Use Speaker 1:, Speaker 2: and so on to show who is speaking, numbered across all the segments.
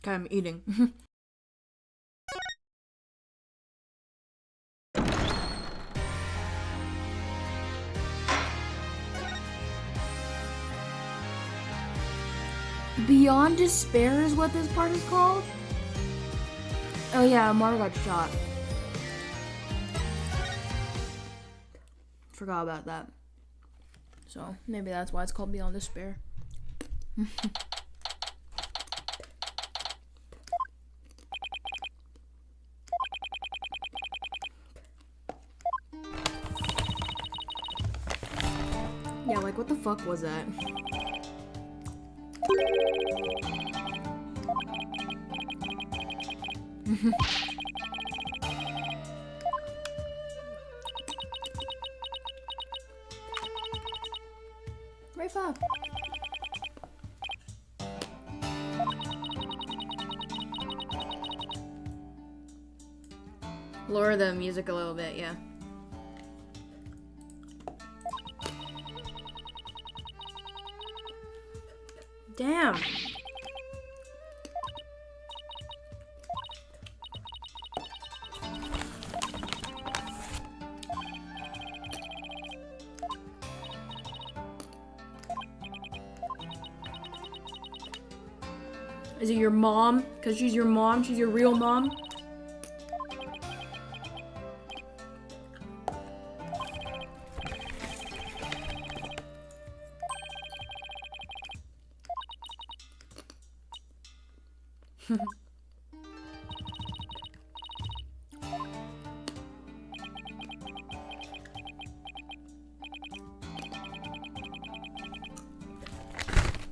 Speaker 1: Okay, I'm eating. Beyond Despair is what this part is called? Oh yeah, Amara got shot. Forgot about that. So, maybe that's why it's called Beyond Despair. Yeah, like what the fuck was that? Right fuck. Lower the music a little bit, yeah. Damn. Is it your mom? Because she's your mom? She's your real mom?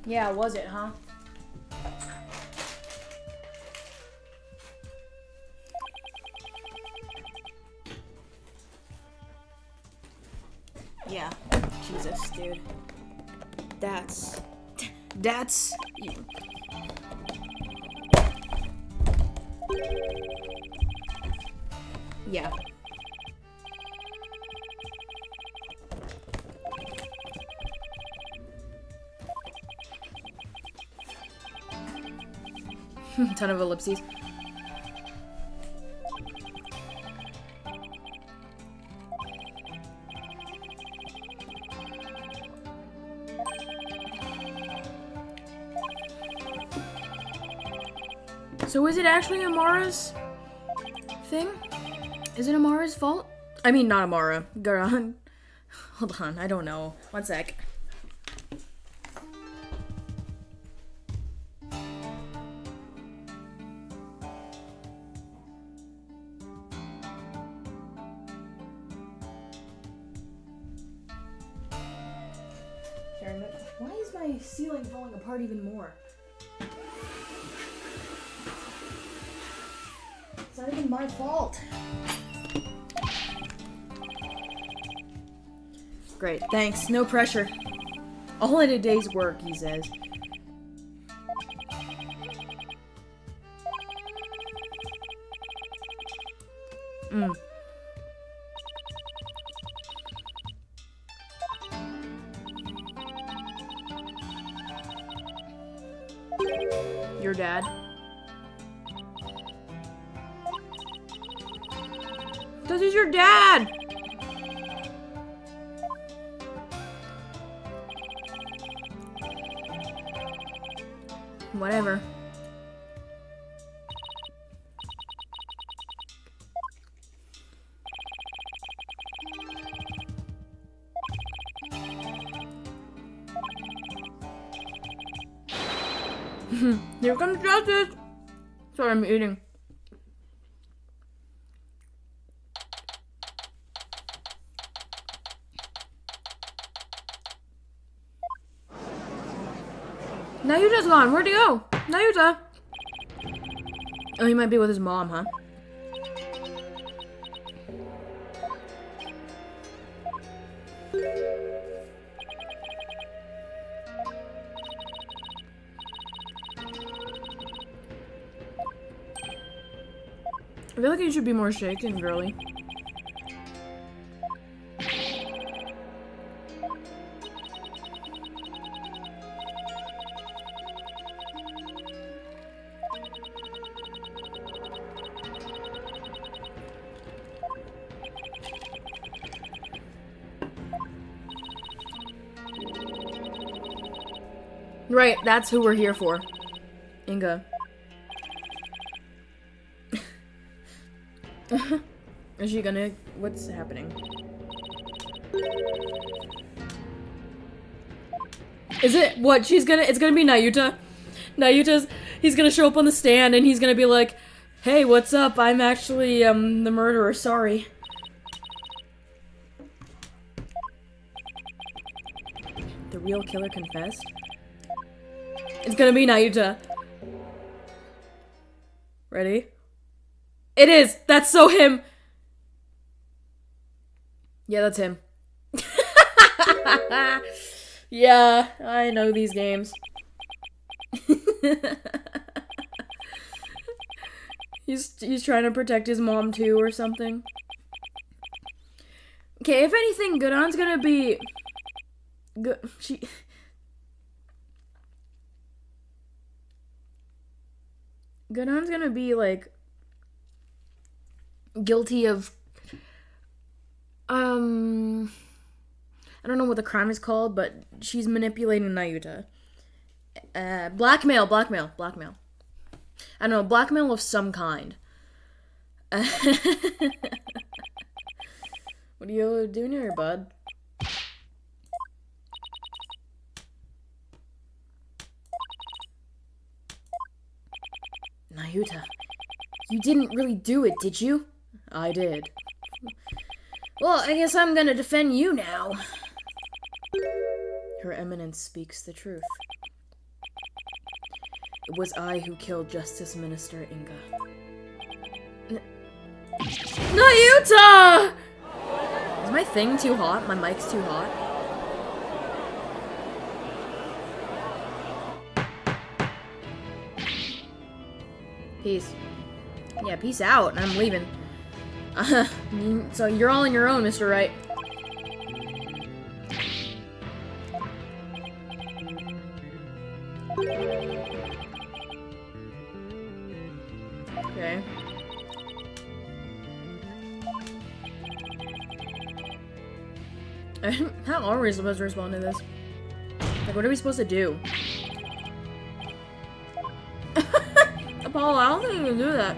Speaker 1: Yeah, was it, huh? Yeah. Jesus, dude. That's... Yeah. Ton of ellipses. So is it actually Amara's thing? Is it Amara's fault? I mean, not Amara. Garan. Hold on, I don't know. One sec. Why is my ceiling falling apart even more? It's not even my fault. Great, thanks. No pressure. All in a day's work, he says. Your dad? Because he's your dad! Whatever. Here comes justice! Sorry, I'm eating. Nayuta's gone. Where'd he go? Nayuta! Oh, he might be with his mom, huh? I feel like you should be more shaken, girly. Right, that's who we're here for. Inga. Is she gonna... What's happening? Is it... What? She's gonna... It's gonna be Nayuta. Nayuta's... He's gonna show up on the stand and he's gonna be like, hey, what's up? I'm actually, the murderer. Sorry. The real killer confessed? It's gonna be Nayuta. Ready? It is! That's so him! Yeah, that's him. Yeah, I know these games. He's trying to protect his mom too or something. Okay, if anything, Godan's gonna be... Godan's gonna be, like, guilty of, I don't know what the crime is called, but she's manipulating Nayuta. Blackmail. I don't know, blackmail of some kind. What are you doing here, bud? Nayuta, you didn't really do it, did you? I did. Well, I guess I'm gonna defend you now. Her Eminence speaks the truth. It was I who killed Justice Minister Inga. Nayuta! Is my thing too hot? My mic's too hot? Peace. Yeah, peace out. I'm leaving. So you're all on your own, Mr. Wright. Okay. How are we supposed to respond to this? Like, what are we supposed to do? Apollo, I don't think you can do that.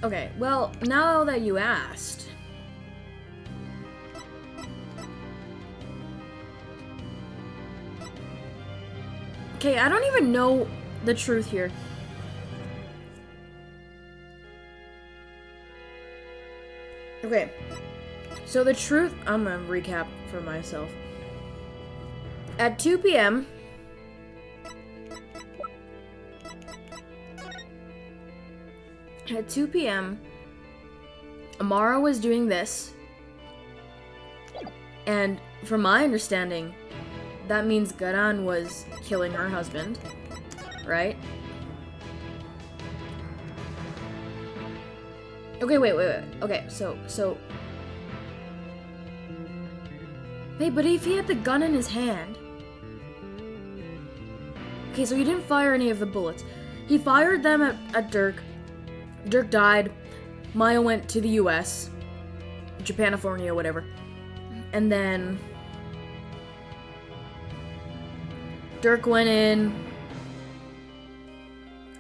Speaker 1: Okay, well, now that you asked... Okay, I don't even know the truth here. Okay, so the truth... I'm gonna recap for myself. At 2 p.m., at 2 p.m., Amara was doing this, and from my understanding, that means Garan was killing her husband, right? Okay, wait. Okay, so... Hey, but if he had the gun in his hand... Okay, so he didn't fire any of the bullets. He fired them at Dirk. Dirk died. Maya went to the US. Japanifornia, whatever. And then... Dirk went in.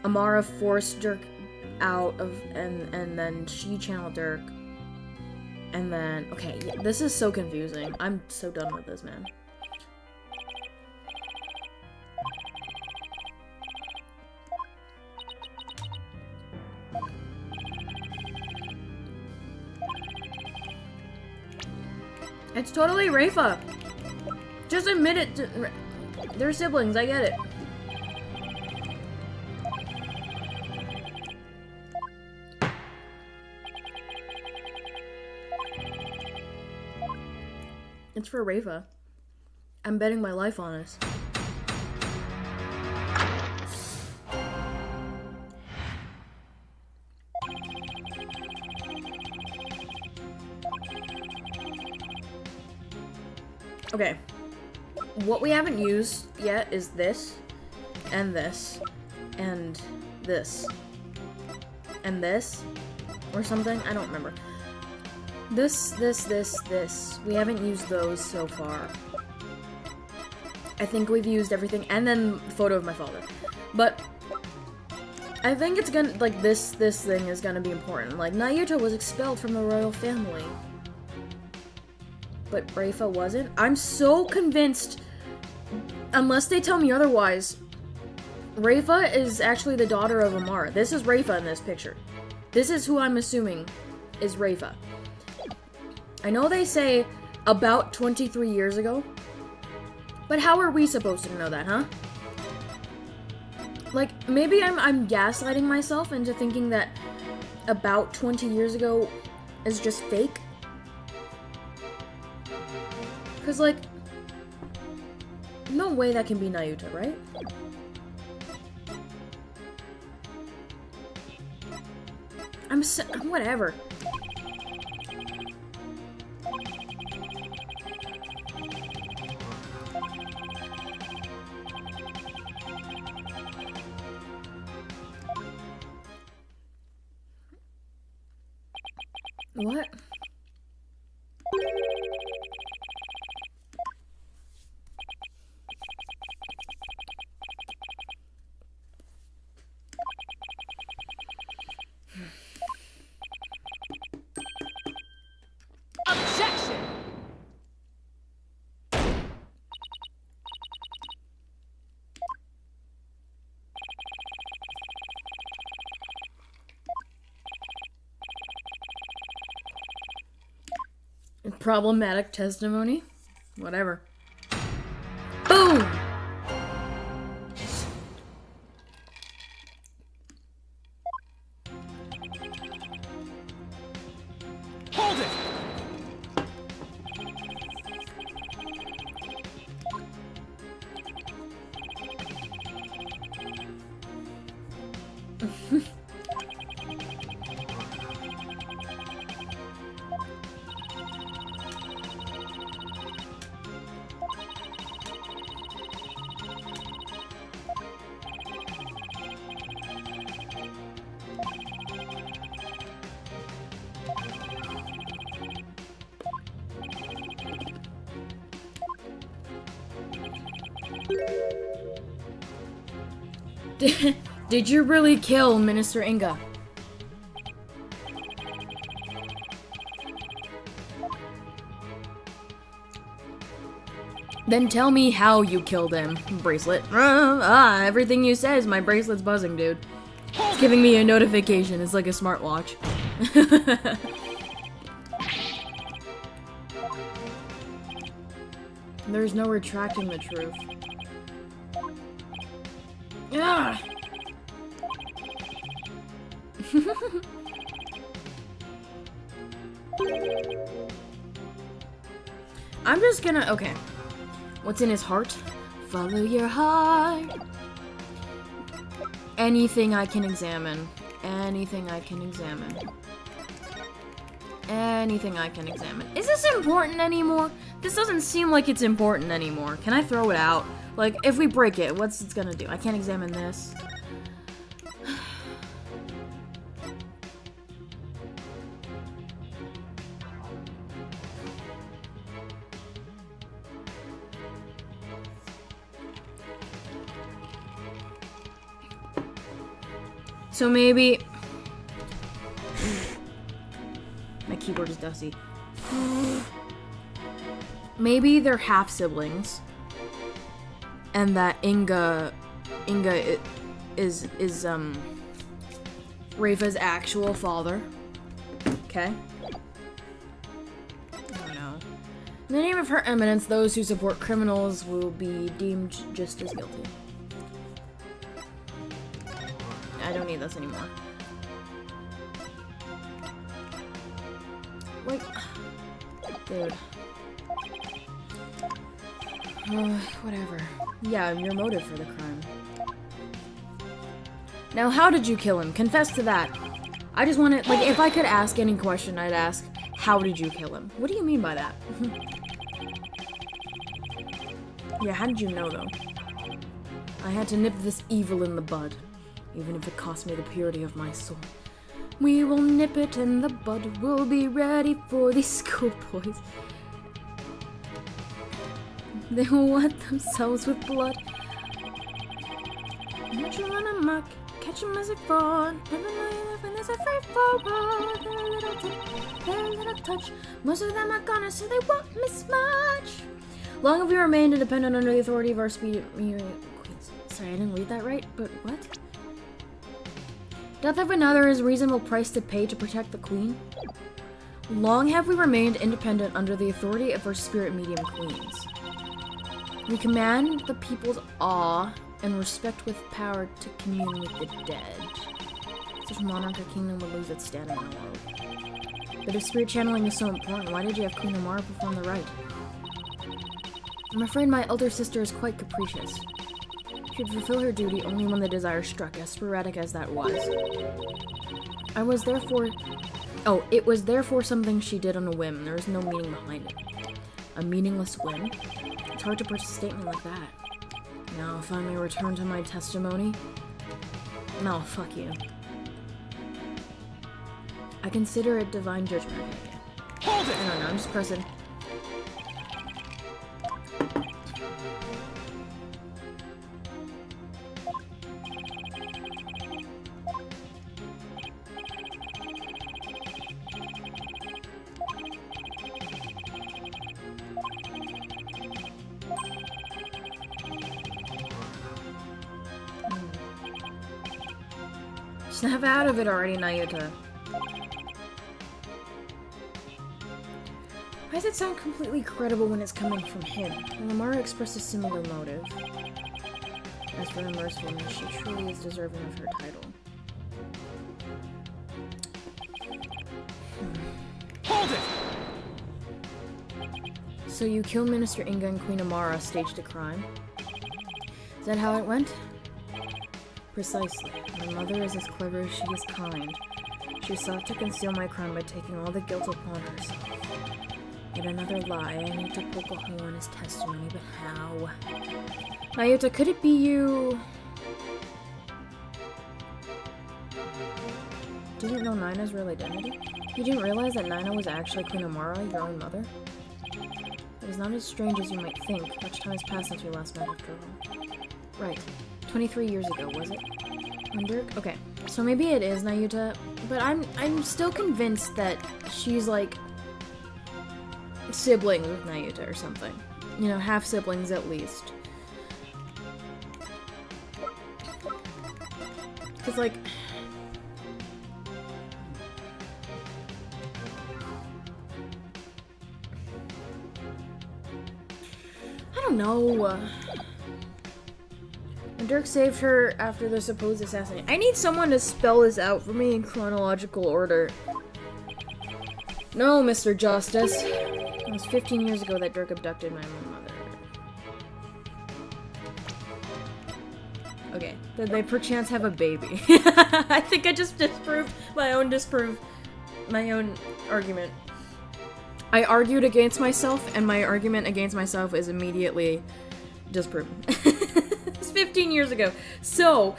Speaker 1: Amara forced Dirk out of... And then she channeled Dirk. And then... Okay, yeah, this is so confusing. I'm so done with this, man. It's totally Rafa. Just admit it. They're siblings, I get it. It's for Rafa. I'm betting my life on us. Okay. What we haven't used yet is this, and this, and this, and this, or something. I don't remember. This. We haven't used those so far. I think we've used everything, and then the photo of my father. But I think it's gonna, like, this thing is gonna be important. Like, Naruto was expelled from the royal family. But Reifa wasn't? I'm so convinced, unless they tell me otherwise, Reifa is actually the daughter of Amara. This is Reifa in this picture. This is who I'm assuming is Reifa. I know they say about 23 years ago, but how are we supposed to know that, huh? Like, maybe I'm gaslighting myself into thinking that about 20 years ago is just fake. Because, like, no way that can be Naruto, right? Whatever. What?
Speaker 2: Objection!
Speaker 1: Problematic testimony? Whatever. Boom!
Speaker 2: Hold it!
Speaker 1: Did you really kill Minister Inga? Then tell me how you killed him, bracelet. Everything you say is my bracelet's buzzing, dude. It's giving me a notification. It's like a smartwatch. There's no retracting the truth. Yeah. I'm just gonna, okay. What's in his heart? Follow your heart. Anything I can examine. Anything I can examine. Anything I can examine. Is this important anymore? This doesn't seem like it's important anymore. Can I throw it out? Like, if we break it, what's it gonna do? I can't examine this. So maybe... My keyboard is dusty. Maybe they're half-siblings. And that Inga is Reifa's actual father. Okay? I don't know. In the name of Her Eminence, those who support criminals will be deemed just as guilty. I don't need this anymore. Like, dude. Whatever. Yeah, your motive for the crime. Now, how did you kill him? Confess to that. I just want to, like, if I could ask any question, I'd ask, how did you kill him? What do you mean by that? Yeah, how did you know, though? I had to nip this evil in the bud, even if it cost me the purity of my soul. We will nip it in the bud. We'll be ready for these schoolboys. They will wet themselves with blood. Not you run amok, catch 'em as they fall. Never know you live when there's a free for all. They're a little touch. Most of them are gonna, so they won't miss much. Long have we remained independent under the authority of our queens. Sorry, I didn't read that right, but what? Death of another is a reasonable price to pay to protect the queen. Long have we remained independent under the authority of our spirit medium queens. We command the people's awe and respect with power to commune with the dead. Such monarch or kingdom would lose its standing in the world. But if spirit channeling is so important, why did you have Queen Amara perform the rite? I'm afraid my elder sister is quite capricious. She would fulfill her duty only when the desire struck, as sporadic as that was. It was therefore something she did on a whim. There is no meaning behind it. A meaningless whim? It's hard to put a statement like that. Now, if I may return to my testimony. No, fuck you. I consider it divine judgment.
Speaker 2: Hold it!
Speaker 1: I don't know, I'm just pressing. Snap out of it already, Nayuta. Why does it sound completely credible when it's coming from him? Well, Amara expressed a similar motive. As for her mercifulness, she truly is deserving of her title.
Speaker 2: Hold it!
Speaker 1: So you killed Minister Inga and Queen Amara, staged a crime? Is that how it went? Precisely. My mother is as clever as she is kind. She sought to conceal my crime by taking all the guilt upon herself. Yet another lie. I need to poke a hole in his testimony, but how? Nayuta, could it be you? Didn't know Nina's real identity? You didn't realize that Nina was actually Queen Amara, your own mother? It is not as strange as you might think. Much time has passed since we last met after all. Right. 23 years ago, was it? When Dirk? Okay. So maybe it is Nayuta, but I'm still convinced that she's like siblings with Nayuta or something. You know, half siblings at least. Cause like I don't know. Dirk saved her after the supposed assassination. I need someone to spell this out for me in chronological order. No, Mr. Justice. It was 15 years ago that Dirk abducted my own mother. Okay. Did they perchance have a baby? I think I just disproved my own argument. I argued against myself, and my argument against myself is immediately disproven. 15 years ago. So,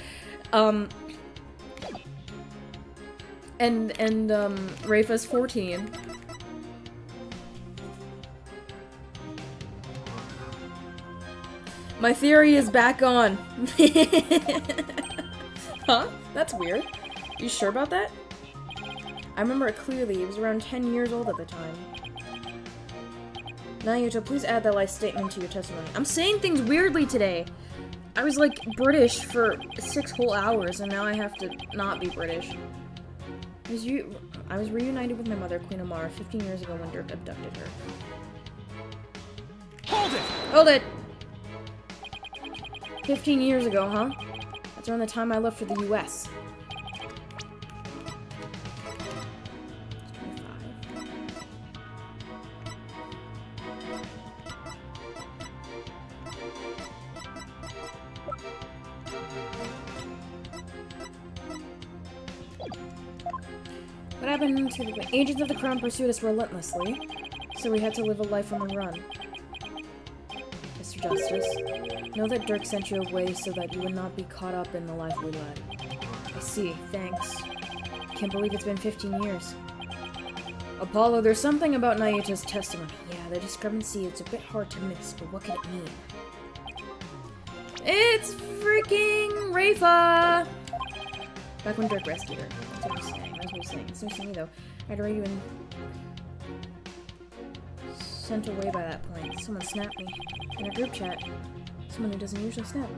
Speaker 1: Rafa's 14. My theory is back on. Huh? That's weird. You sure about that? I remember it clearly. He was around 10 years old at the time. Nayuta, please add that last statement to your testimony. I'm saying things weirdly today. I was like British for 6 whole hours, and now I have to not be British. I was reunited with my mother, Queen Amara, 15 years ago when Dirk abducted her.
Speaker 2: Hold it!
Speaker 1: Hold it! 15 years ago, huh? That's around the time I left for the US. What happened to the agents of the crown pursued us relentlessly, so we had to live a life on the run. Mr. Justice. Know that Dirk sent you away so that you would not be caught up in the life we led. I see, thanks. Can't believe it's been 15 years. Apollo, there's something about Nayuta's testimony. Yeah, the discrepancy, it's a bit hard to miss, but what could it mean? It's freaking Rafa! Back when Dirk rescued her. That's what I'm saying. That's what I'm saying. It's news to me, though. I'd already been sent away by that point. Someone snapped me. In a group chat. Someone who doesn't usually snap.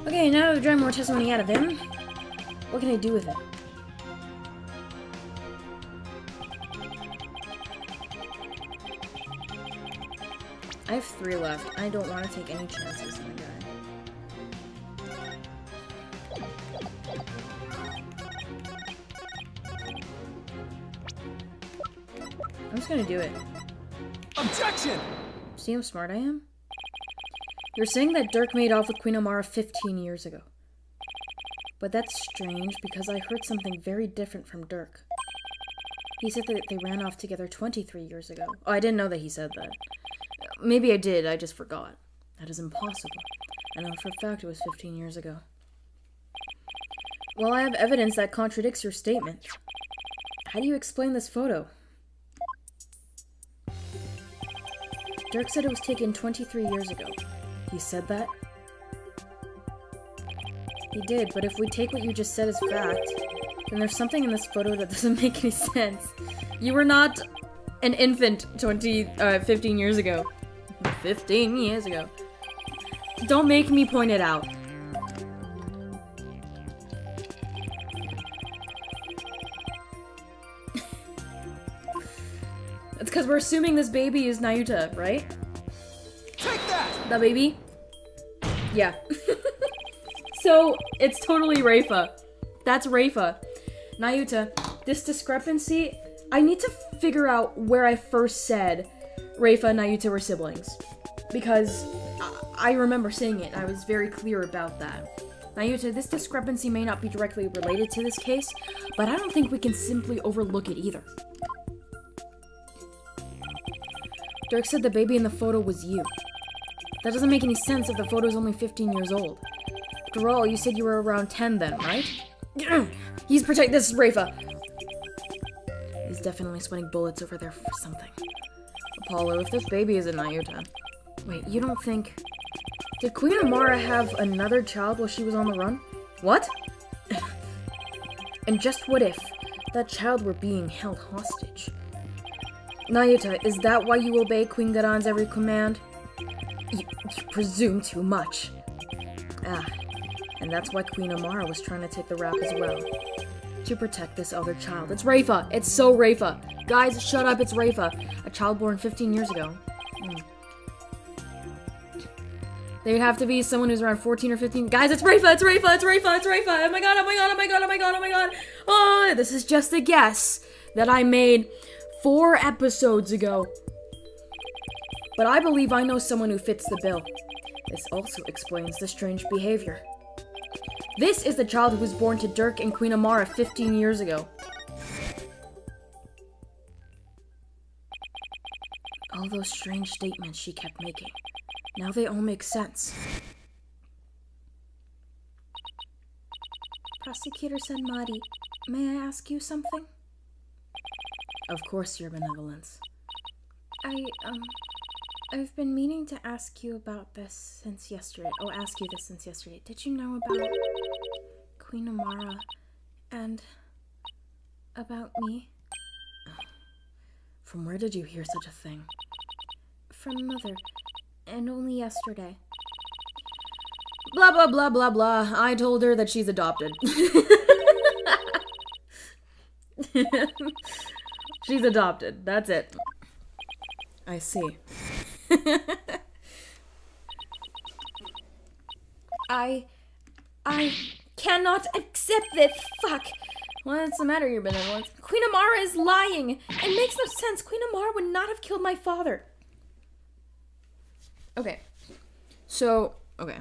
Speaker 1: Okay, now that we've drawn more testimony out of him, what can I do with it? I have 3 left. I don't want to take any chances, my guy. I'm just gonna do it.
Speaker 2: Objection!
Speaker 1: See how smart I am? You're saying that Dirk made off with Queen Amara 15 years ago. But that's strange because I heard something very different from Dirk. He said that they ran off together 23 years ago. Oh, I didn't know that he said that. Maybe I did, I just forgot. That is impossible. I know for a fact it was 15 years ago. Well, I have evidence that contradicts your statement. How do you explain this photo? Dirk said it was taken 23 years ago. He said that? He did, but if we take what you just said as fact, then there's something in this photo that doesn't make any sense. You were not an infant 15 years ago. 15 years ago. Don't make me point it out. It's because we're assuming this baby is Nayuta, right?
Speaker 2: Take that!
Speaker 1: The baby? Yeah. So, it's totally Rafa. That's Rafa. Nayuta, this discrepancy, I need to figure out where I first said Rafa and Nayuta were siblings. Because I remember saying it, I was very clear about that. Nayuta, this discrepancy may not be directly related to this case, but I don't think we can simply overlook it either. Dirk said the baby in the photo was you. That doesn't make any sense if the photo's only 15 years old. After all, you said you were around 10 then, right? He's this is Rafa. He's definitely sweating bullets over there for something. Apollo, if this baby is a Nayuta. Wait, you don't think... Did Queen Amara have another child while she was on the run? What? And just what if that child were being held hostage? Nayuta, is that why you obey Queen Garan's every command? You presume too much. Ah, and that's why Queen Amara was trying to take the rap as well. To protect this other child. It's Rafa! It's so Rafa! Guys, shut up, it's Rafa! A child born 15 years ago. They'd have to be someone who's around 14 or 15. Guys, it's Rafa! It's Rafa! It's Rafa! It's Rafa! Oh my god, oh my god, oh my god, oh my god, oh my god! Oh, this is just a guess that I made 4 episodes ago. But I believe I know someone who fits the bill. This also explains the strange behavior. This is the child who was born to Dirk and Queen Amara 15 years ago. All those strange statements she kept making. Now they all make sense. Prosecutor Senmari, may I ask you something? Of course, Your Benevolence. I've been meaning to ask you about this since yesterday. Oh, ask you this since yesterday. Did you know about Queen Amara and about me? From where did you hear such a thing? From Mother, and only yesterday. Blah, blah, blah, blah, blah. I told her that she's adopted. She's adopted. That's it. I see. I cannot accept this. Fuck. What's the matter, your benevolence? Queen Amara is lying. It makes no sense. Queen Amara would not have killed my father. Okay. So, okay.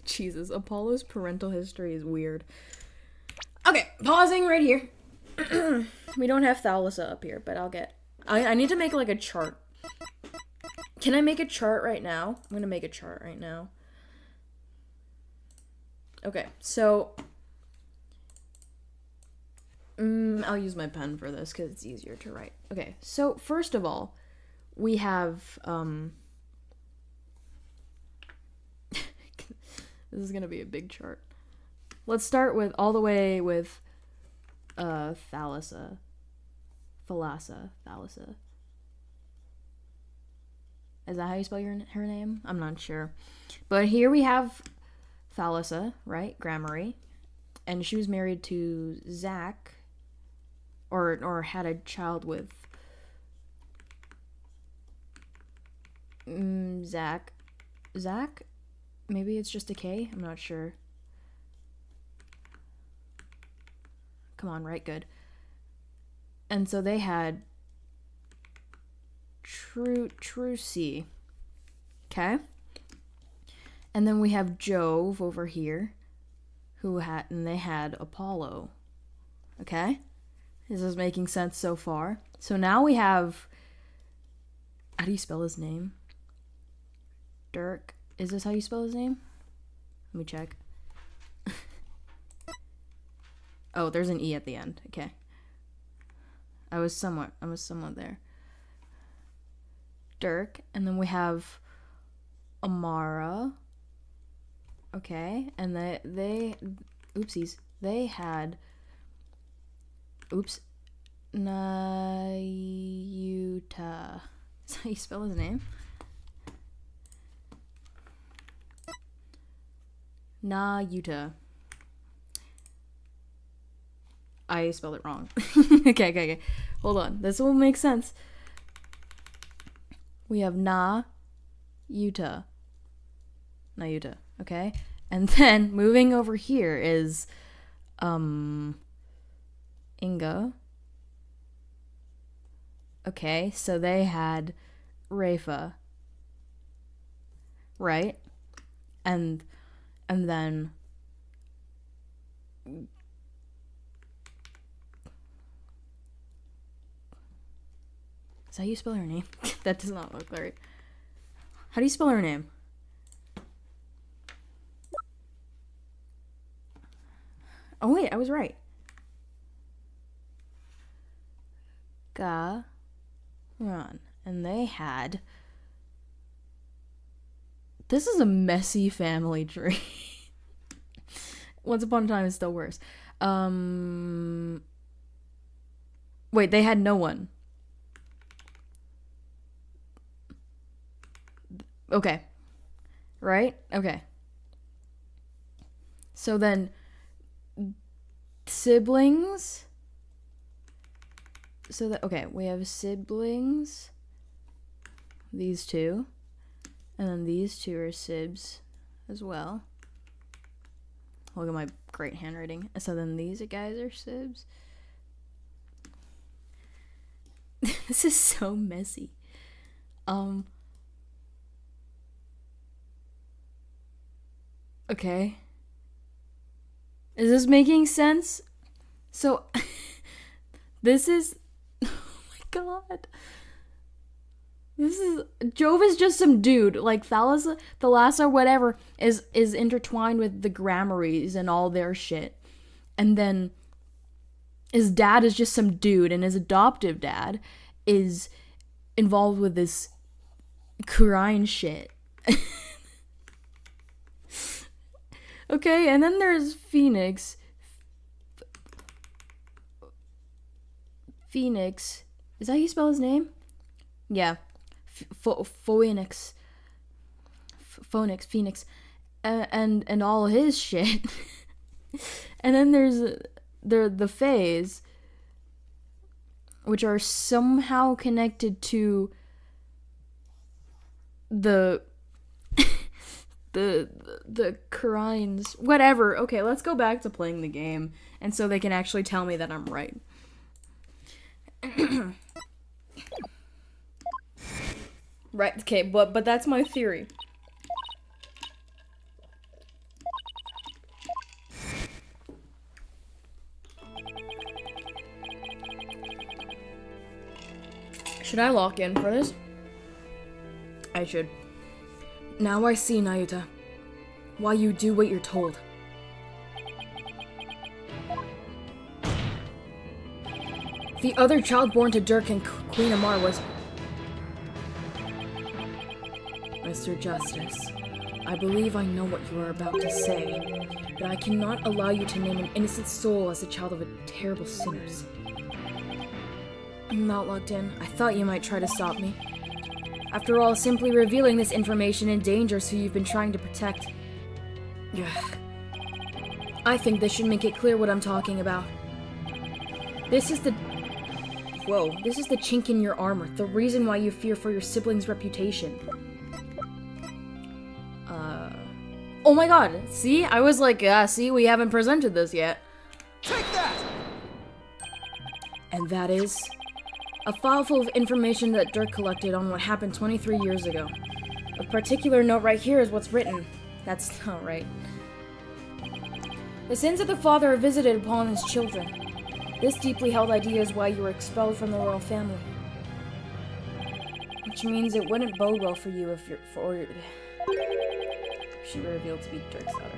Speaker 1: Jesus, Apollo's parental history is weird. Okay, pausing right here. We don't have Thalassa up here, but I need to make like a chart. Can I make a chart right now? I'm gonna make a chart right now. Okay, so I'll use my pen for this because it's easier to write. Okay, so first of all, we have this is gonna be a big chart. Let's start with all the way with Thalassa. Is that how you spell her name? I'm not sure. But here we have Thalassa, right? Grammary. And she was married to Zach, or had a child with Zach? Maybe it's just a K? I'm not sure. Come on, right? Good. And so they had Trucy. Okay? And then we have Jove over here, and they had Apollo. Okay? This is making sense so far. So now we have, how do you spell his name? Dirk. Is this how you spell his name? Let me check. Oh, there's an E at the end. Okay. I was somewhat there. Dirk. And then we have Amara. Okay. And oopsies. They had, Nayuta. Is that how you spell his name? Nayuta. I spelled it wrong. Okay. Hold on. This will make sense. We have Nayuta. Okay? And then moving over here is Inga. Okay, so they had Rafa. Right? And then is that how you spell her name? That does not look right. How do you spell her name? Oh wait, I was right. Garan. And they had, this is a messy family tree. Once upon a time is still worse. Wait, they had no one. Okay. Right? Okay. So then, siblings. So that, okay, we have siblings. These two. And then these two are sibs as well. Look at my great handwriting. So then these guys are sibs. This is so messy. Okay. Is this making sense? So, this is, oh my god. Jove is just some dude. Like, Thalassa, whatever, is intertwined with the Grammaries and all their shit. And then his dad is just some dude, and his adoptive dad is involved with this Quran shit. Okay, and then there's Phoenix. Phoenix. Is that how you spell his name? Yeah. Phoenix. Phoenix. And all his shit. And then they're the Fays, which are somehow connected to the the Karines. Whatever. Okay, let's go back to playing the game, and so they can actually tell me that I'm right. Right, okay, but that's my theory. Should I lock in for this? I should. Now I see, Nayuta, why you do what you're told. The other child born to Dirk and Queen Amar was... Mr. Justice, I believe I know what you are about to say, but I cannot allow you to name an innocent soul as the child of a terrible sinners. I'm not locked in. I thought you might try to stop me. After all, simply revealing this information endangers who you've been trying to protect. Yeah. I think this should make it clear what I'm talking about. This is the... Whoa, this is the chink in your armor, the reason why you fear for your sibling's reputation. Oh my god, see? I was like, see, we haven't presented this yet.
Speaker 2: Take that!
Speaker 1: And that is... a file full of information that Dirk collected on what happened 23 years ago. A particular note right here is what's written. That's not right. The sins of the father are visited upon his children. This deeply held idea is why you were expelled from the royal family. Which means it wouldn't bode well for you if she were revealed to be Dirk's daughter.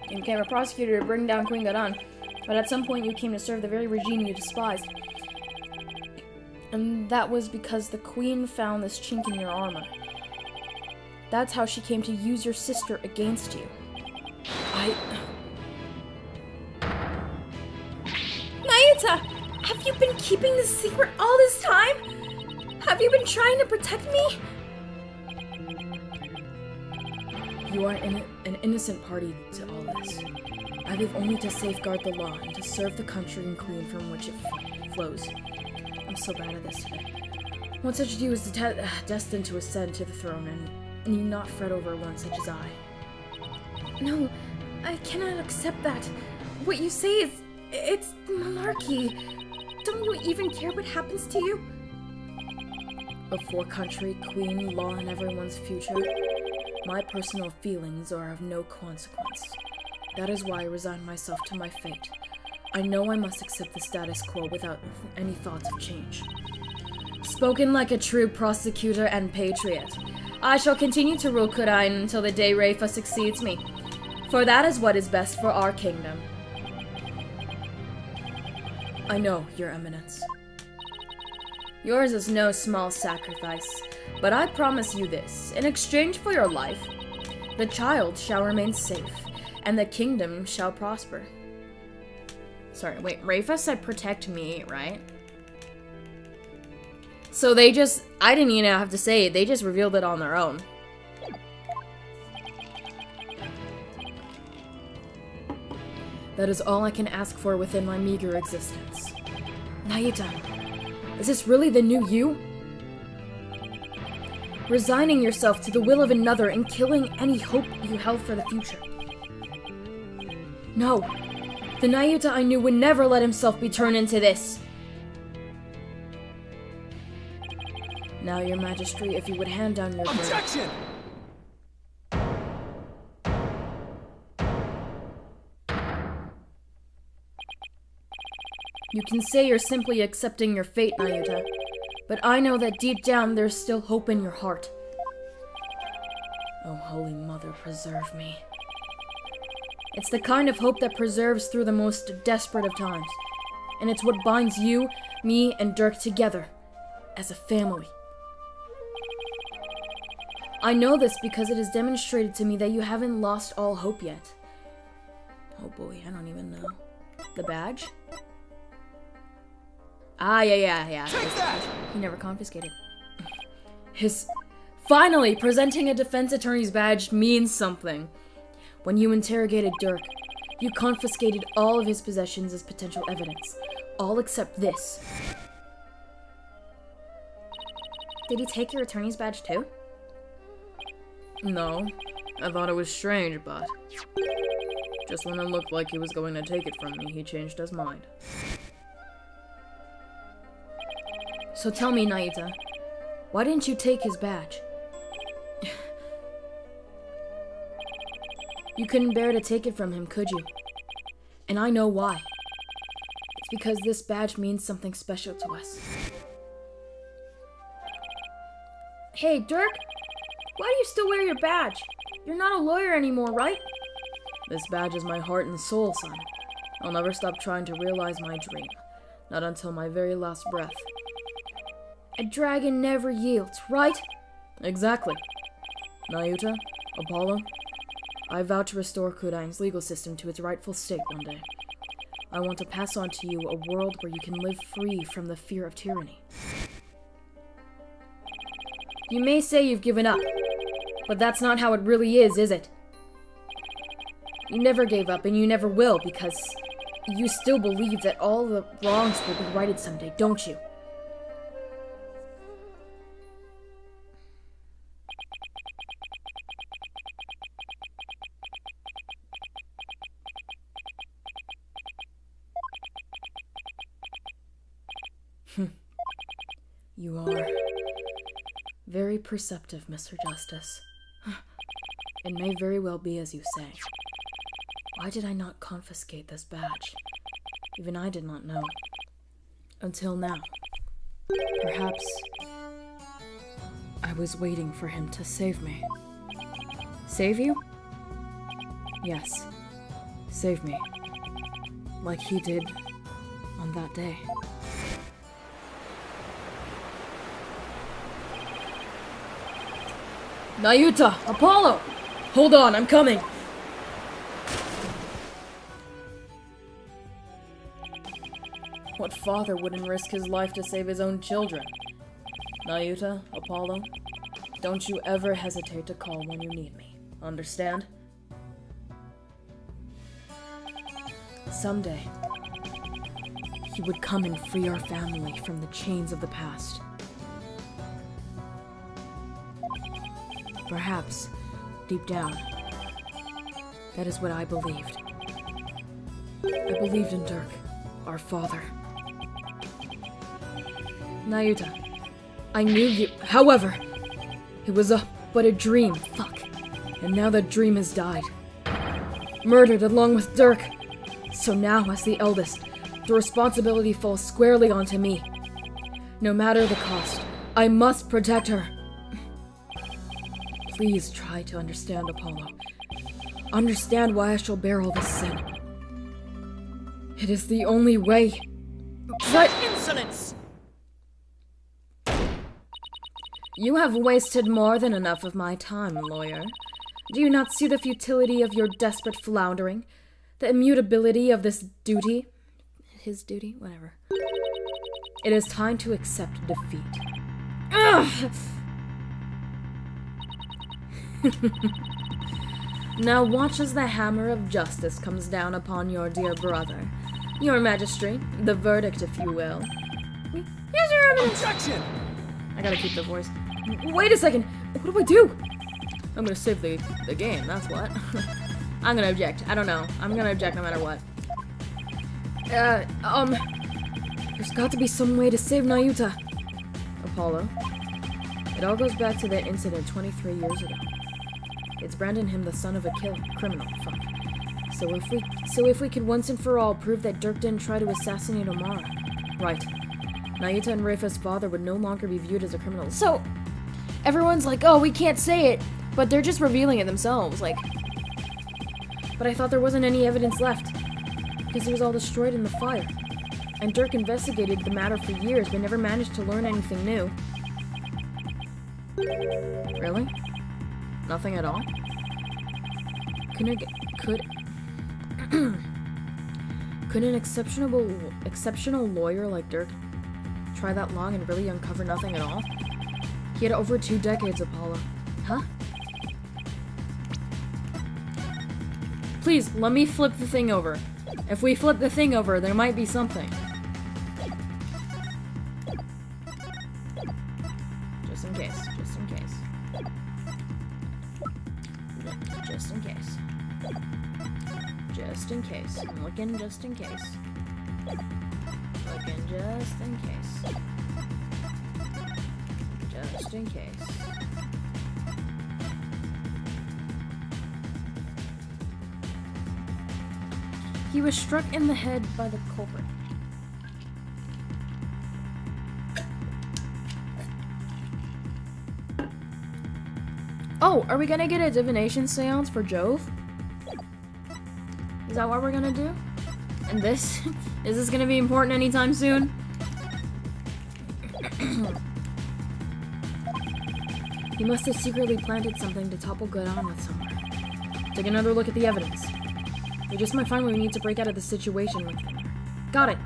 Speaker 1: You became a prosecutor to bring down Queen Garan, but at some point you came to serve the very regime you despised. And that was because the queen found this chink in your armor. That's how she came to use your sister against you. Nayuta! Have you been keeping this secret all this time? Have you been trying to protect me? You are an innocent party to all this. I live only to safeguard the law and to serve the country and queen from which it flows. I'm so bad at this today. One such as you is destined to ascend to the throne, and need not fret over one such as I. No, I cannot accept that. What you say it's monarchy. Don't you even care what happens to you? Before country, queen, law, and everyone's future, my personal feelings are of no consequence. That is why I resign myself to my fate. I know I must accept the status quo without any thoughts of change. Spoken like a true prosecutor and patriot, I shall continue to rule Kurain until the day Reifa succeeds me, for that is what is best for our kingdom. I know, Your Eminence. Yours is no small sacrifice, but I promise you this. In exchange for your life, the child shall remain safe, and the kingdom shall prosper. Sorry, wait, Reifa said protect me, right? So they just, I didn't even have to say it, they just revealed it on their own. That is all I can ask for within my meager existence. Nayuta, is this really the new you? Resigning yourself to the will of another and killing any hope you held for the future. No, the Nayuta I knew would never let himself be turned into this. Now, Your Majesty, if you would hand down your verdict.
Speaker 2: Objection!
Speaker 1: You can say you're simply accepting your fate, Nayuta, but I know that deep down there's still hope in your heart. Oh, Holy Mother, preserve me. It's the kind of hope that preserves through the most desperate of times, and it's what binds you, me, and Dirk together as a family. I know this because it is demonstrated to me that you haven't lost all hope yet. Oh boy, I don't even know. The badge? Ah, yeah.
Speaker 2: Take that!
Speaker 1: He never confiscated. Finally, presenting a defense attorney's badge means something. When you interrogated Dirk, you confiscated all of his possessions as potential evidence. All except this. Did he take your attorney's badge too?
Speaker 3: No. I thought it was strange, but... just when it looked like he was going to take it from me, he changed his mind.
Speaker 1: So tell me, Naita, why didn't you take his badge? You couldn't bear to take it from him, could you? And I know why. It's because this badge means something special to us. Hey, Dirk, why do you still wear your badge? You're not a lawyer anymore, right?
Speaker 3: This badge is my heart and soul, son. I'll never stop trying to realize my dream. Not until my very last breath.
Speaker 1: A dragon never yields, right?
Speaker 3: Exactly. Nayuta, Apollo, I vow to restore Kudaing's legal system to its rightful state one day. I want to pass on to you a world where you can live free from the fear of tyranny.
Speaker 1: You may say you've given up, but that's not how it really is it? You never gave up, and you never will, because you still believe that all the wrongs will be righted someday, don't you?
Speaker 3: You are very perceptive, Mr. Justice. It may very well be as you say. Why did I not confiscate this badge? Even I did not know. Until now. Perhaps I was waiting for him to save me.
Speaker 1: Save you?
Speaker 3: Yes. Save me. Like he did on that day.
Speaker 1: Nayuta! Apollo! Hold on, I'm coming!
Speaker 3: What father wouldn't risk his life to save his own children? Nayuta, Apollo, don't you ever hesitate to call when you need me. Understand? Someday, he would come and free our family from the chains of the past. Perhaps, deep down, that is what I believed. I believed in Dirk, our father.
Speaker 1: Nayuta, I knew you. However, it was but a dream. Fuck.
Speaker 3: And now that dream has died.
Speaker 1: Murdered along with Dirk. So now, as the eldest, the responsibility falls squarely onto me. No matter the cost, I must protect her.
Speaker 3: Please try to understand, Apollo. Understand why I shall bear all this sin. It is the only way.
Speaker 2: But insolence!
Speaker 1: You have wasted more than enough of my time, lawyer. Do you not see the futility of your desperate floundering? The immutability of this duty? His duty? Whatever. It is time to accept defeat. Ugh! Now watch as the hammer of justice comes down upon your dear brother. Your Majesty, the verdict, if you will. Here's your evidence!
Speaker 2: Objection!
Speaker 1: I gotta keep the voice. Wait a second! What do I do?
Speaker 3: I'm gonna save the game, that's what.
Speaker 1: I'm gonna object. I don't know. I'm gonna object no matter what. There's got to be some way to save Nayuta.
Speaker 3: Apollo, it all goes back to that incident 23 years ago. It's branding him the son of a criminal. Fuck.
Speaker 1: So if we could once and for all prove that Dirk didn't try to assassinate Omara.
Speaker 3: Right. Nayuta and Reifa's father would no longer be viewed as a criminal.
Speaker 1: So, everyone's like, oh, we can't say it, but they're just revealing it themselves, like. But I thought there wasn't any evidence left, because it was all destroyed in the fire. And Dirk investigated the matter for years, but never managed to learn anything new.
Speaker 3: Really? Nothing at all? Could an exceptional lawyer like Dirk try that long and really uncover nothing at all? He had over 2 decades, Apollo.
Speaker 1: Huh?
Speaker 3: Please, let me flip the thing over. If we flip the thing over, there might be something. Just in case, just in case. Just in case. Just in case. I'm looking just in case. Looking just in case. Just in case. He was struck in the head by the culprit. Oh, are we gonna get a divination seance for Jove? Is that what we're gonna do? And this? Is this gonna be important anytime soon? He must have secretly planted something to topple Godon with somewhere. Take another look at the evidence. We just might find what we need to break out of the situation with him. Got it.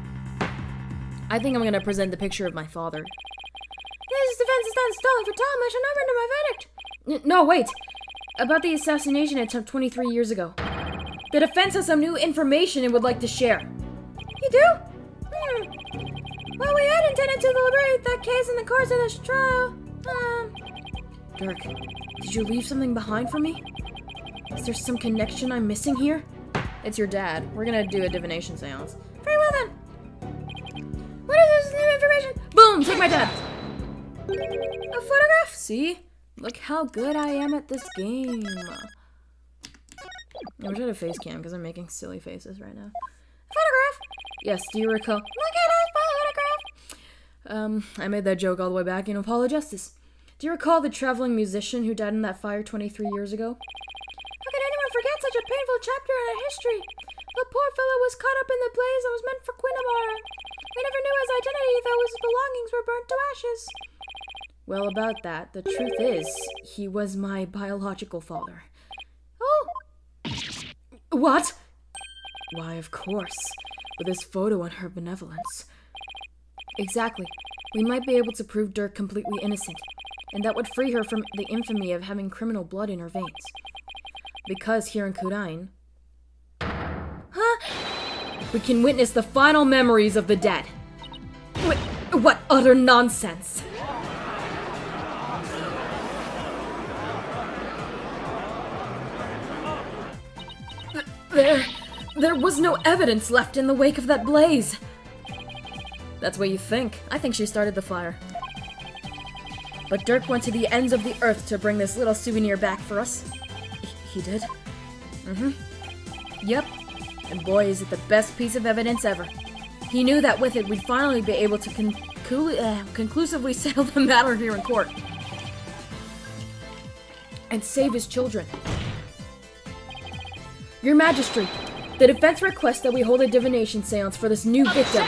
Speaker 3: I think I'm gonna present the picture of my father. This defense is not stalling for time. I shall not render my verdict. No, wait. About the assassination attempt 23 years ago. The defense has some new information it would like to share. You do? Well, we had intended to deliberate that case in the course of this trial. Dirk, did you leave something behind for me? Is there some connection I'm missing here? It's your dad. We're gonna do a divination seance. Very well then. What is this new information? Boom! Take my dad! A photograph? See? Look how good I am at this game. I wish I had a face cam because I'm making silly faces right now. Photograph? Yes, do you recall? Look at this photograph! I made that joke all the way back in Apollo Justice. Do you recall the traveling musician who died in that fire 23 years ago? How could anyone forget such a painful chapter in our history? The poor fellow was caught up in the blaze that was meant for Queen Amara. We never knew his identity, though his belongings were burnt to ashes. Well, about that, the truth is, he was my biological father. Oh! What? Why, of course. With his photo and her benevolence. Exactly. We might be able to prove Dirk completely innocent, and that would free her from the infamy of having criminal blood in her veins. Because here in Kudain... Huh? We can witness the final memories of the dead. What utter nonsense! There was no evidence left in the wake of that blaze. That's what you think. I think she started the fire. But Dirk went to the ends of the earth to bring this little souvenir back for us. He did? Mm-hmm. Yep. And boy, is it the best piece of evidence ever. He knew that with it, we'd finally be able to conclusively settle the matter here in court. And save his children. Your Majesty, the defense requests that we hold a divination seance for this new victim.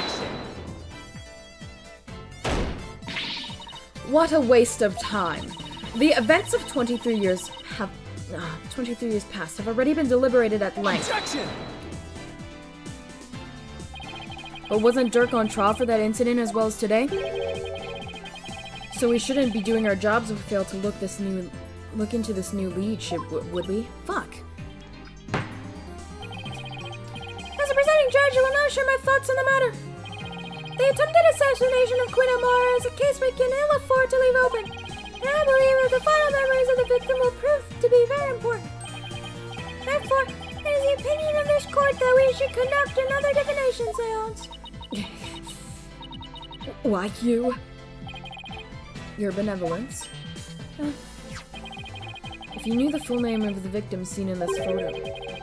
Speaker 3: What a waste of time. The events of 23 years past have already been deliberated at length.
Speaker 2: Objection!
Speaker 3: But wasn't Dirk on trial for that incident as well as today? So we shouldn't be doing our jobs if we fail to look into this new lead, would we? Fuck. As a presiding judge, I will now share my thoughts on the matter. The attempted assassination of Queen Amara is a case we can ill afford to leave open, and I believe that the final memories of the victim will prove to be very important. Therefore, it is the opinion of this court that we should conduct another divination seance. Why, your benevolence? If you knew the full name of the victim seen in this photo,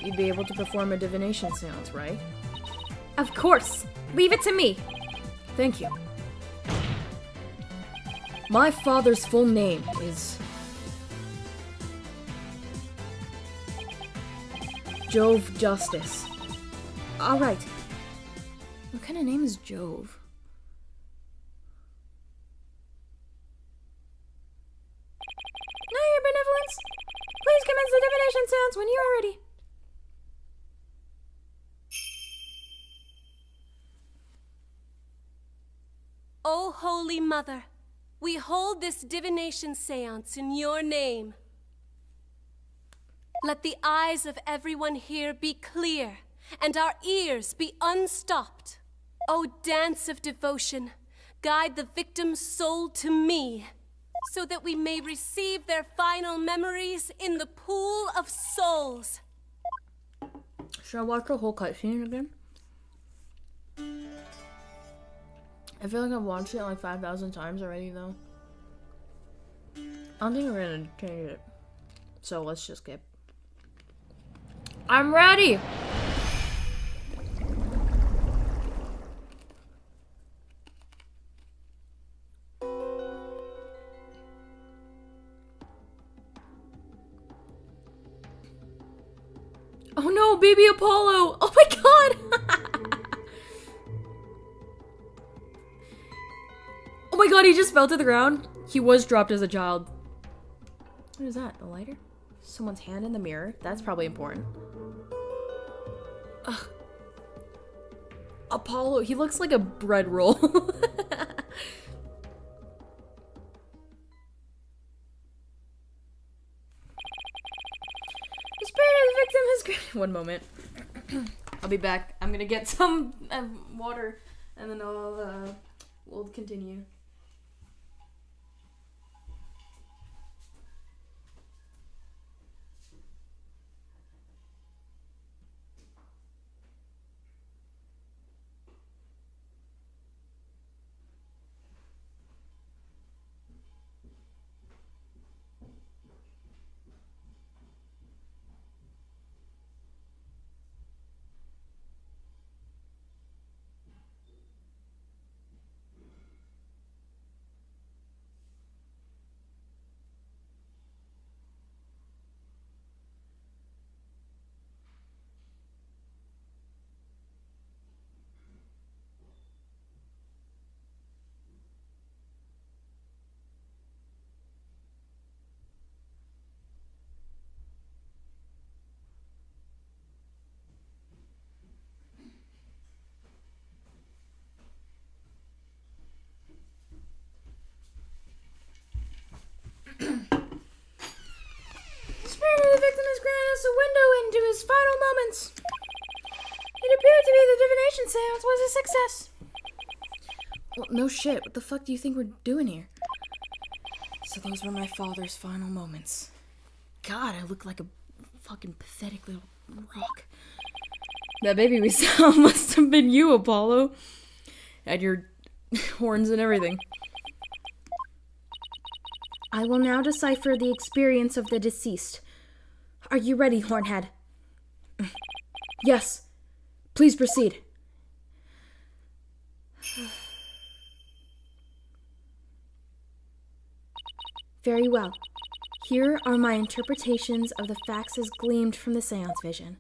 Speaker 3: you'd be able to perform a divination seance, right? Of course! Leave it to me! Thank you. My father's full name is... Jove Justice. Alright. What kind of name is Jove? Now, your benevolence, please commence the divination seance when you are ready.
Speaker 4: O Holy Mother, we hold this divination seance in your name. Let the eyes of everyone here be clear, and our ears be unstopped. O dance of devotion, guide the victim's soul to me, so that we may receive their final memories in the pool of souls.
Speaker 1: Should I watch the whole cutscene again? I feel like I've watched it like 5,000 times already, though. I don't think we're gonna change it. So let's just skip. I'm ready! Oh no, baby Apollo! Oh my god! Oh my god, he just fell to the ground. He was dropped as a child. What is that? A lighter? Someone's hand in the mirror? That's probably important. Ugh. Apollo, he looks like a bread roll. The spirit of the victim has granted. One moment. I'll be back. I'm gonna get some water, and then we'll continue. The victim has granted us a window into his final moments. It appeared to me the divination seance was a success. Well, no shit. What the fuck do you think we're doing here? So those were my father's final moments. God, I look like a fucking pathetic little rock. That baby we saw must have been you, Apollo. Had your horns and everything. I will now decipher the experience of the deceased. Are you ready, Hornhead? Yes. Please proceed. Very well. Here are my interpretations of the facts as gleamed from the seance vision.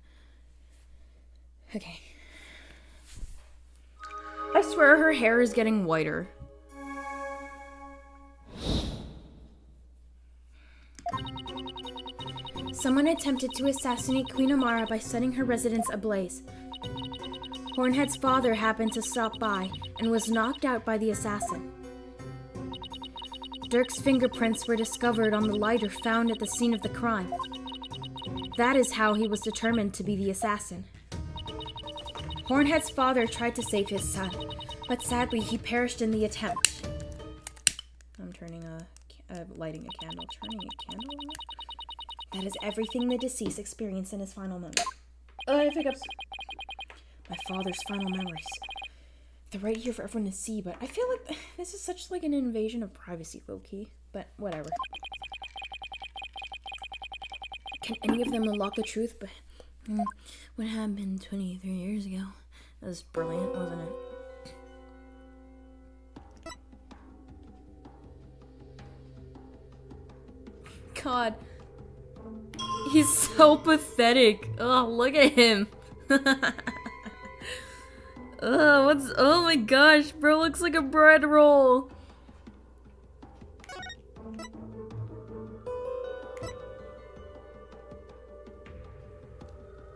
Speaker 1: Okay. I swear her hair is getting whiter. Someone attempted to assassinate Queen Amara by setting her residence ablaze. Hornhead's father happened to stop by and was knocked out by the assassin. Dirk's fingerprints were discovered on the lighter found at the scene of the crime. That is how he was determined to be the assassin. Hornhead's father tried to save his son, but sadly he perished in the attempt. I'm lighting a candle. Turning a candle on? That is everything the deceased experienced in his final moment. Oh, I have hiccups. My father's final memories. They're right here for everyone to see, but I feel like this is such like an invasion of privacy, low-key. But whatever. Can any of them unlock the truth? But what happened 23 years ago? That was brilliant, wasn't it? God. He's so pathetic. Oh, look at him. Oh my gosh, bro looks like a bread roll.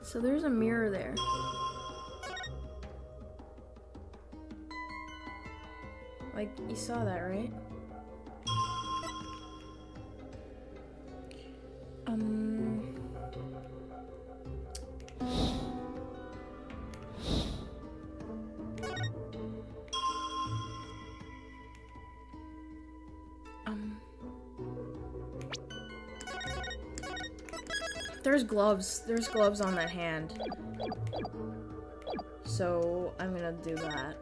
Speaker 1: So there's a mirror there. Like, you saw that, right? there's gloves. There's gloves on that hand. So, I'm gonna do that.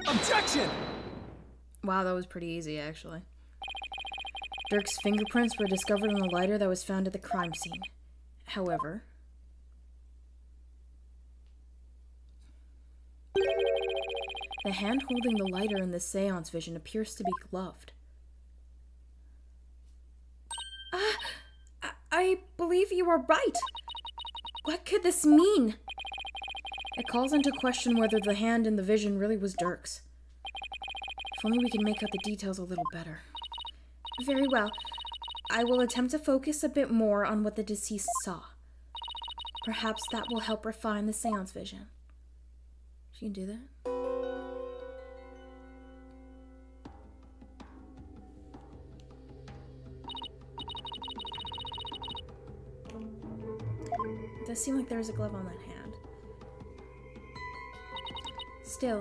Speaker 2: Objection!
Speaker 1: Wow, that was pretty easy, actually. Dirk's fingerprints were discovered on the lighter that was found at the crime scene. However, the hand holding the lighter in the seance vision appears to be gloved. I believe you are right. What could this mean? It calls into question whether the hand in the vision really was Dirk's. If only we can make out the details a little better. Very well. I will attempt to focus a bit more on what the deceased saw. Perhaps that will help refine the seance vision. She can do that? It does seem like there is a glove on that hand. Still,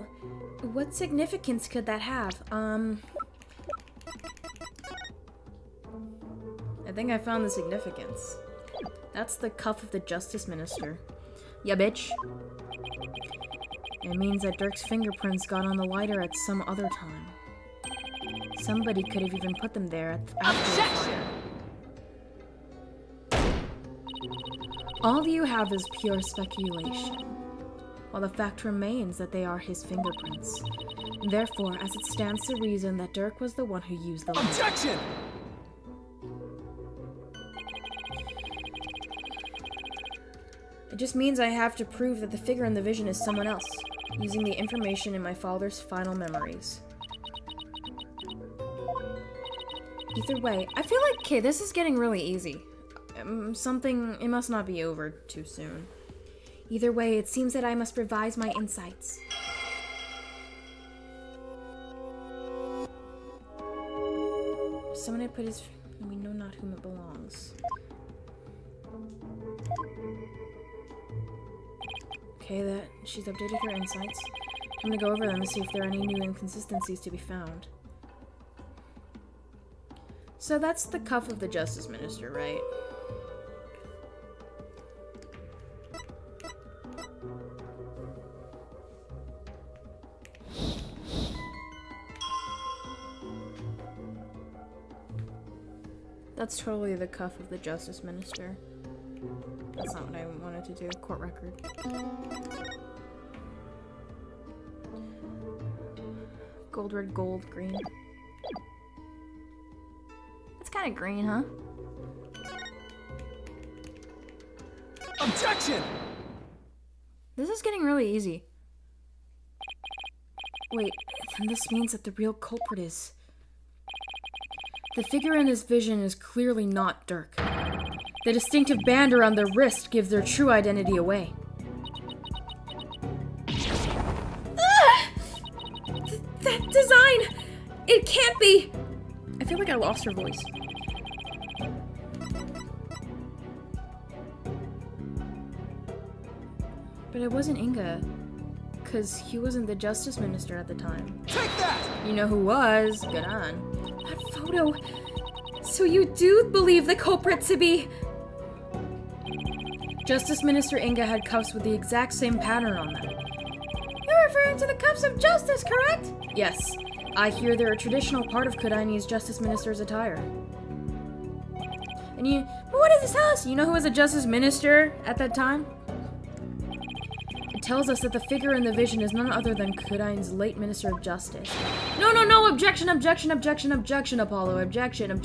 Speaker 1: what significance could that have? I think I found the significance. That's the cuff of the Justice Minister. Yeah, bitch. It means that Dirk's fingerprints got on the lighter at some other time. Somebody could have even put them there after the fire. All you have is pure speculation, while the fact remains that they are his fingerprints. Therefore, as it stands to reason that Dirk was the one who used the lighter.
Speaker 2: Objection!
Speaker 1: It just means I have to prove that the figure in the vision is someone else, using the information in my father's final memories. Either way, I feel like, okay, this is getting really easy. It must not be over too soon. Either way, it seems that I must revise my insights. Someone had put his... We know not whom it belongs. Okay, that she's updated her insights. I'm gonna go over them and see if there are any new inconsistencies to be found. So that's the cuff of the Justice Minister, right? That's totally the cuff of the Justice Minister. That's not what I wanted to do. Court record. Gold, red, gold, green. It's kind of green, huh?
Speaker 2: Objection!
Speaker 1: This is getting really easy. Wait, then this means that the real culprit is... The figure in this vision is clearly not Dirk. The distinctive band around their wrist gives their true identity away. That design! It can't be! I feel like I lost her voice. But it wasn't Inga, because he wasn't the Justice Minister at the time.
Speaker 2: Take that!
Speaker 1: You know who was. Good on. That photo. So you do believe the culprit to be... Justice Minister Inga had cuffs with the exact same pattern on them. You're referring to the cuffs of justice, correct? Yes. I hear they're a traditional part of Kodaini's Justice Minister's attire. And but what does this tell us? You know who was a Justice Minister at that time? It tells us that the figure in the vision is none other than Kodaini's late Minister of Justice. No, objection, Apollo. Objection!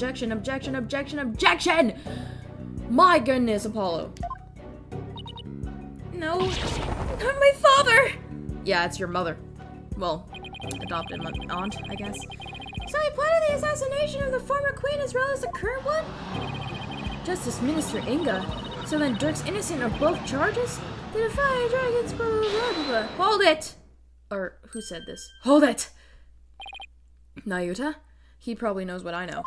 Speaker 1: My goodness, Apollo. No, not my father! Yeah, it's your mother. Well, adopted aunt, I guess. So he plotted the assassination of the former queen as well as the current one? Justice Minister Inga. So then Dirk's innocent of both charges? The defy dragons, blah, blah, blah, blah. Hold it! Or, who said this? Hold it! Nayuta? He probably knows what I know.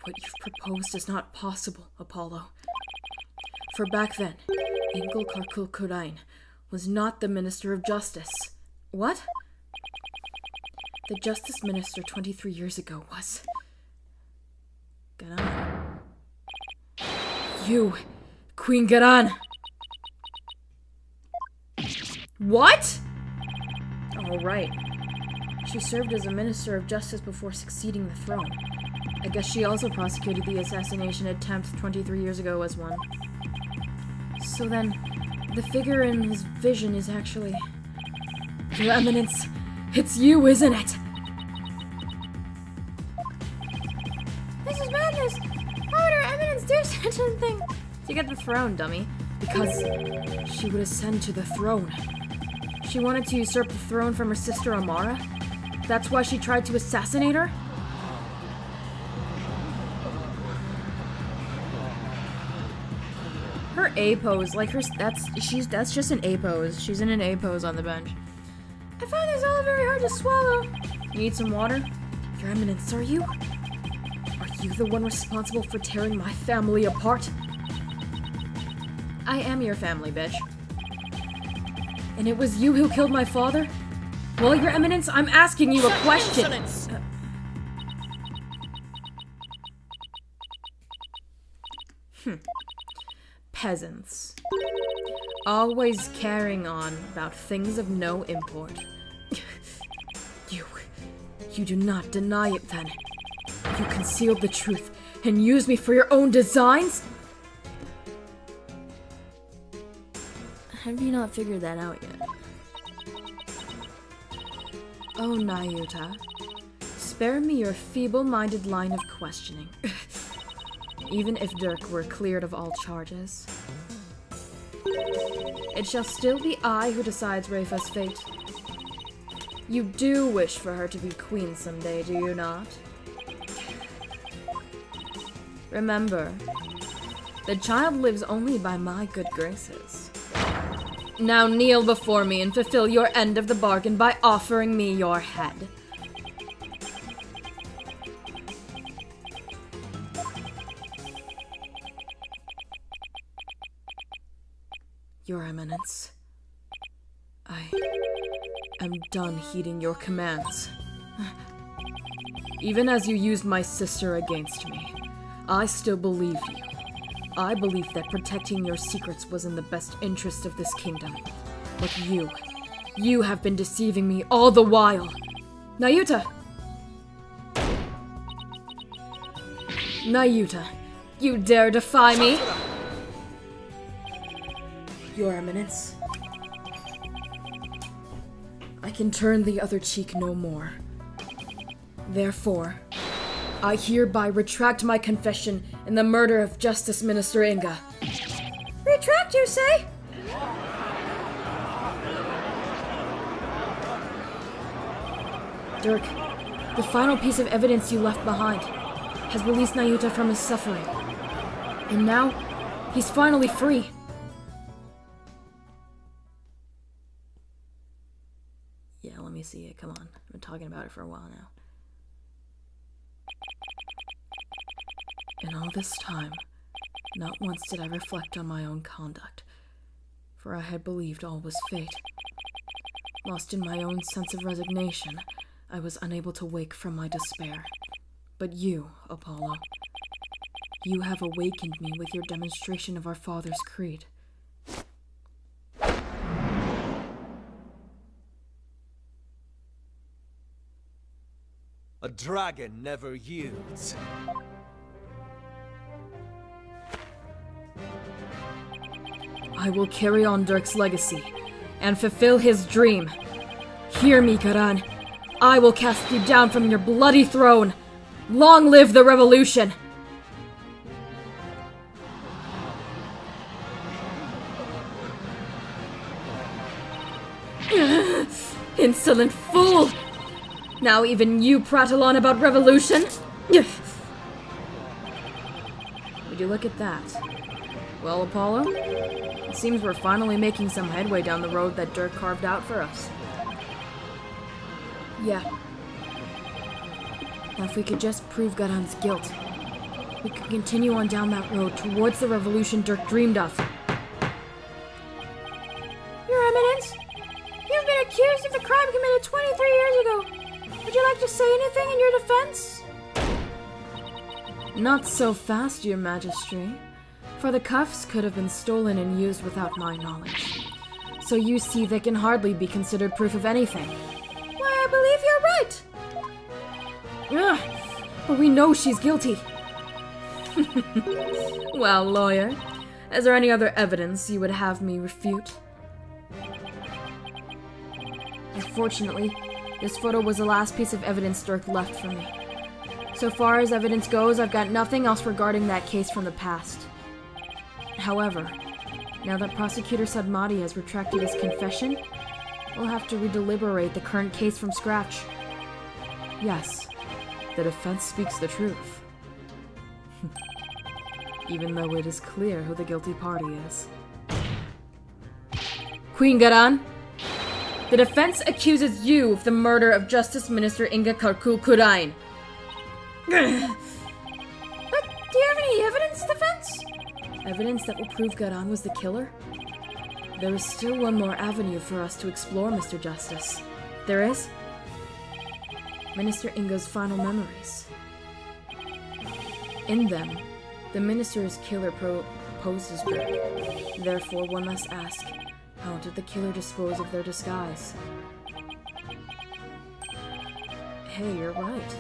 Speaker 1: What you've proposed is not possible, Apollo. For back then, Ingol Karkul Kodain was not the Minister of Justice. What? The Justice Minister 23 years ago was...
Speaker 3: Garan. You, Queen Garan. What? Oh, right. She served as a minister of justice before succeeding the throne. I guess she also prosecuted the assassination attempt 23 years ago as one. So then, the figure in his vision is actually... Your Eminence, it's you, isn't it?
Speaker 1: This is madness! How would Her Eminence do such a thing?
Speaker 3: To get the throne, dummy. Because she would ascend to the throne. She wanted to usurp the throne from her sister Amara? That's why she tried to assassinate her? Her A pose, like that's just an A pose. She's in an A pose on the bench.
Speaker 1: I find this all very hard to swallow.
Speaker 3: You need some water? Your Eminence, are you? Are you the one responsible for tearing my family apart? I am your family, bitch. And it was you who killed my father? Well, Your Eminence, I'm asking you a question.
Speaker 2: Insolence!
Speaker 3: Peasants. Always carrying on about things of no import. You do not deny it then. You concealed the truth and used me for your own designs? Have you not figured that out yet? Oh, Nayuta. Spare me your feeble-minded line of questioning. Even if Dirk were cleared of all charges. It shall still be I who decides Rafa's fate. You do wish for her to be queen someday, do you not? Remember, the child lives only by my good graces. Now kneel before me and fulfill your end of the bargain by offering me your head. Your Eminence, I am done heeding your commands. Even as you used my sister against me, I still believed you. I believed that protecting your secrets was in the best interest of this kingdom. But you have been deceiving me all the while. Nayuta! Nayuta, you dare defy me? Your Eminence. I can turn the other cheek no more. Therefore, I hereby retract my confession in the murder of Justice Minister Inga.
Speaker 1: Retract, you say?
Speaker 3: Dirk, the final piece of evidence you left behind has released Nayuta from his suffering. And now, he's finally free. Yeah, let me see it. Come on. I've been talking about it for a while now. In all this time, not once did I reflect on my own conduct, for I had believed all was fate. Lost in my own sense of resignation, I was unable to wake from my despair. But you, Apollo, you have awakened me with your demonstration of our Father's creed.
Speaker 5: A dragon never yields.
Speaker 3: I will carry on Dirk's legacy and fulfill his dream. Hear me, Karan. I will cast you down from your bloody throne. Long live the revolution! Insolent fool! Now even you prattle on about revolution? Would you look at that? Well, Apollo, it seems we're finally making some headway down the road that Dirk carved out for us. Yeah. Now if we could just prove Garan's guilt, we could continue on down that road towards the revolution Dirk dreamed of.
Speaker 1: Your Eminence, you've been accused of the crime committed 23 years ago. Would you like to say anything in your defense?
Speaker 3: Not so fast, your majesty, for the cuffs could have been stolen and used without my knowledge. So you see, they can hardly be considered proof of anything.
Speaker 1: Why, I believe you're right.
Speaker 3: Ugh, but we know she's guilty. Well, lawyer, is there any other evidence you would have me refute? Unfortunately, this photo was the last piece of evidence Dirk left for me. So far as evidence goes, I've got nothing else regarding that case from the past. However, now that Prosecutor Sadmati has retracted his confession, we'll have to redeliberate the current case from scratch. Yes, the defense speaks the truth. Even though it is clear who the guilty party is. Queen Garan, the defense accuses you of the murder of Justice Minister Inga Karkul Kurain.
Speaker 1: But do you have any evidence, defense?
Speaker 3: Evidence that will prove Garan was the killer? There is still one more avenue for us to explore, Mr. Justice. There is? Minister Inga's final memories. In them, the minister's killer poses Dirk. Therefore, one must ask, how did the killer dispose of their disguise? Hey, you're right.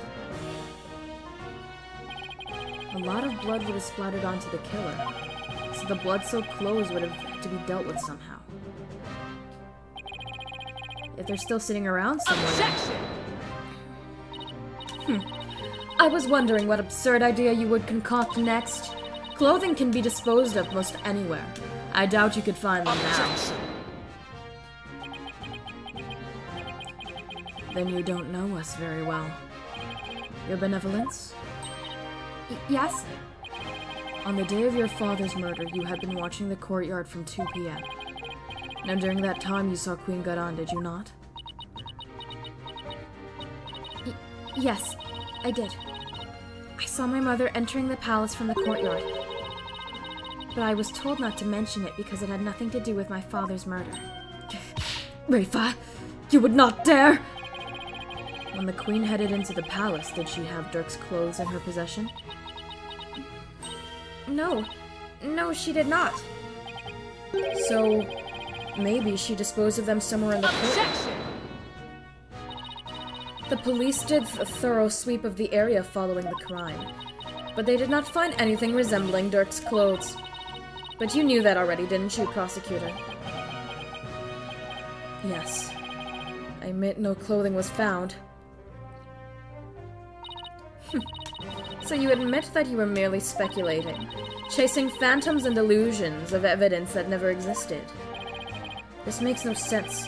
Speaker 3: A lot of blood would have splattered onto the killer, so the blood-soaked clothes would have had to be dealt with somehow. If they're still sitting around somewhere... I was wondering what absurd idea you would concoct next. Clothing can be disposed of most anywhere. I doubt you could find them now. Then you don't know us very well. Your benevolence?
Speaker 1: Yes?
Speaker 3: On the day of your father's murder, you had been watching the courtyard from 2 p.m. Now during that time you saw Queen Garan, did you not?
Speaker 1: Yes, I did. I saw my mother entering the palace from the courtyard. But I was told not to mention it because it had nothing to do with my father's murder.
Speaker 3: Rafa, you would not dare! When the queen headed into the palace, did she have Dirk's clothes in her possession?
Speaker 1: No. No, she did not.
Speaker 3: So, maybe she disposed of them somewhere in the courtyard. The police did a thorough sweep of the area following the crime, but they did not find anything resembling Dirk's clothes. But you knew that already, didn't you, prosecutor? Yes. I admit no clothing was found. So you admit that you were merely speculating, chasing phantoms and illusions of evidence that never existed. This makes no sense.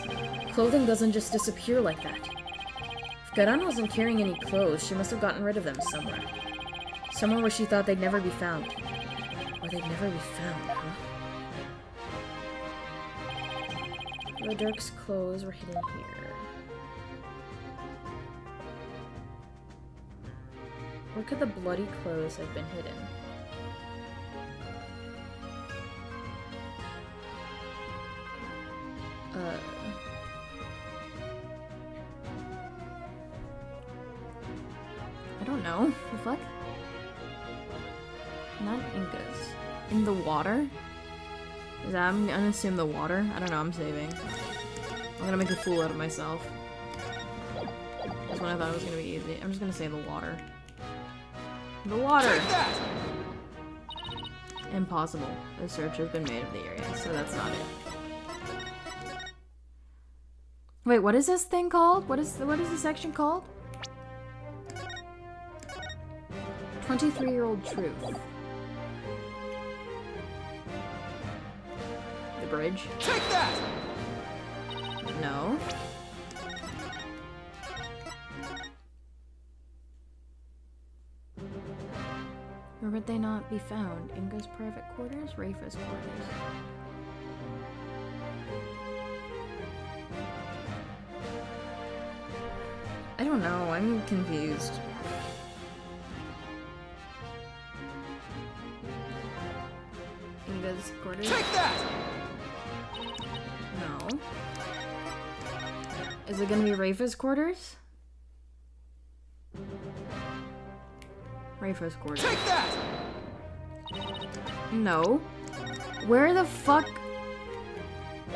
Speaker 3: Clothing doesn't just disappear like that. If Garan wasn't carrying any clothes, she must have gotten rid of them somewhere. Somewhere where she thought they'd never be found. Or they'd never be found, huh? Where Dirk's clothes were hidden here. Where could the bloody clothes have been hidden? I don't know. The fuck? Not Inca's. In the water? Is that, I'm gonna assume the water? I don't know, I'm saving. I'm gonna make a fool out of myself. That's when I thought it was gonna be easy. I'm just gonna say the water. The water! Impossible. A search has been made of the area, so that's not it. Wait, what is this thing called? What is the section called? 23-year-old truth. The bridge?
Speaker 5: Take that!
Speaker 3: No. Where would they not be found? Inga's private quarters? Rafa's quarters? I don't know, I'm confused. Inga's quarters?
Speaker 5: Take that!
Speaker 3: No. Is it gonna be Rafa's quarters?
Speaker 1: Right first quarter.
Speaker 5: Take that!
Speaker 1: No. Where the fuck?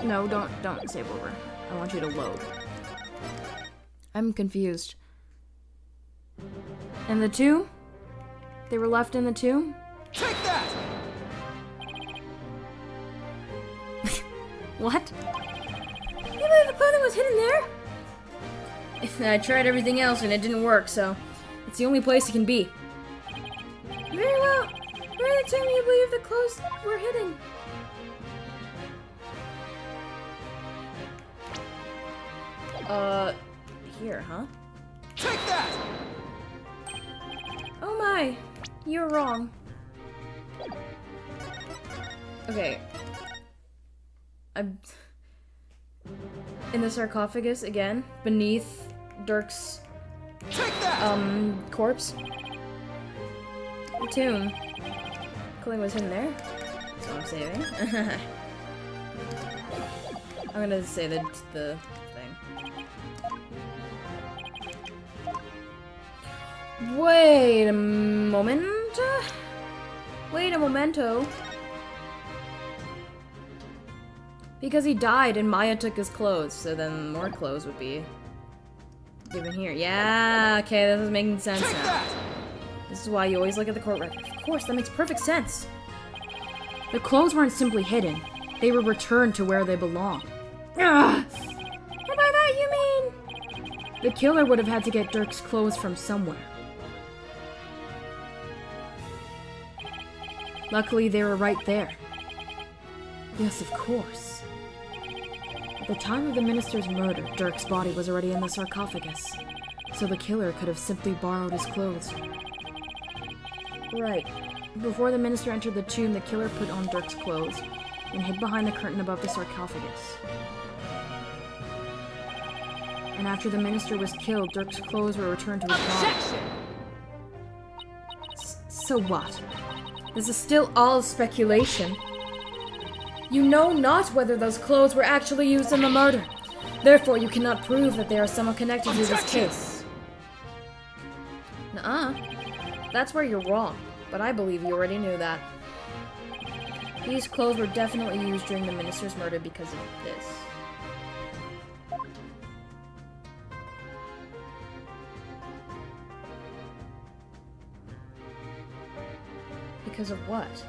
Speaker 1: No, don't save over. I want you to load. I'm confused. And the two? They were left in the two?
Speaker 5: Take that!
Speaker 1: What? You believe the clothing was hidden there? I tried everything else and it didn't work, so it's the only place it can be. Very well. Where the two you believe the clothes were hidden? Here, huh?
Speaker 5: Take that!
Speaker 1: Oh my, you're wrong. Okay. I'm in the sarcophagus again, beneath Dirk's
Speaker 5: Take that!
Speaker 1: corpse. The tomb. Clothing was hidden there. That's what I'm saving. I'm gonna say the thing. Wait a moment. Wait a momento. Because he died and Maya took his clothes, so then more clothes would be given here. Yeah, okay, this is making sense now. This is why you always look at the court record. Of course, that makes perfect sense. The clothes weren't simply hidden. They were returned to where they belong. Ugh. And by that you mean... The killer would have had to get Dirk's clothes from somewhere. Luckily, they were right there. Yes, of course. At the time of the minister's murder, Dirk's body was already in the sarcophagus, so the killer could have simply borrowed his clothes. Right. Before the minister entered the tomb, the killer put on Dirk's clothes and hid behind the curtain above the sarcophagus. And after the minister was killed, Dirk's clothes were returned to his body. So what? This is still all speculation. You know not whether those clothes were actually used in the murder. Therefore, you cannot prove that they are somehow connected to this case. Nuh-uh. That's where you're wrong, but I believe you already knew that. These clothes were definitely used during the minister's murder because of this. Because of what?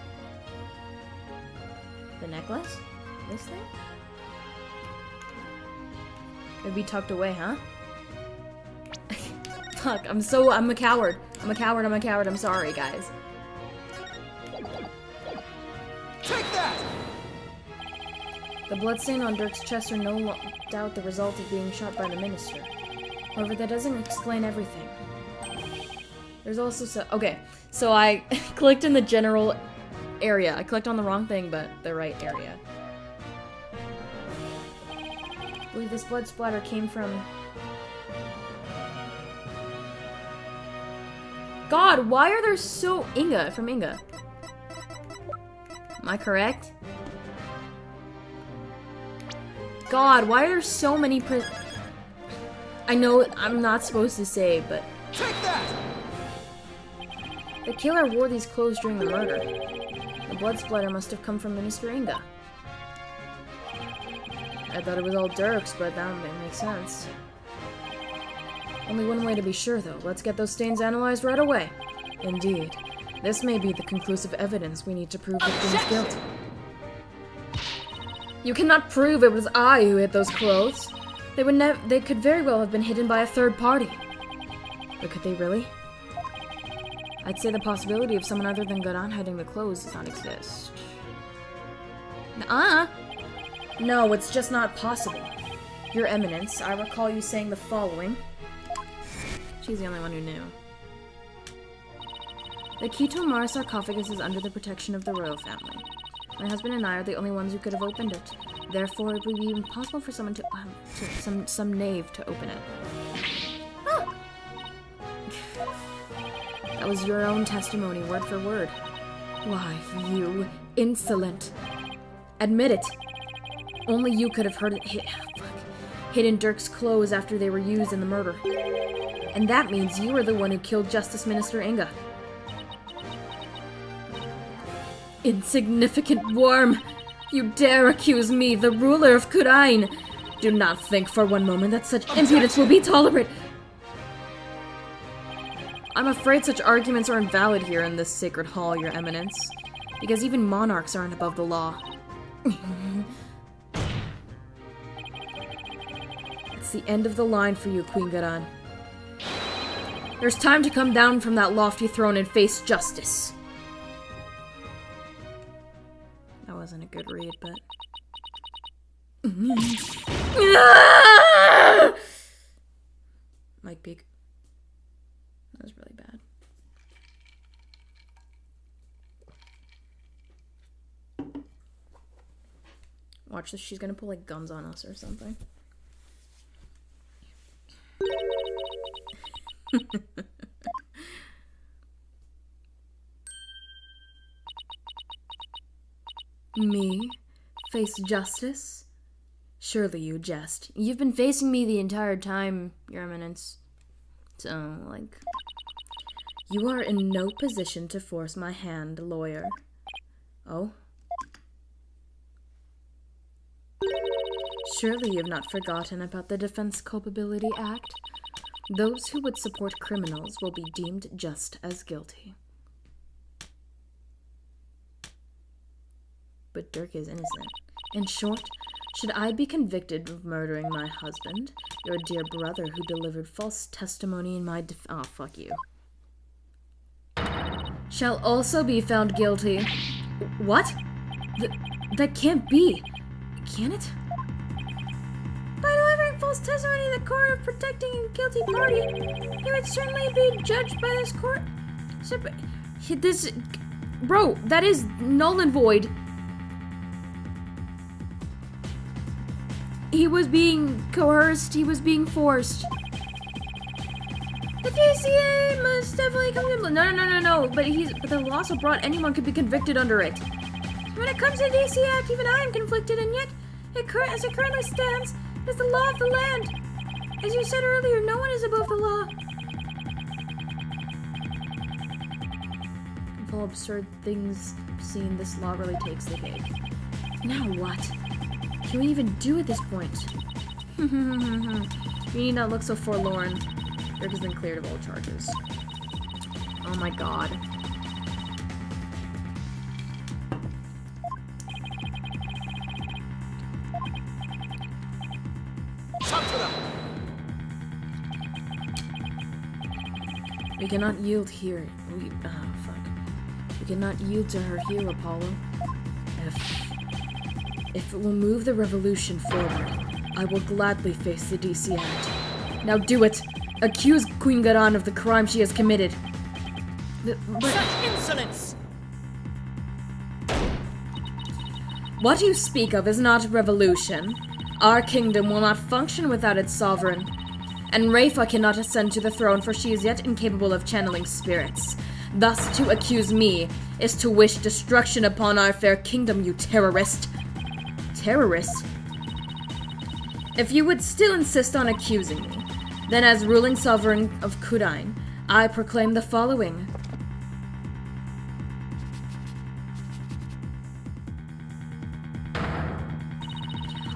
Speaker 1: The necklace? This thing? It'd be tucked away, huh? Fuck, I'm a coward. I'm a coward, I'm sorry, guys.
Speaker 5: Take that!
Speaker 1: The bloodstain on Dirk's chest are no doubt the result of being shot by the minister. However, that doesn't explain everything. There's also okay, so I clicked in the general area. I clicked on the wrong thing, but the right area. I believe this blood splatter came from... God, why are there so... Inga, from Inga. Am I correct? God, why are there so many I know I'm not supposed to say, but...
Speaker 5: Take that!
Speaker 1: The killer wore these clothes during the murder. The blood splatter must have come from Minister Inga. I thought it was all Dirk's, but that makes sense. Only one way to be sure, though. Let's get those stains analyzed right away. Indeed. This may be the conclusive evidence we need to prove the victim's guilt. You cannot prove it was I who hid those clothes. They could very well have been hidden by a third party. But could they really? I'd say the possibility of someone other than Garan hiding the clothes does not exist. Nuh-uh. No, it's just not possible. Your Eminence, I recall you saying the following. She's the only one who knew. The key to Amara's sarcophagus is under the protection of the royal family. My husband and I are the only ones who could have opened it. Therefore, it would be impossible for someone some knave to open it. Ah! That was your own testimony, word for word. Why, you insolent. Admit it. Only you could have hidden Dirk's clothes after they were used in the murder. And that means you were the one who killed Justice Minister Inga. Insignificant worm! You dare accuse me, the ruler of Kurain! Do not think for one moment that such impudence will be tolerated. I'm afraid such arguments are invalid here in this sacred hall, Your Eminence, because even monarchs aren't above the law. It's the end of the line for you, Queen Garan. There's time to come down from that lofty throne and face justice. That wasn't a good read, but... Mike Peak. That was really bad. Watch this, she's gonna pull like guns on us or something. Me? Face justice? Surely you jest. You've been facing me the entire time, Your Eminence. So, like... You are in no position to force my hand, lawyer. Oh? Surely you've not forgotten about the Defense Culpability Act? Those who would support criminals will be deemed just as guilty. But Dirk is innocent. In short, should I be convicted of murdering my husband, your dear brother who delivered false testimony in my oh, fuck you. Shall also be found guilty. What? That can't be. Can it? By delivering false testimony in the court of protecting a guilty party, he would certainly be judged by this court. This... Bro, that is null and void. He was being coerced, he was being forced. The DCA must definitely come to... No, but the law so broad anyone could be convicted under it. When it comes to the DC Act, even I am conflicted, and yet, as it currently stands, it's the law of the land. As you said earlier, no one is above the law. Of all absurd things seen, this law really takes the cake. Now what? Can we even do at this point? You need not look so forlorn. Dirk has been cleared of all charges. Oh my god. We cannot yield here. We cannot yield to her here, Apollo. If it will move the revolution forward, I will gladly face the DC Act. Now do it! Accuse Queen Garan of the crime she has committed.
Speaker 2: Such insolence!
Speaker 1: What you speak of is not revolution. Our kingdom will not function without its sovereign. And Rafa cannot ascend to the throne, for she is yet incapable of channeling spirits. Thus, to accuse me is to wish destruction upon our fair kingdom, you terrorist. Terrorist? If you would still insist on accusing me, then as ruling sovereign of Kurain, I proclaim the following.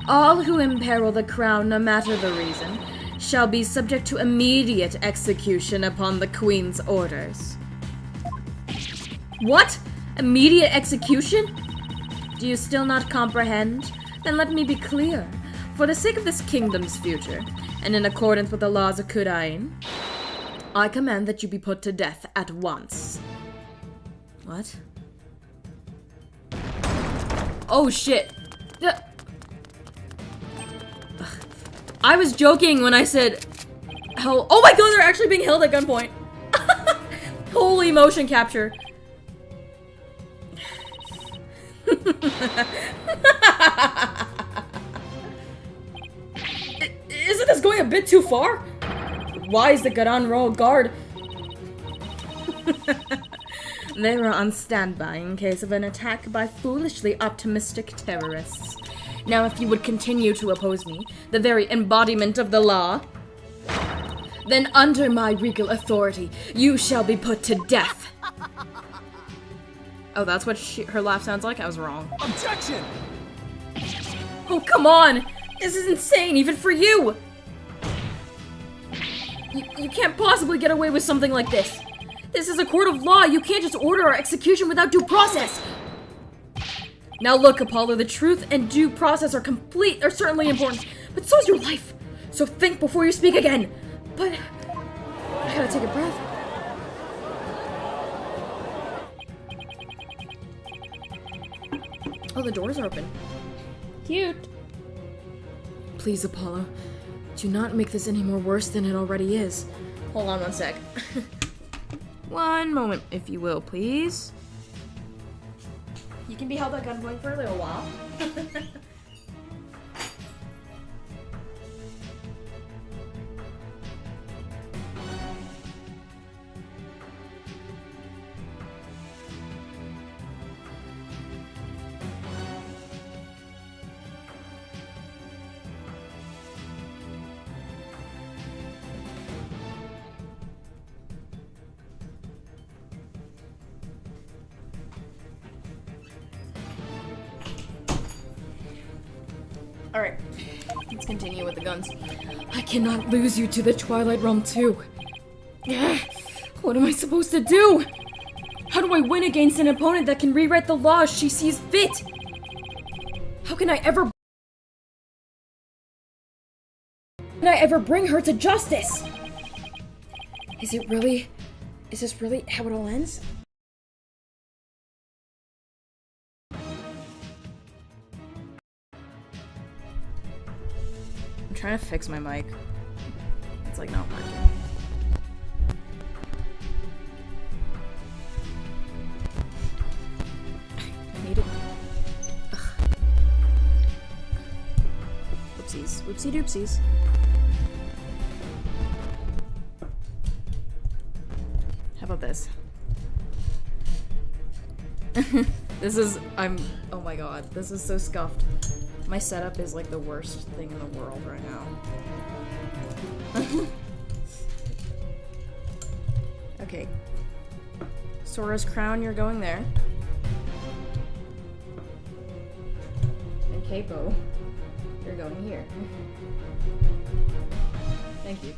Speaker 1: All who imperil the crown, no matter the reason, shall be subject to immediate execution upon the Queen's orders. What? Immediate execution? Do you still not comprehend? Then let me be clear. For the sake of this kingdom's future, and in accordance with the laws of Kurain, I command that you be put to death at once. What? Oh shit. I was joking when I said hell. Oh my god, they're actually being held at gunpoint. Holy motion capture. Isn't this going a bit too far? Why is the Garan Royal Guard? They were on standby in case of an attack by foolishly optimistic terrorists. Now, if you would continue to oppose me, the very embodiment of the law, then under my regal authority, you shall be put to death. Oh, that's what her laugh sounds like? I was wrong.
Speaker 5: Objection!
Speaker 1: Oh, come on! This is insane, even for you! You can't possibly get away with something like this. This is a court of law. You can't just order our execution without due process. Now look, Apollo, the truth and due process are certainly important, but so is your life. So think before you speak again. But I gotta take a breath. Oh, the doors are open. Cute. Please, Apollo, do not make this any more worse than it already is. Hold on one sec. One moment, if you will, please. You can be held at gunpoint for a little while. Alright, let's continue with the guns. I cannot lose you to the Twilight Realm too. What am I supposed to do? How do I win against an opponent that can rewrite the law as she sees fit? How can I ever bring her to justice? Is this really how it all ends? I'm trying to fix my mic. It's like not working. I need it. Ugh. Whoopsies. Whoopsie doopsies. How about this? Oh my god, this is so scuffed. My setup is like the worst thing in the world right now. Okay. Sora's crown, you're going there. And Capo, you're going here. Thank you.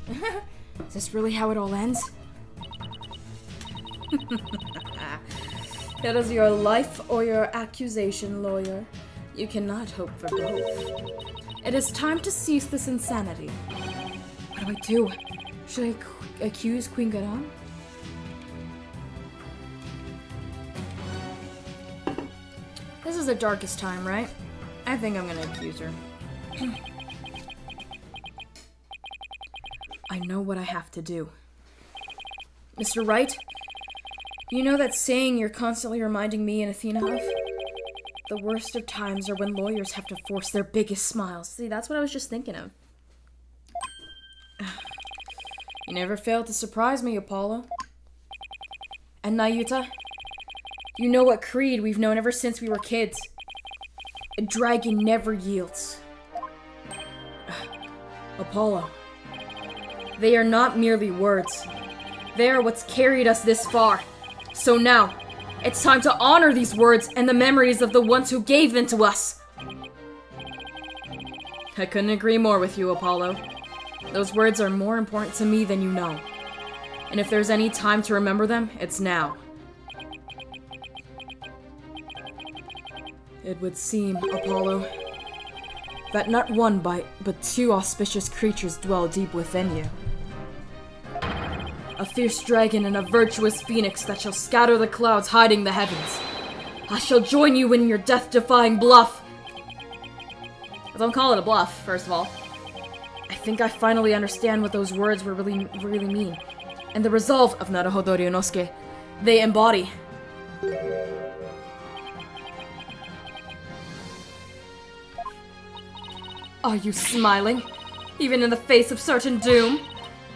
Speaker 1: Is this really how it all ends? That is your life or your accusation, lawyer. You cannot hope for both. It is time to cease this insanity. What do I do? Should I accuse Queen Garam? This is the darkest time, right? I think I'm gonna accuse her. I know what I have to do. Mr. Wright? You know that saying you're constantly reminding me and Athena of? The worst of times are when lawyers have to force their biggest smiles. See, that's what I was just thinking of. You never fail to surprise me, Apollo. And Nayuta, you know what creed we've known ever since we were kids. A dragon never yields. Apollo, they are not merely words. They are what's carried us this far. So now, it's time to honor these words and the memories of the ones who gave them to us. I couldn't agree more with you, Apollo. Those words are more important to me than you know. And if there's any time to remember them, it's now. It would seem, Apollo, that not one but two auspicious creatures dwell deep within you. A fierce dragon and a virtuous phoenix that shall scatter the clouds hiding the heavens. I shall join you in your death-defying bluff. Don't call it a bluff, first of all. I think I finally understand what those words were really mean, and the resolve of Naruhodo Ryunosuke they embody. Are you smiling? Even in the face of certain doom?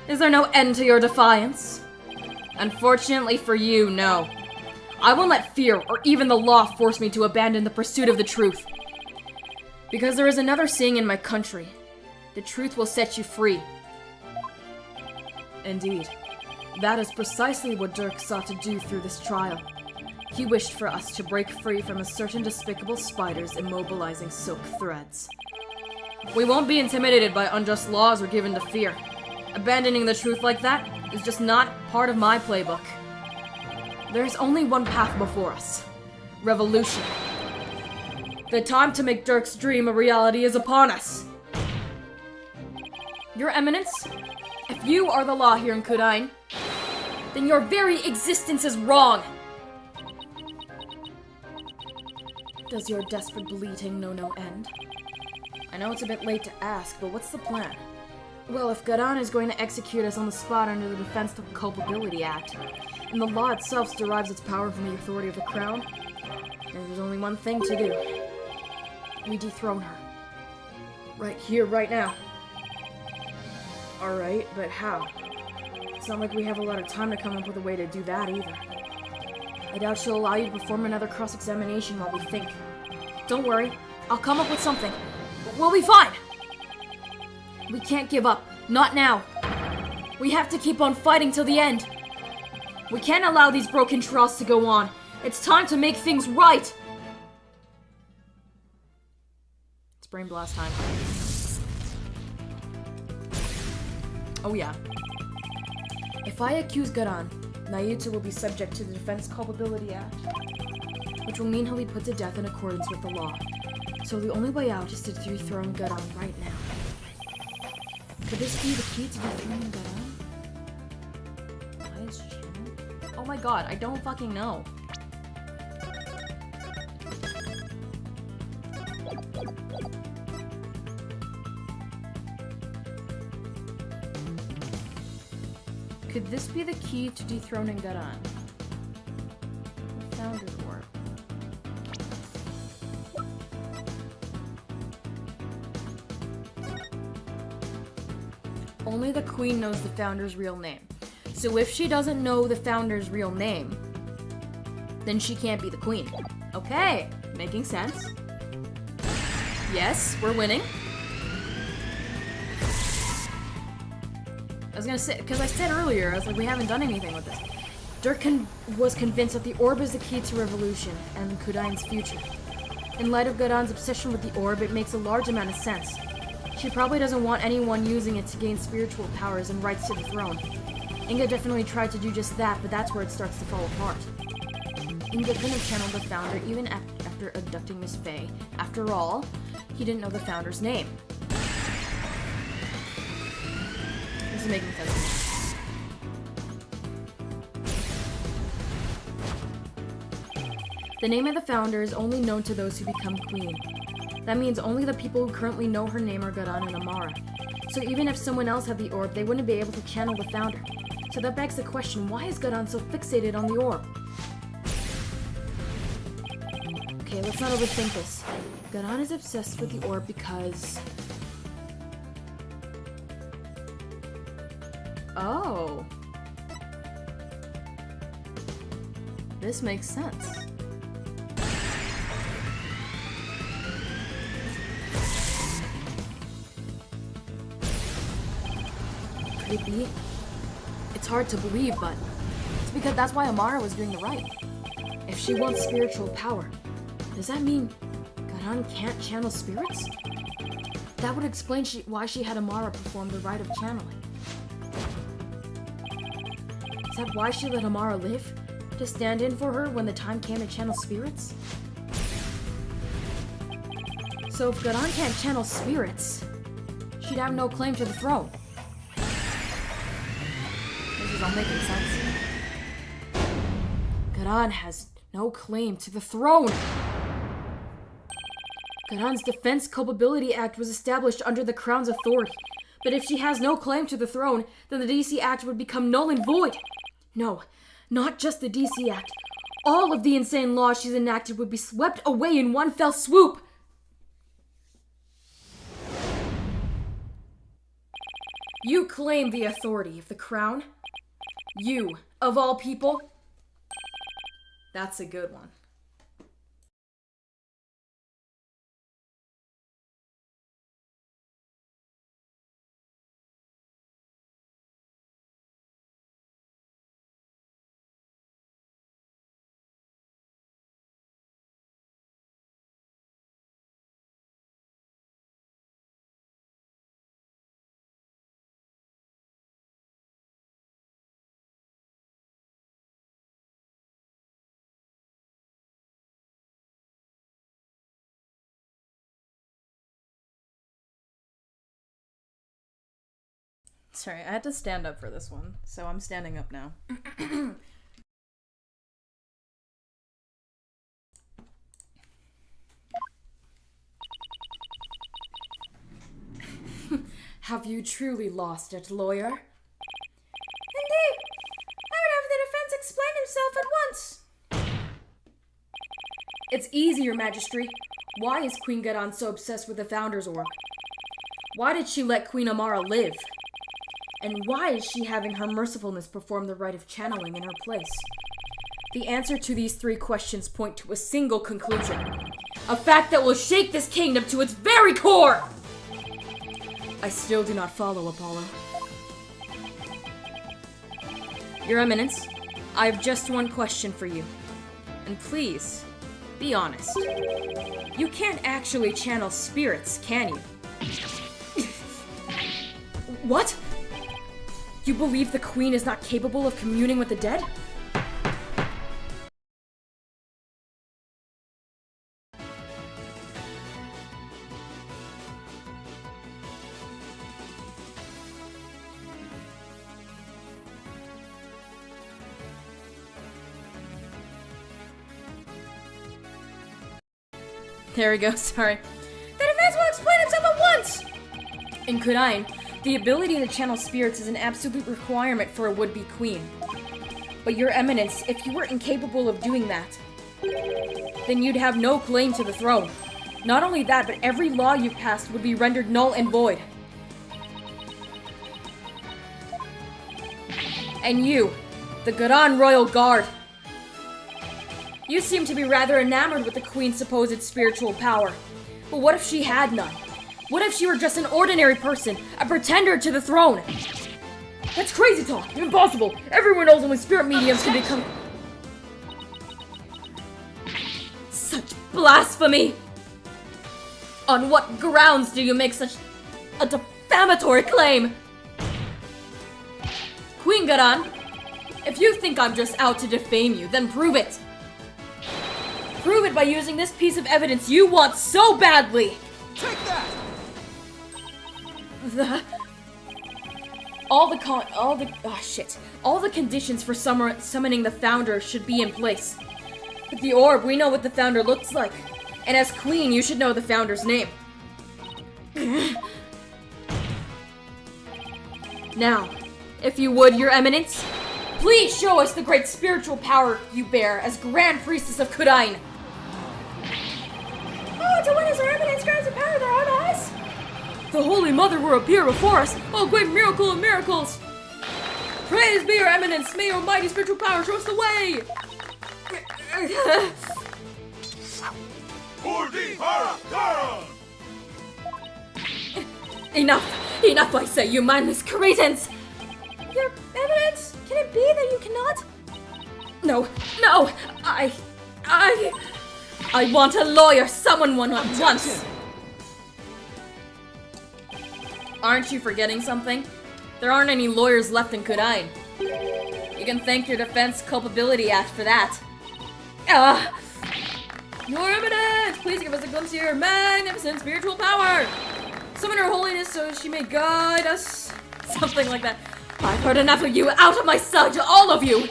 Speaker 1: Is there no end to your defiance? Unfortunately for you, no. I won't let fear or even the law force me to abandon the pursuit of the truth. Because there is another saying in my country. The truth will set you free. Indeed. That is precisely what Dirk sought to do through this trial.
Speaker 3: He wished for us to break free from a certain despicable spider's immobilizing silk threads. We won't be intimidated by unjust laws or given to fear. Abandoning the truth like that is just not part of my playbook. There's only one path before us. Revolution. The time to make Dirk's dream a reality is upon us. Your Eminence, if you are the law here in Kudain, then your very existence is wrong. Does your desperate bleating know no end? I know it's a bit late to ask, but what's the plan? Well, if Garan is going to execute us on the spot under the Defense of Culpability Act, and the law itself derives its power from the authority of the Crown, then there's only one thing to do. We dethrone her. Right here, right now. Alright, but how? It's not like we have a lot of time to come up with a way to do that either. I doubt she'll allow you to perform another cross-examination while we think. Don't worry, I'll come up with something. We'll be fine! We can't give up. Not now. We have to keep on fighting till the end. We can't allow these broken trials to go on. It's time to make things right! It's brain blast time. Oh yeah. If I accuse Garan, Nayuta will be subject to the Defense Culpability Act, which will mean he'll be put to death in accordance with the law. So the only way out is to dethrone Garan right now. Could this be the key to dethroning Garan? Why is channel? Oh my god, I don't fucking know. Could this be the key to dethroning Garan? The Founder's Orb. Only the Queen knows the Founder's real name. So if she doesn't know the Founder's real name, then she can't be the Queen. Okay, making sense. Yes, we're winning. I was gonna say, because I said earlier, I was like, we haven't done anything with this. Dirk was convinced that the orb is the key to revolution and Kudain's future. In light of Garan's obsession with the orb, it makes a large amount of sense. She probably doesn't want anyone using it to gain spiritual powers and rights to the throne. Inga definitely tried to do just that, but that's where it starts to fall apart. Inga couldn't have channeled the Founder even after abducting Miss Faye. After all, he didn't know the Founder's name. This is making sense to me. The name of the Founder is only known to those who become Queen. That means only the people who currently know her name are Garan and Amara. So even if someone else had the orb, they wouldn't be able to channel the Founder. So that begs the question, why is Garan so fixated on the orb? Okay, let's not overthink this. Garan is obsessed with the orb because... Oh. This makes sense. Could it be? It's hard to believe, but it's because that's why Amara was doing the right. If she wants spiritual power, does that mean Garan can't channel spirits? That would explain why she had Amara perform the rite of channeling. Is that why she let Amara live? To stand in for her when the time came to channel spirits? So if Garan can't channel spirits, she'd have no claim to the throne. This is all making sense. Garan has no claim to the throne! Garan's Defense Culpability Act was established under the Crown's authority. But if she has no claim to the throne, then the DC Act would become null and void. No, not just the DC Act. All of the insane laws she's enacted would be swept away in one fell swoop. You claim the authority of the Crown? You, of all people? That's a good one.
Speaker 1: Sorry, I had to stand up for this one, so I'm standing up now.
Speaker 3: Have you truly lost it, lawyer?
Speaker 1: Indeed! I would have the defense explain himself at once.
Speaker 3: It's easy, Your Majesty. Why is Queen Gadon so obsessed with the Founder's Orb? Why did she let Queen Amara live? And why is she having her mercifulness perform the rite of channeling in her place? The answer to these three questions point to a single conclusion. A fact that will shake this kingdom to its very core! I still do not follow, Apollo. Your Eminence, I have just one question for you. And please, be honest. You can't actually channel spirits, can you? What? You believe the Queen is not capable of communing with the dead?
Speaker 1: There we go, sorry. The defense will explain itself at once!
Speaker 3: In Kudain, the ability to channel spirits is an absolute requirement for a would-be queen. But Your Eminence, if you were incapable of doing that, then you'd have no claim to the throne. Not only that, but every law you've passed would be rendered null and void. And you, the Garan Royal Guard, you seem to be rather enamored with the Queen's supposed spiritual power. But what if she had none? What if she were just an ordinary person, a pretender to the throne? That's crazy talk! Impossible! Everyone knows only spirit mediums can become... Such blasphemy! On what grounds do you make such a defamatory claim? Queen Garan, if you think I'm just out to defame you, then prove it! Prove it by using this piece of evidence you want so badly!
Speaker 5: Take that!
Speaker 3: All the conditions for summoning the Founder should be in place. With the orb, we know what the Founder looks like. And as Queen, you should know the Founder's name. Now, if you would, Your Eminence, please show us the great spiritual power you bear as Grand Priestess of Kudain.
Speaker 1: Oh, to witness Our Eminence grants the power of their own eyes!
Speaker 3: The Holy Mother will appear before us. Oh, great miracle of miracles! Praise be Your Eminence! May your mighty spiritual power show us the way! Enough! Enough, I say, you mindless cretins!
Speaker 1: Your Eminence, can it be that you cannot?
Speaker 3: No, no! I want a lawyer! Someone one at once! Aren't you forgetting something? There aren't any lawyers left in Kudain. You can thank your Defense Culpability Act for that. Your Eminence, please give us a glimpse of your magnificent spiritual power! Summon Her Holiness so she may guide us. Something like that. I've heard enough of you! Out of my sight, all of you!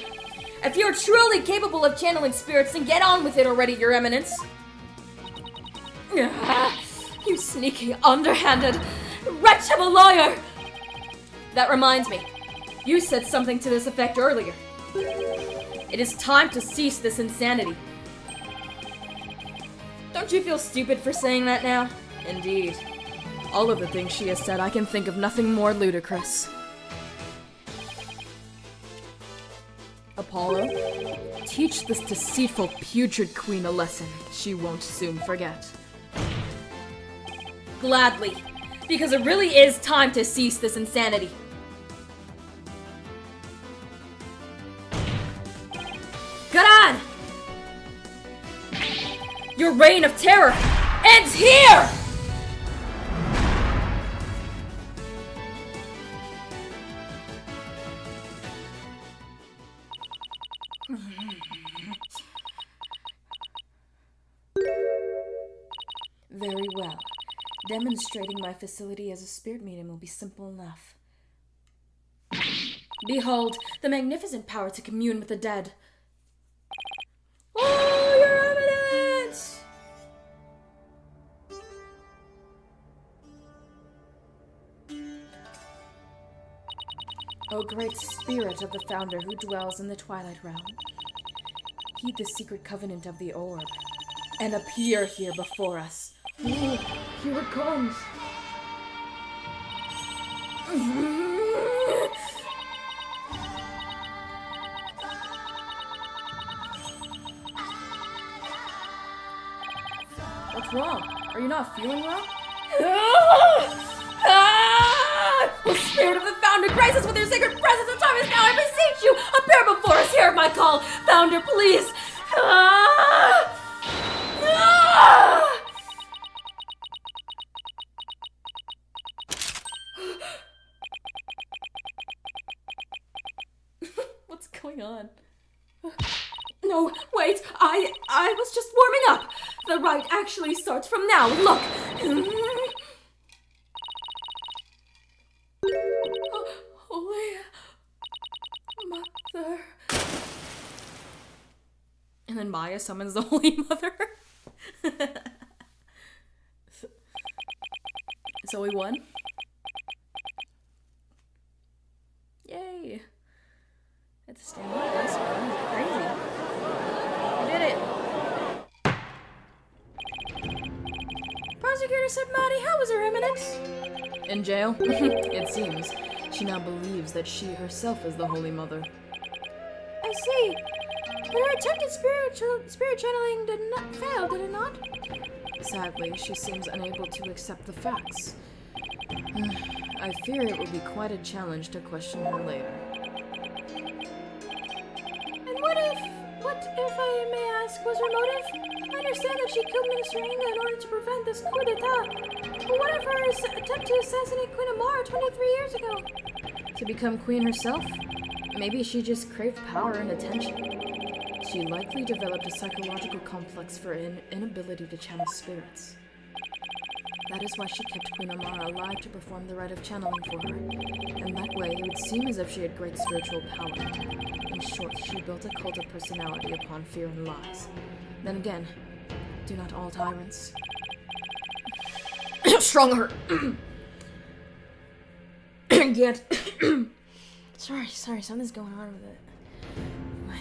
Speaker 3: If you're truly capable of channeling spirits, then get on with it already, Your Eminence. You sneaky, underhanded wretch of a lawyer! That reminds me. You said something to this effect earlier. It is time to cease this insanity. Don't you feel stupid for saying that now? Indeed. All of the things she has said, I can think of nothing more ludicrous. Apollo, teach this deceitful, putrid queen a lesson she won't soon forget. Gladly, because it really is time to cease this insanity. Garan! Your reign of terror ends here! Very well. Demonstrating my facility as a spirit medium will be simple enough. Behold, the magnificent power to commune with the dead. Oh, Your Eminence! O great spirit of the founder who dwells in the Twilight Realm, heed the secret covenant of the orb, and appear here before us. Ooh, here it comes. What's wrong? Are you not feeling well? O spirit of the founder, grace us with your sacred presence. The time is now, I beseech you. Appear before us, hear my call. Founder, please. What's going on? No, wait, I was just warming up. The rite actually starts from now. Look. Holy Mother. And then Maya summons the Holy Mother. So we won. Yay. It's a stand up this one. Crazy. We did it. Prosecutor said, Maddie, how was Her Eminence? In jail? It seems. She now believes that she herself is the Holy Mother. I see. But her attempted spirit channeling did not fail, did it not? Sadly, she seems unable to accept the facts. I fear it will be quite a challenge to question her later. And what if I may ask, was her motive? I understand that she killed Minister Inga in order to prevent this coup d'etat. But what of her attempt to assassinate Queen Amara 23 years ago? To become queen herself? Maybe she just craved power and attention. She likely developed a psychological complex for an inability to channel spirits. That is why she kept Queen Amara alive to perform the rite of channeling for her. And that way, it would seem as if she had great spiritual power. In short, she built a cult of personality upon fear and lies. Then again, do not all tyrants? Stronger! Yet. Sorry, something's going on with it. My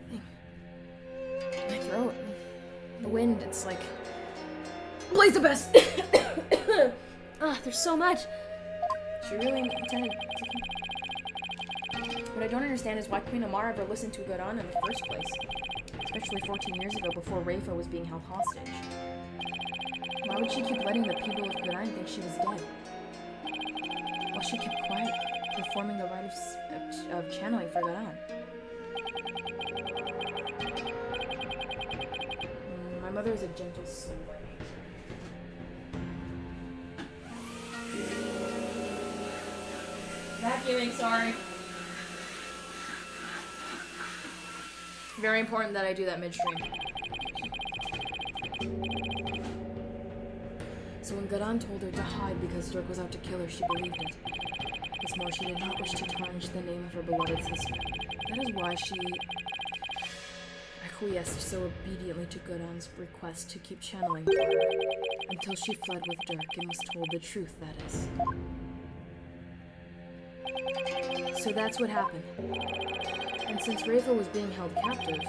Speaker 3: thing. My throat. The wind, it's like... Blaze the best! There's so much. She really intended to... What I don't understand is why Queen Amara ever listened to Godon in the first place. Especially 14 years ago, before Rafa was being held hostage. Why would she keep letting the people of Godon think she was dead? While she kept quiet, performing the rite of channeling for Godon. My mother is a gentle soul. Vacuuming, sorry. Very important that I do that midstream. So when Godon told her to hide because Dirk was out to kill her, she believed it. What's more, she did not wish to tarnish the name of her beloved sister. That is why she acquiesced so obediently to Godon's request to keep channeling for her, until she fled with Dirk and was told the truth, that is. So that's what happened. And since Rafa was being held captive,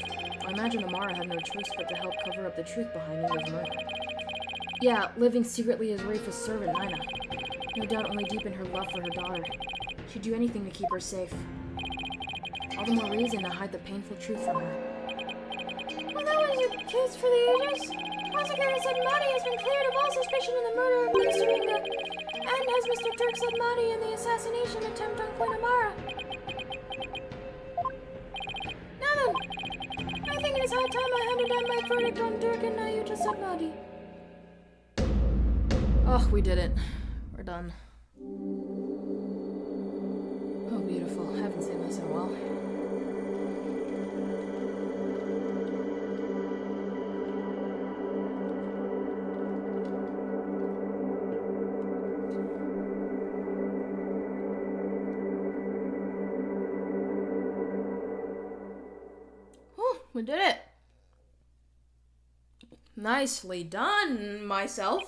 Speaker 3: I imagine Amara had no choice but to help cover up the truth behind Inga's murder. Yeah, living secretly as Rafa's servant, Nina. No doubt only deepened her love for her daughter. She'd do anything to keep her safe. All the more reason to hide the painful truth from her. Well, that was your case for the ages. Prosecutor said Maddie has been cleared of all suspicion in the murder of Minister Inga, and as Mr. Dirk said Maddie in the assassination attempt on Queen Amara. Now then, I think it is high time I handed down my verdict on Dirk and Nayuta said Maddie. Oh, we did it. We're done. Oh, beautiful. I haven't seen this in a while.
Speaker 1: I did it. Nicely done, myself.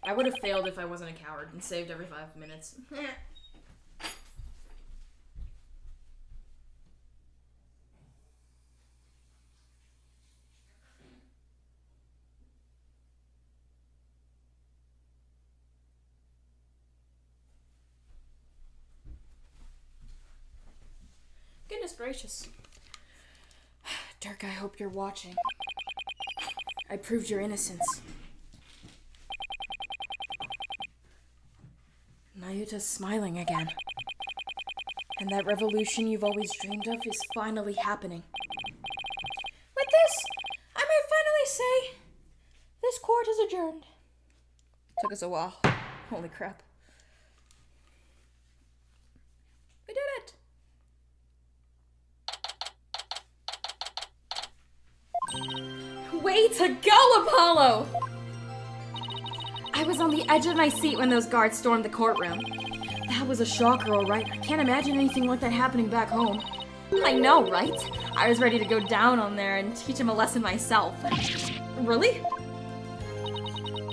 Speaker 1: I would have failed if I wasn't a coward and saved every 5 minutes. Goodness gracious. Dirk, I hope you're watching. I proved your innocence. Nayuta's smiling again. And that revolution you've always dreamed of is finally happening. With this, I may finally say, this court is adjourned. Took us a while. Holy crap. We did it! Way to go, Apollo! I was on the edge of my seat when those guards stormed the courtroom. That was a shocker, alright. I can't imagine anything like that happening back home. I know, right? I was ready to go down on there and teach him a lesson myself. Really?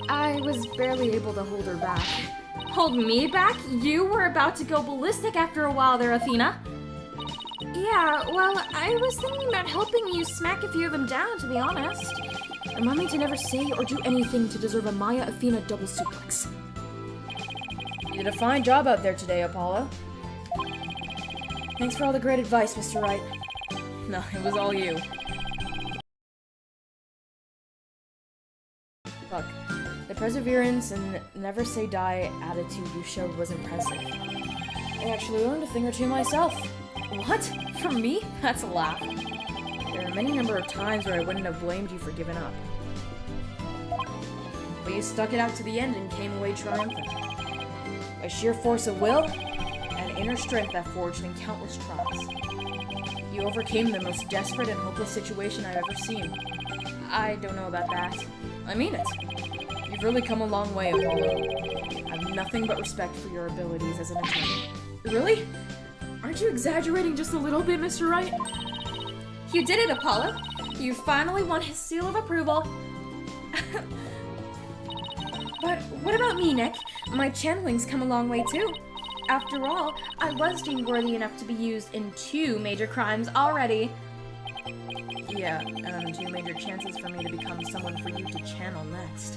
Speaker 1: I was barely able to hold her back. Hold me back? You were about to go ballistic after a while there, Athena. Yeah, well, I was thinking about helping you smack a few of them down, to be honest. Remind me to never say or do anything to deserve a Maya Athena double suplex. You did a fine job out there today, Apollo. Thanks for all the great advice, Mr. Wright. No, it was all you. Look, the perseverance and never say die attitude you showed was impressive. I actually learned a thing or two myself. What? From me? That's a laugh. There are many number of times where I wouldn't have blamed you for giving up. But you stuck it out to the end and came away triumphant. By sheer force of will and inner strength that forged in countless trials. You overcame the most desperate and hopeless situation I've ever seen. I don't know about that. I mean it. You've really come a long way, Apollo. I have nothing but respect for your abilities as an attorney. Really? Aren't you exaggerating just a little bit, Mr. Wright? You did it, Apollo. You finally won his seal of approval. But what about me, Nick? My channeling's come a long way, too. After all, I was deemed worthy enough to be used in 2 major crimes already. Yeah, 2 major chances for me to become someone for you to channel next.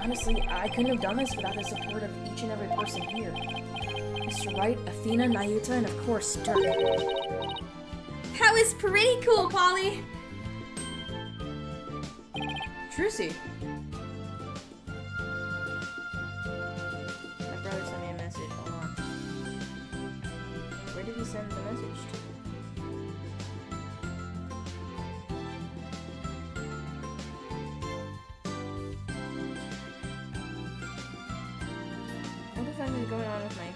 Speaker 1: Honestly, I couldn't have done this without the support of each and every person here. Mr. Wright, Athena, Nayuta, and of course, Dirk. That was pretty cool, Polly! Trucy. My brother sent me a message, hold on. Where did he send the message to? What the fuck is going on with my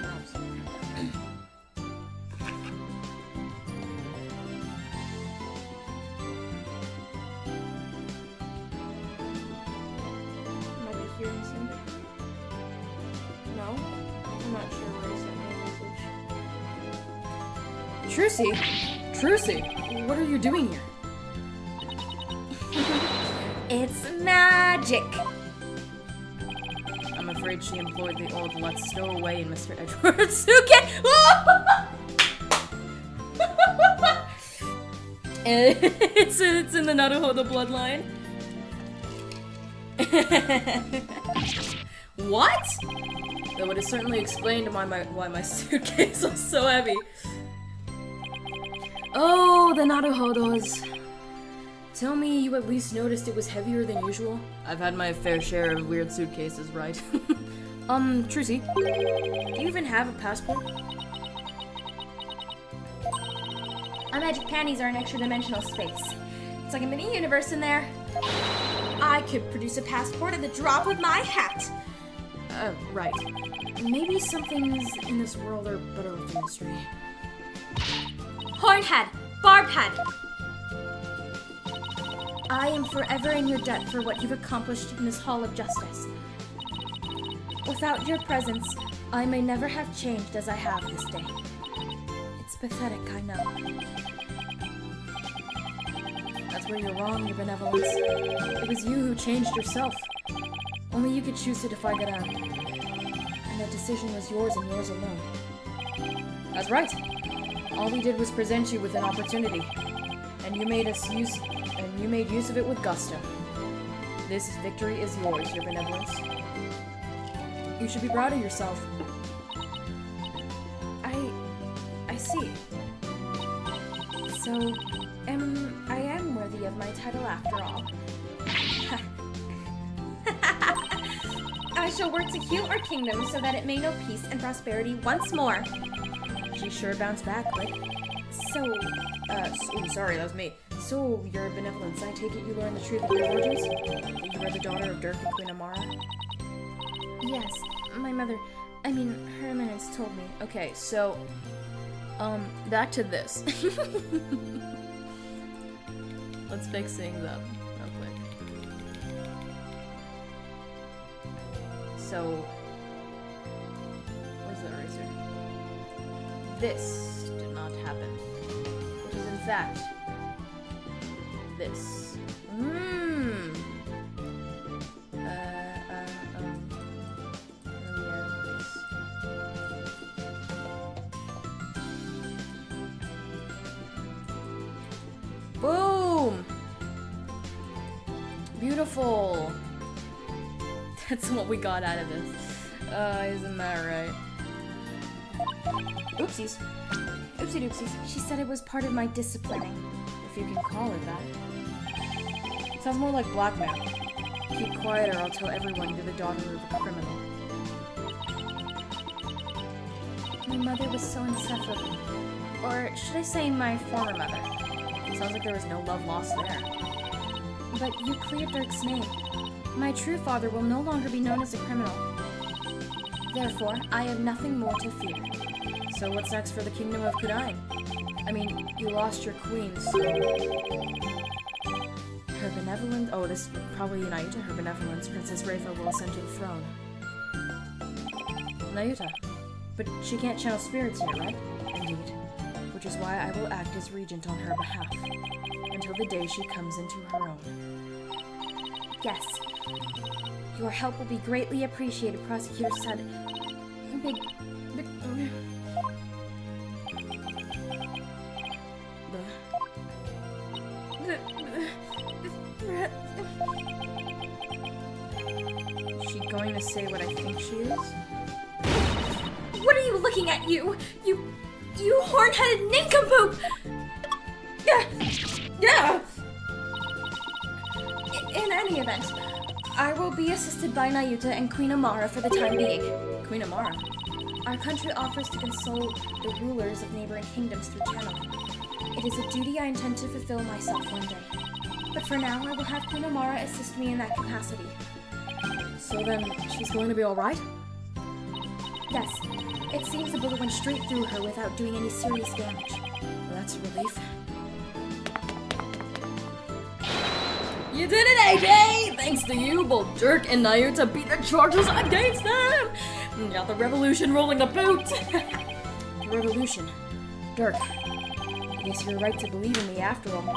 Speaker 1: mouse? Am I hearing something? No? I'm not sure where he sent me a message. Trucy? Trucy? What are you doing here? It's magic! I'm afraid she employed the old let's stow away in Mr. Edgeworth's suitcase. It's in the Naruhodo bloodline. What? That would have certainly explained why my suitcase was so heavy. Oh, the Naruhodos. Tell me you at least noticed it was heavier than usual? I've had my fair share of weird suitcases, right? Trucy, do you even have a passport? Our magic panties are an extra-dimensional space. It's like a mini-universe in there. I could produce a passport at the drop of my hat. Right. Maybe some things in this world are better with the mystery. Hornhead! Barbhead! I am forever in your debt for what you've accomplished in this Hall of Justice. Without your presence,
Speaker 3: I may never have changed as I have this day. It's pathetic, I know.
Speaker 1: That's where you're wrong, your benevolence. It was you who changed yourself. Only you could choose to defy Garan. And that decision was yours and yours alone. That's right. All we did was present you with an opportunity. And you made use of it with gusto. This victory is yours, your benevolence. You should be proud of yourself.
Speaker 3: I see. So, I am worthy of my title after all. I shall work to heal our kingdom so that it may know peace and prosperity once more.
Speaker 1: She sure bounced back quick. Sorry, that was me. So, your benevolence, I take it you learned the truth of your origins? That you were the daughter of Dirk and Queen Amara?
Speaker 3: Yes, my mother, Her Eminence told me.
Speaker 1: Okay, so, back to this. Let's fix things up real quick. So, where's the eraser? This did not happen. It is in fact this. Boom! Beautiful. That's what we got out of this. Isn't that right?
Speaker 3: Oopsies. Oopsie doopsies. She said it was part of my disciplining.
Speaker 1: If you can call it that. Sounds more like blackmail. Keep quiet or I'll tell everyone you're the daughter of a criminal.
Speaker 3: My mother was so insufferable. Or should I say my former mother?
Speaker 1: Sounds like there was no love lost there.
Speaker 3: But you cleared Dirk's name. My true father will no longer be known as a criminal. Therefore, I have nothing more to fear.
Speaker 1: So what's next for the kingdom of Kudain? You lost your queen, so... Her benevolence... Oh, this is probably Nayuta. Her benevolence. Princess Rafa will ascend to the throne. Nayuta. But she can't channel spirits yet, right? Indeed. Which is why I will act as regent on her behalf. Until the day she comes into her own.
Speaker 3: Yes. Your help will be greatly appreciated, Prosecutor said.
Speaker 1: Is she going to say what I think she is?
Speaker 3: What are you looking at, you horn-headed nincompoop! Yeah. In any event, I will be assisted by Nayuta and Queen Amara for the time being.
Speaker 1: Queen Amara?
Speaker 3: Our country offers to console the rulers of neighboring kingdoms through channeling. It is a duty I intend to fulfill myself one day. But for now, I will have Queen Amara assist me in that capacity.
Speaker 1: So then, she's going to be alright?
Speaker 3: Yes. It seems the bullet went straight through her without doing any serious damage.
Speaker 1: Well, that's a relief. You did it, AJ! Thanks to you, both Dirk and Nayuta beat the charges against them! Got the revolution rolling the boot! The revolution. Dirk, I guess you're right to believe in me after all.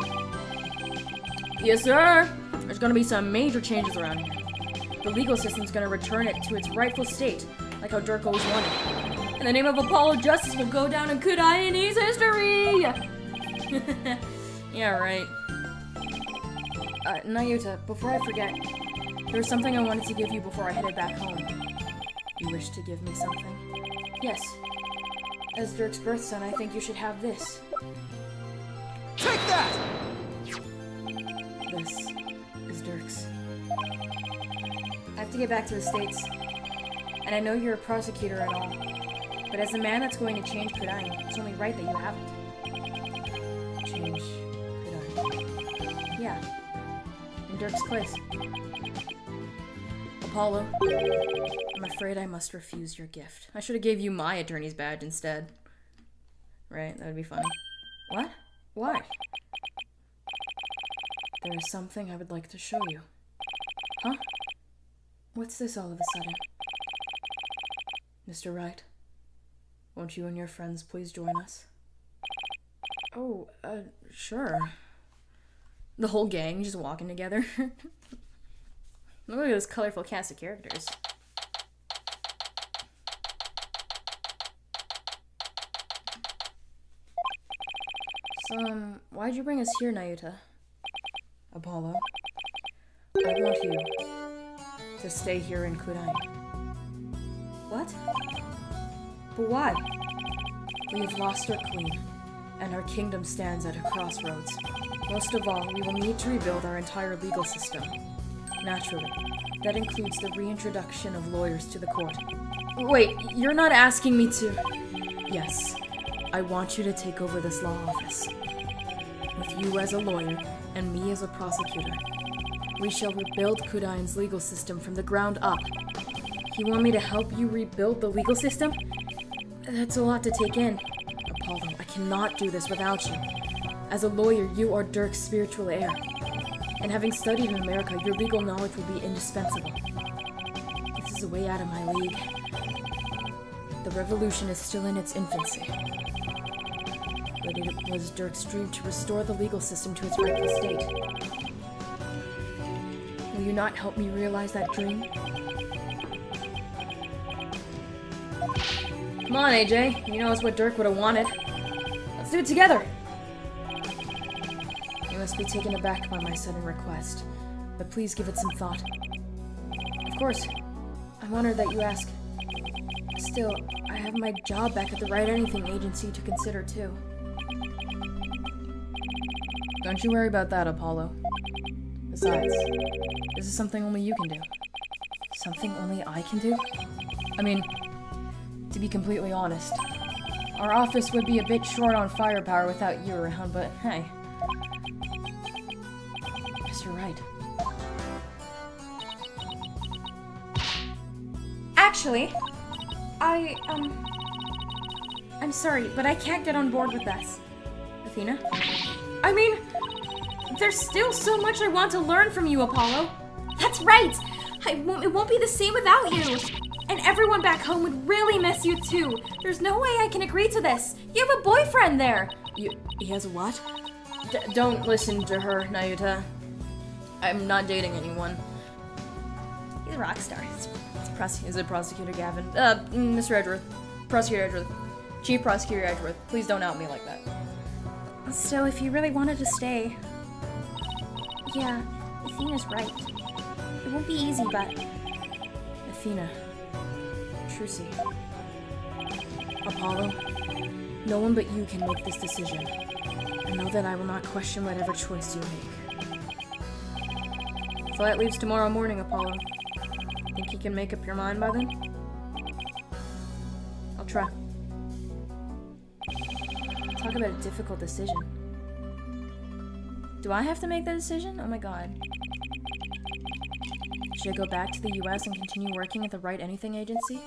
Speaker 1: Yes, sir! There's gonna be some major changes around here. The legal system's gonna return it to its rightful state, like how Dirk always wanted. And the name of Apollo Justice will go down in Kudaini's history! Yeah, right. Nayuta, before I forget, there's something I wanted to give you before I headed back home. You wish to give me something? Yes. As Dirk's birth son, I think you should have this.
Speaker 5: Take that!
Speaker 1: This is Dirk's. I have to get back to the States. And I know you're a prosecutor and all. But as the man that's going to change Kudain, it's only right that you have it. Change Kudain. Yeah. In Dirk's place. Apollo, I'm afraid I must refuse your gift. I should have gave you my attorney's badge instead. Right? That would be funny. What? Why? There is something I would like to show you. Huh? What's this all of a sudden?
Speaker 3: Mr. Wright, won't you and your friends please join us?
Speaker 1: Oh, sure. The whole gang just walking together. Look at this colorful cast of characters. So, why'd you bring us here, Nayuta?
Speaker 3: Apollo, I want you to stay here in Kurain.
Speaker 1: What? But why?
Speaker 3: We have lost our queen, and our kingdom stands at a crossroads. Most of all, we will need to rebuild our entire legal system. Naturally, that includes the reintroduction of lawyers to the court.
Speaker 1: Wait, you're not asking me to...
Speaker 3: Yes, I want you to take over this law office. With you as a lawyer, and me as a prosecutor. We shall rebuild Kurain's legal system from the ground up.
Speaker 1: You want me to help you rebuild the legal system? That's a lot to take in.
Speaker 3: Apollo, I cannot do this without you. As a lawyer, you are Dirk's spiritual heir. And having studied in America, your legal knowledge will be indispensable. This is a way out of my league. The revolution is still in its infancy. But it was Dirk's dream to restore the legal system to its rightful state. Will you not help me realize that dream?
Speaker 1: Come on, AJ. You know it's what Dirk would have wanted. Let's do it together.
Speaker 3: You must be taken aback by my sudden request, but please give it some thought.
Speaker 1: Of course.
Speaker 3: I'm honored that you ask. Still, I have my job back at the Write Anything agency to consider too.
Speaker 1: Don't you worry about that, Apollo. Besides, this is something only you can do.
Speaker 3: Something only I can do?
Speaker 1: I mean, to be completely honest, our office would be a bit short on firepower without you around, but hey.
Speaker 3: Yes, you're right.
Speaker 6: Actually, I'm sorry, but I can't get on board with this.
Speaker 1: Athena?
Speaker 6: I mean, there's still so much I want to learn from you, Apollo. That's right! It won't be the same without you. And everyone back home would really miss you too. There's no way I can agree to this. You have a boyfriend there.
Speaker 3: He has a what?
Speaker 1: Don't listen to her, Nayuta. I'm not dating anyone.
Speaker 6: He's a rock star.
Speaker 1: Is it Prosecutor Gavin? Mr. Edgeworth. Prosecutor Edgeworth. Chief Prosecutor Edgeworth. Please don't out me like that.
Speaker 6: Still, if you really wanted to stay... Yeah, Athena's right. It won't be easy, but...
Speaker 3: Athena. Trucy. Apollo. No one but you can make this decision. And know that I will not question whatever choice you make.
Speaker 1: Flight leaves tomorrow morning, Apollo. Think you can make up your mind by then? I'll try.
Speaker 3: Talk about a difficult decision.
Speaker 1: Do I have to make that decision? Oh my god.
Speaker 3: Should I go back to the US and continue working at the Write Anything agency?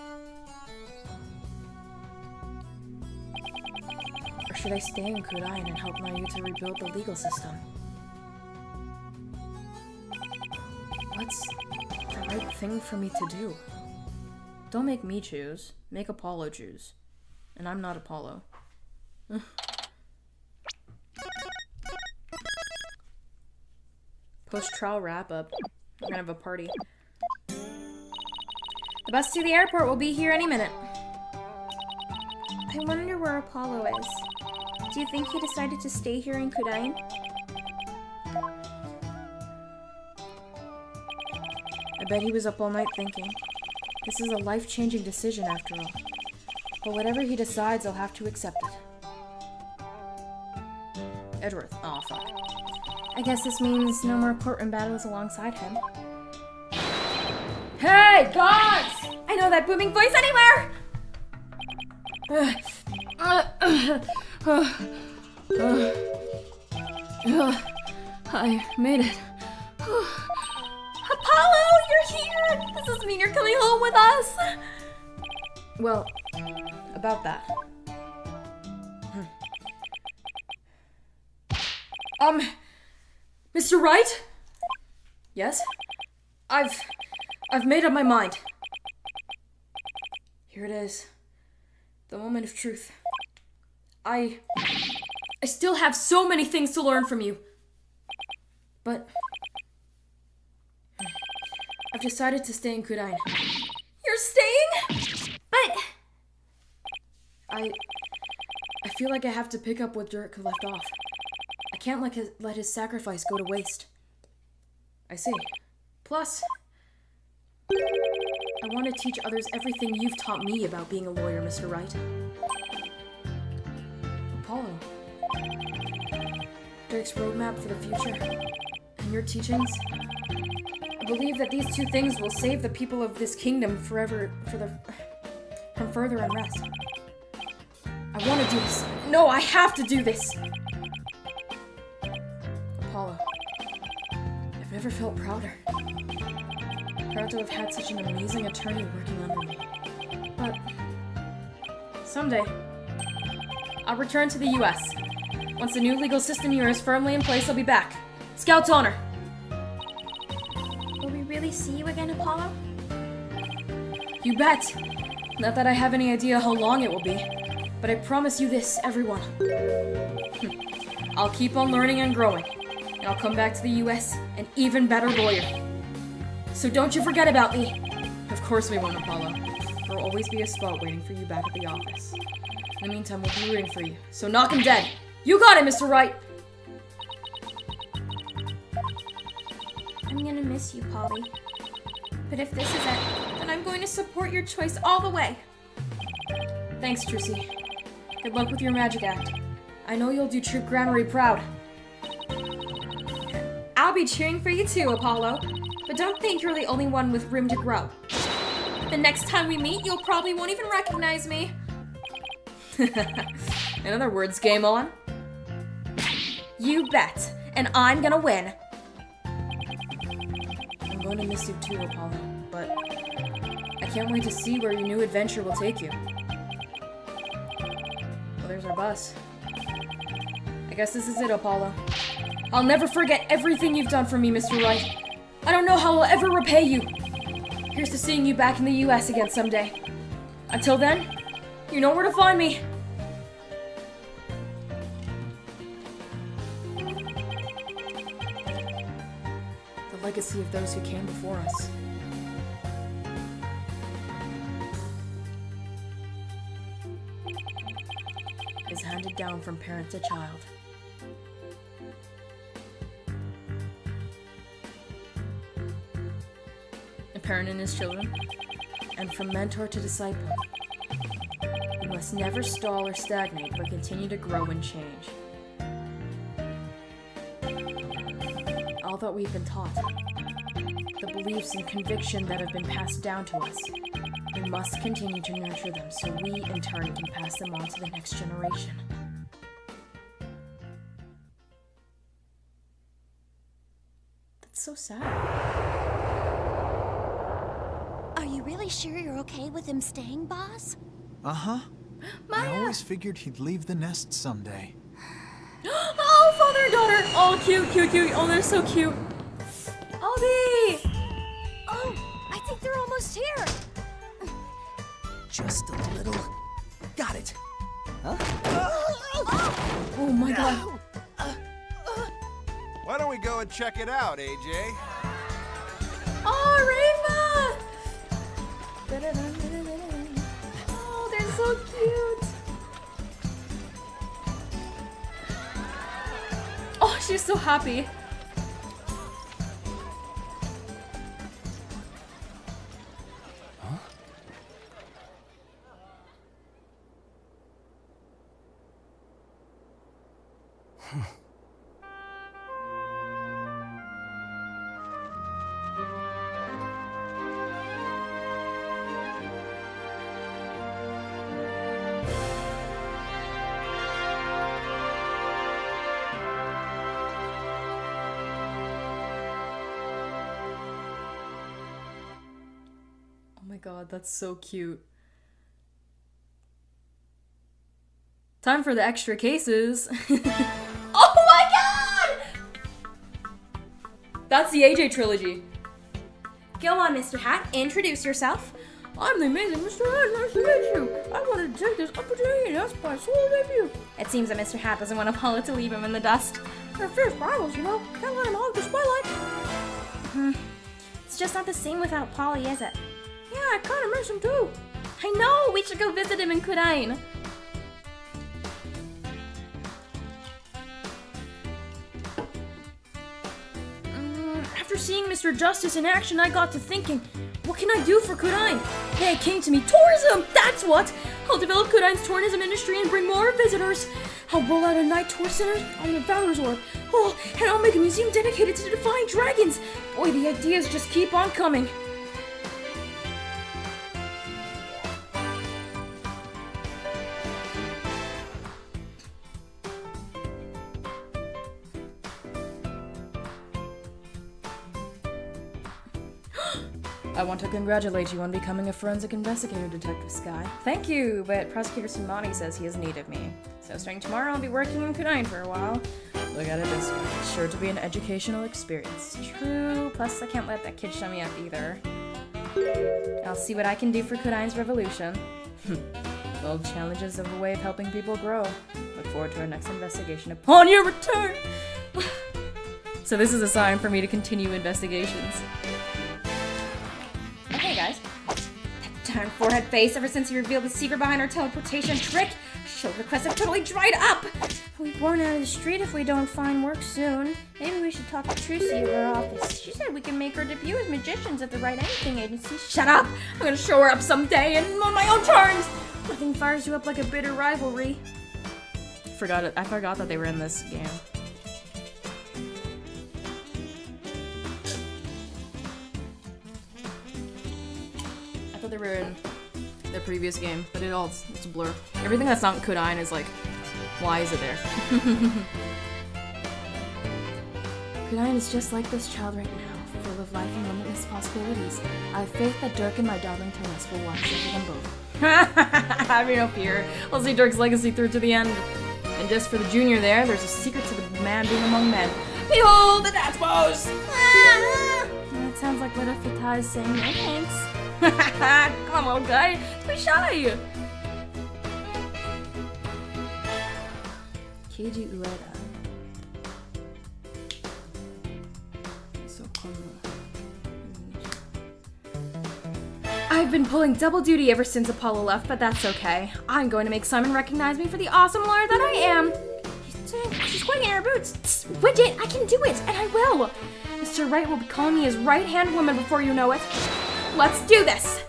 Speaker 3: Or should I stay in Kurain and help Nayuta rebuild the legal system? What's the right thing for me to do?
Speaker 1: Don't make me choose. Make Apollo choose. And I'm not Apollo. Post-trial wrap-up. We're gonna have a party. The bus to the airport will be here any minute.
Speaker 6: I wonder where Apollo is. Do you think he decided to stay here in Kurain?
Speaker 3: I bet he was up all night thinking. This is a life-changing decision after all. But whatever he decides, I'll have to accept it.
Speaker 1: Edgeworth. Oh, fuck.
Speaker 6: I guess this means no more courtroom battles alongside him.
Speaker 1: Hey, guys!
Speaker 6: I know that booming voice anywhere!
Speaker 1: I made it.
Speaker 6: Apollo, you're here! Does this mean you're coming home with us?
Speaker 1: Well, about that. Mr. Wright? Yes? I've made up my mind. Here it is. The moment of truth. I still have so many things to learn from you. But I've decided to stay in Kurain.
Speaker 6: You're staying? But
Speaker 1: I feel like I have to pick up where Dirk left off. I can't let his sacrifice go to waste. I see. Plus, I want to teach others everything you've taught me about being a lawyer, Mr. Wright. Apollo. Dirk's roadmap for the future, and your teachings. I believe that these two things will save the people of this kingdom forever from further unrest. I want to do this. No, I have to do this! Apollo. I've never felt prouder. Proud to have had such an amazing attorney working under me. But someday, I'll return to the US. Once the new legal system here is firmly in place, I'll be back. Scout's honor!
Speaker 6: will we really see you again, Apollo?
Speaker 1: You bet! Not that I have any idea how long it will be, but I promise you this, everyone. I'll keep on learning and growing, and I'll come back to the US an even better lawyer. So don't you forget about me! Of course we won't, Apollo. There'll always be a spot waiting for you back at the office. In the meantime, we'll be rooting for you, so knock him dead! You got it, Mr. Wright!
Speaker 6: I'm gonna miss you, Polly. But if this is it, then I'm going to support your choice all the way.
Speaker 1: Thanks, Trucy. Good luck with your magic act. I know you'll do Troop Granary proud.
Speaker 6: I'll be cheering for you too, Apollo. But don't think you're the only one with room to grow. The next time we meet, you'll probably won't even recognize me.
Speaker 1: In other words, game on?
Speaker 6: You bet. And I'm gonna win.
Speaker 1: I'm going to miss you too, Apollo, but I can't wait to see where your new adventure will take you. Well, there's our bus. I guess this is it, Apollo. I'll never forget everything you've done for me, Mr. Wright. I don't know how I'll ever repay you. Here's to seeing you back in the US again someday. Until then, you know where to find me. The legacy of those who came before us. Is handed down from parent to child. A parent and his children, and from mentor to disciple. We must never stall or stagnate, but continue to grow and change. All that we've been taught, the beliefs and conviction that have been passed down to us, we must continue to nurture them so we, in turn, can pass them on to the next generation. That's so sad.
Speaker 7: Are you really sure you're okay with him staying, boss?
Speaker 5: Uh-huh. I always figured he'd leave the nest someday.
Speaker 1: Oh, father and daughter! Oh, cute, cute, cute. Oh, they're so cute. Obi!
Speaker 7: Oh, I think they're almost here.
Speaker 5: Just a little. Got it. Huh?
Speaker 1: Oh my god.
Speaker 8: Why don't we go and check it out, AJ?
Speaker 1: Oh, Rafa! Oh, they're so cute. Oh, she's so happy. Oh my god, that's so cute. Time for the extra cases. Oh my god! That's the AJ trilogy.
Speaker 6: Go on, Mr. Hat. Introduce yourself.
Speaker 1: I'm the amazing Mr. Hyde, nice to meet you. I wanted to take this opportunity to ask my solo debut.
Speaker 6: It seems that Mr. Hat doesn't want Apollo to leave him in the dust.
Speaker 1: They're fierce rivals, you know. Can't let him hog the spotlight.
Speaker 6: It's just not the same without Polly, is it?
Speaker 1: Yeah, I kind of miss him too.
Speaker 6: I know! We should go visit him in Kudain.
Speaker 1: After seeing Mr. Justice in action, I got to thinking, what can I do for Kudain? Hey, it came to me, tourism! That's what! I'll develop Kudain's tourism industry and bring more visitors. I'll roll out a night tour center on the Founders Orb. Oh, and I'll make a museum dedicated to defying dragons. Boy, the ideas just keep on coming. I want to congratulate you on becoming a forensic investigator, Detective Sky.
Speaker 6: Thank you, but Prosecutor Sumani says he has need of me. So starting tomorrow, I'll be working in Kudain for a while.
Speaker 1: Look at it this way. It's sure to be an educational experience.
Speaker 6: True, plus I can't let that kid shut me up either. I'll see what I can do for Kudain's revolution.
Speaker 1: Well, challenges of a way of helping people grow. Look forward to our next investigation upon your return! So this is a sign for me to continue investigations.
Speaker 6: Okay, guys. That darn forehead face, ever since he revealed the secret behind our teleportation trick, shoulder requests have totally dried up! We'll be born out of the street if we don't find work soon. Maybe we should talk to Trucy at her office. She said we can make our debut as magicians at the Right Anything Agency.
Speaker 1: Shut up! I'm gonna show her up someday and on my own terms! Nothing fires you up like a bitter rivalry. I forgot that they were in this game. I thought they were in the previous game, but it's a blur. Everything that's not Kudain is like, why is it there?
Speaker 3: Kudain is just like this child right now, full of life and limitless possibilities. I have faith that Dirk and my darling Teles will watch over them both.
Speaker 1: Have no fear. I'll see Dirk's legacy through to the end. And just for the junior there, there's a secret to the man being among men. Behold the dance pose!
Speaker 3: That sounds like Little Fatai is saying no thanks.
Speaker 1: Come on, little guy. Don't be shy.
Speaker 3: Keiji Ueda.
Speaker 6: I've been pulling double duty ever since Apollo left, but that's okay. I'm going to make Simon recognize me for the awesome lawyer that I am. She's squeaking in her boots. Widget, I can do it, and I will. Mr. Wright will be calling me his right-hand woman before you know it. Let's do this.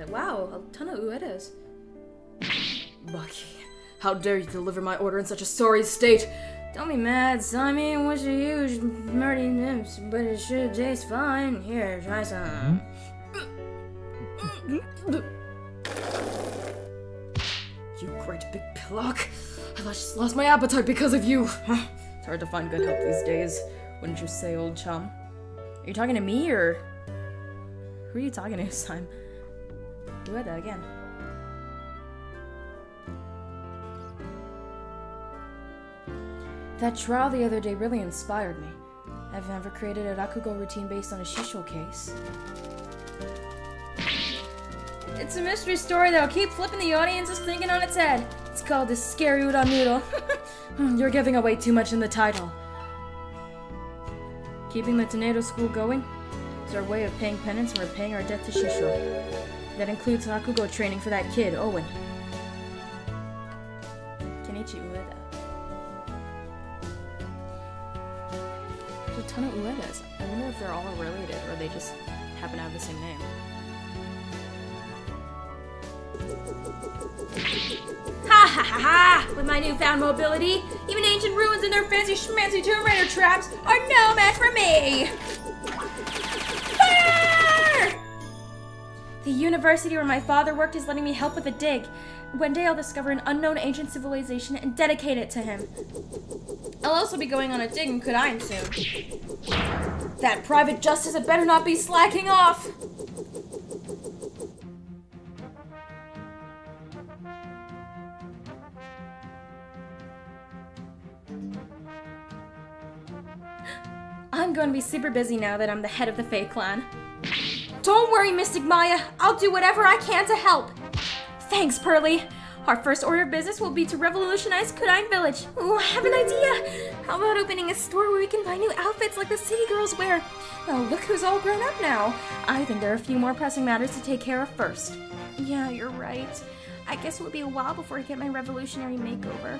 Speaker 3: Wow, a ton of Uedas.
Speaker 1: Bucky, how dare you deliver my order in such a sorry state?
Speaker 3: Don't be mad, Simon. It was a huge murdy nips, but it should taste fine. Here, try some.
Speaker 1: You great big pillock. I just lost my appetite because of you. It's hard to find good help these days, wouldn't you say, old chum? Are you talking to me, or who are you talking to, Simon?
Speaker 3: Ueda again. That trial the other day really inspired me. I've never created a Rakugo routine based on a Shisho case.
Speaker 6: It's a mystery story that'll keep flipping the audience's thinking on its head. It's called the Scary Udon Noodle.
Speaker 1: You're giving away too much in the title. Keeping the Tornado School going is our way of paying penance and repaying our debt to Shisho. That includes Rakugo training for that kid, Owen.
Speaker 3: Kenichi Ueda. There's a ton of Uedas.
Speaker 1: I wonder if they're all related or they just happen to have the same name.
Speaker 6: Ha ha ha ha! With my newfound mobility, even ancient ruins and their fancy schmancy Tomb Raider traps are no match for me! Fire! The university where my father worked is letting me help with a dig. One day I'll discover an unknown ancient civilization and dedicate it to him. I'll also be going on a dig in Kudain soon. That private justice had better not be slacking off! going to be super busy now that I'm the head of the Fae clan. Don't worry, Mystic Maya. I'll do whatever I can to help. Thanks, Pearly. Our first order of business will be to revolutionize Kudine Village. Ooh, I have an idea. How about opening a store where we can buy new outfits like the city girls wear? Oh, look who's all grown up now. I think there are a few more pressing matters to take care of first. Yeah, you're right. I guess it will be a while before I get my revolutionary makeover.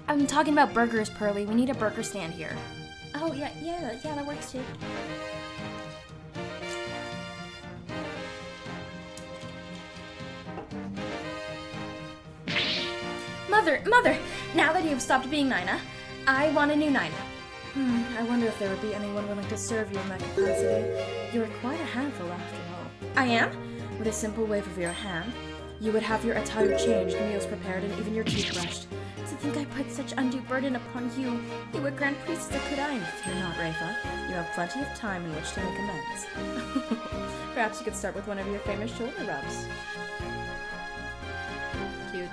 Speaker 6: I'm talking about burgers, Pearly. We need a burger stand here. Oh, yeah, that works too. Mother, now that you've stopped being Nina, I want a new Nina.
Speaker 3: I wonder if there would be anyone willing to serve you in that capacity. You are quite a handful after all.
Speaker 6: I am?
Speaker 3: With a simple wave of your hand, you would have your attire changed, meals prepared, and even your teeth brushed.
Speaker 6: To think I put such undue burden upon you. You were Grand Priestess of Kudine.
Speaker 3: Fear not, Rafa. You have plenty of time in which to make amends. Perhaps you could start with one of your famous shoulder rubs. Cute.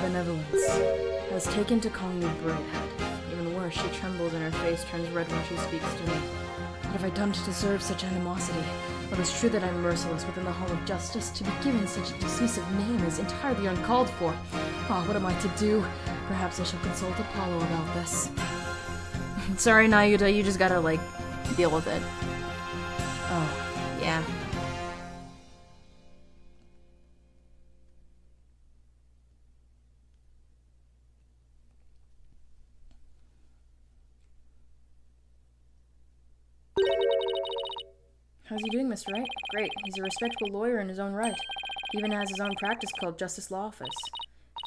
Speaker 3: Benevolence has taken to calling me Braidhead. Even worse, she trembles and her face turns red when she speaks to me. What have I done to deserve such animosity? Well, it's true that I'm merciless within the Hall of Justice. To be given such a dismissive name is entirely uncalled for. Ah, what am I to do? Perhaps I shall consult Apollo about this.
Speaker 1: Sorry, Nayuta, you just gotta, like, deal with it.
Speaker 3: Oh,
Speaker 1: Yeah.
Speaker 3: how's he doing, Mr. Wright? Great. He's a respectable lawyer in his own right. He even has his own practice called Justice Law Office.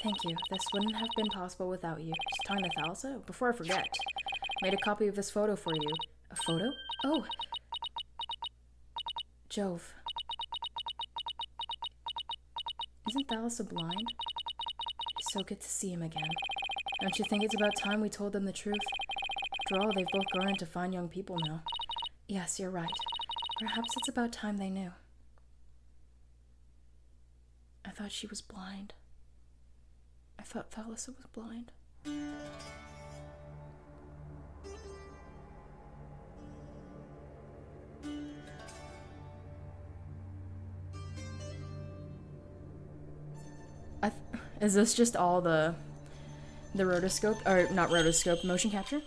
Speaker 3: Thank you. This wouldn't have been possible without you. Just talking to Thalassa? Before I forget. Made a copy of this photo for you. A photo? Oh! Jove. Isn't Thalassa blind? It's so good to see him again. Don't you think it's about time we told them the truth? After all, they've both grown into fine young people now. Yes, you're right. Perhaps it's about time they knew. I thought she was blind. I thought Thalassa was blind. Is this just all the rotoscope, or not rotoscope, motion capture?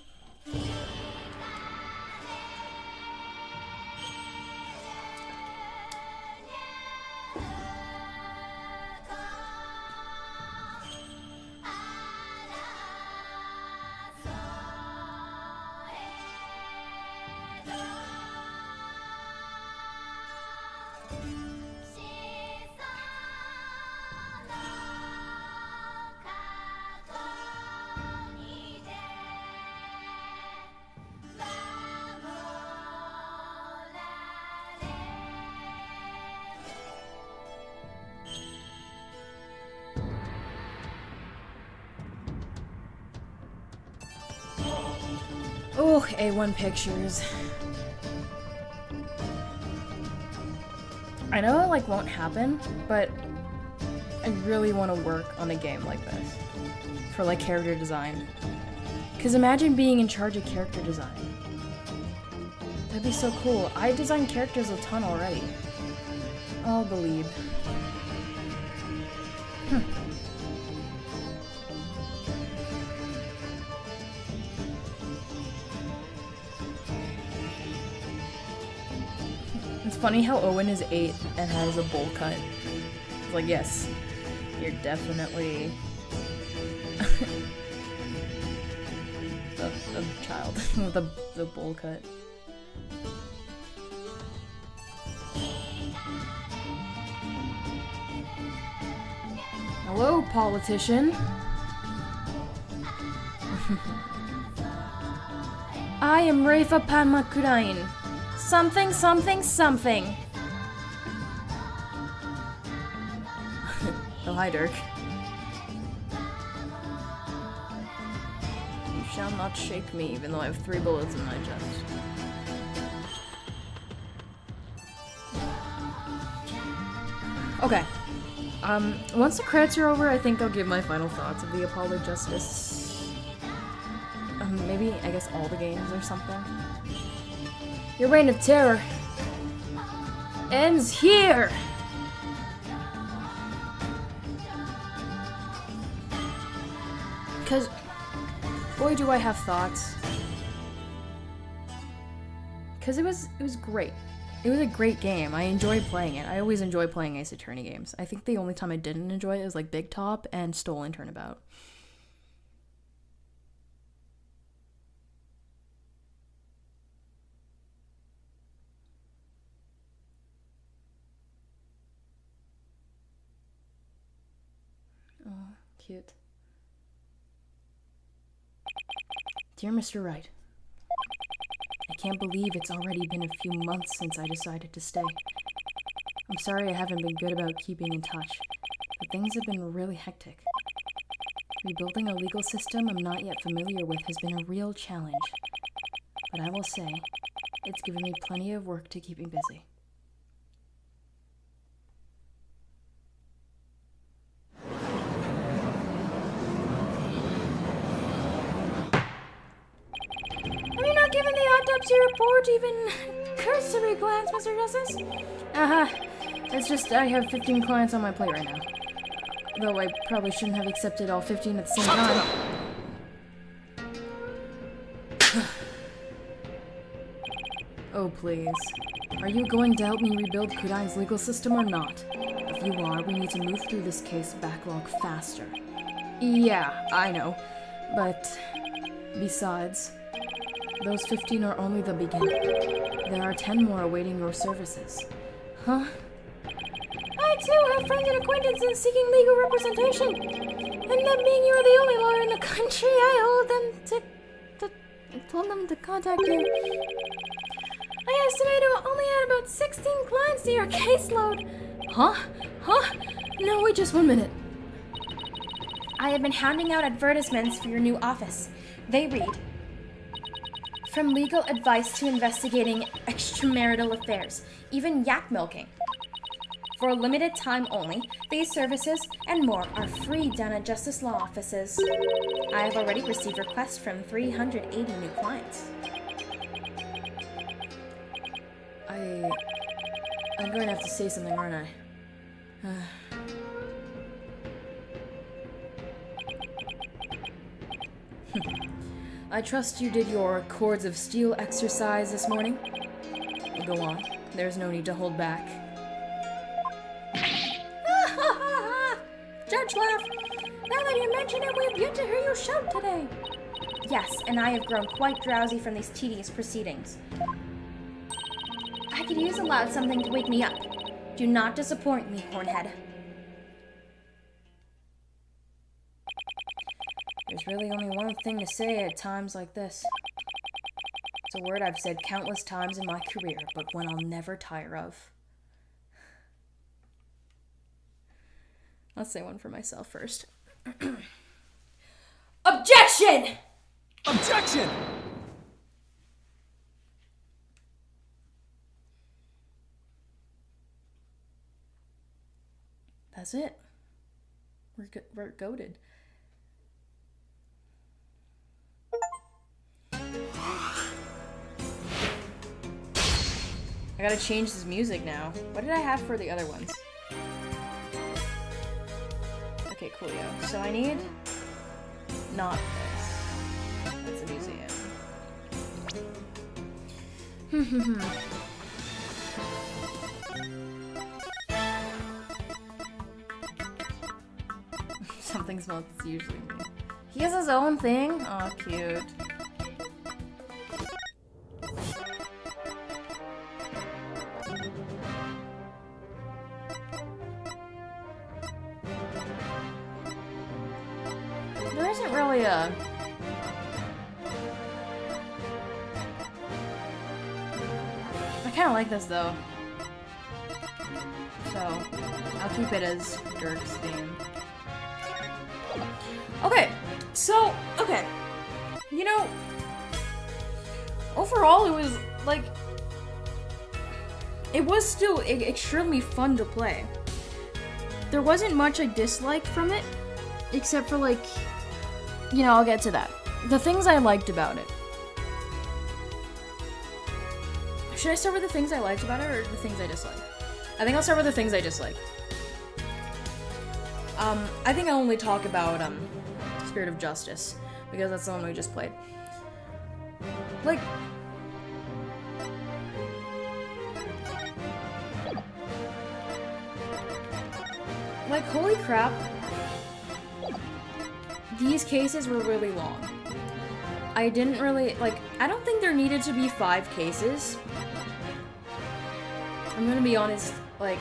Speaker 3: Oh, A1 Pictures. I know it, like, won't happen, but I really want to work on a game like this. For, like, character design. Because imagine being in charge of character design. That'd be so cool. I designed characters a ton already. I'll believe. It's funny how Owen is 8 and has a bowl cut. It's like, yes, you're definitely a child with a bowl cut. Hello, politician. I am Rafa Panmakurain. Something, something, something. Oh, hi, Dirk. You shall not shake me, even though I have 3 bullets in my chest.
Speaker 1: Okay. Once the credits are over, I think I'll give my final thoughts of the Apollo Justice. Maybe, I guess, all the games or something. Your reign of terror ends here! Because, boy, do I have thoughts. Because it was great. It was a great game. I enjoyed playing it. I always enjoy playing Ace Attorney games. I think the only time I didn't enjoy it was like Big Top and Stolen Turnabout. Oh, cute. Dear Mr. Wright, I can't believe it's already been a few months since I decided to stay. I'm sorry I haven't been good about keeping in touch, but things have been really hectic. Rebuilding a legal system I'm not yet familiar with has been a real challenge, but I will say, it's given me plenty of work to keep me busy. Have you not given the autopsy report even cursory glance, Mr. Justice? It's just I have 15 clients on my plate right now. Though I probably shouldn't have accepted all 15 at the same time. Oh, please. Are you going to help me rebuild Kudai's legal system or not? If you are, we need to move through this case backlog faster. Yeah, I know. But besides, those 15 are only the beginning. There are 10 more awaiting your services. Huh? I too have friends and acquaintances seeking legal representation. And that being you are the only lawyer in the country, I told them to contact you. I estimate it only add about 16 clients to your caseload. Huh? No, wait just 1 minute.
Speaker 6: I have been handing out advertisements for your new office. They read, from legal advice to investigating extramarital affairs, even yak milking. For a limited time only, these services and more are free down at Justice Law offices. I have already received requests from 380 new clients.
Speaker 1: I'm going to have to say something, aren't I? I trust you did your Cords of Steel exercise this morning. Go on. There's no need to hold back.
Speaker 6: Judge laugh. Now that you mention it, we have yet to hear you shout today. Yes, and I have grown quite drowsy from these tedious proceedings. I could use a loud something to wake me up. Do not disappoint me, Hornhead.
Speaker 1: There's really only one thing to say at times like this. It's a word I've said countless times in my career, but one I'll never tire of. Let's say one for myself first. Objection!
Speaker 5: Objection!
Speaker 1: That's it. We're goated. I gotta change this music now. What did I have for the other ones? Okay, coolio. So I need not this. That's a museum. Something smells usually me. He has his own thing? Aw, cute. There isn't really a... I kinda like this though. So, I'll keep it as Dirk's theme. Okay, so, okay. You know, overall it was, like, it was still extremely fun to play. there wasn't much I disliked from it, except for like, you know, I'll get to that. The things I liked about it. Should I start with the things I liked about it or the things I disliked? I think I'll start with the things I disliked. I think I'll only talk about Spirit of Justice because that's the one we just played. Like, holy crap, these cases were really long. I didn't really, like, I don't think there needed to be 5 cases. I'm gonna be honest, like,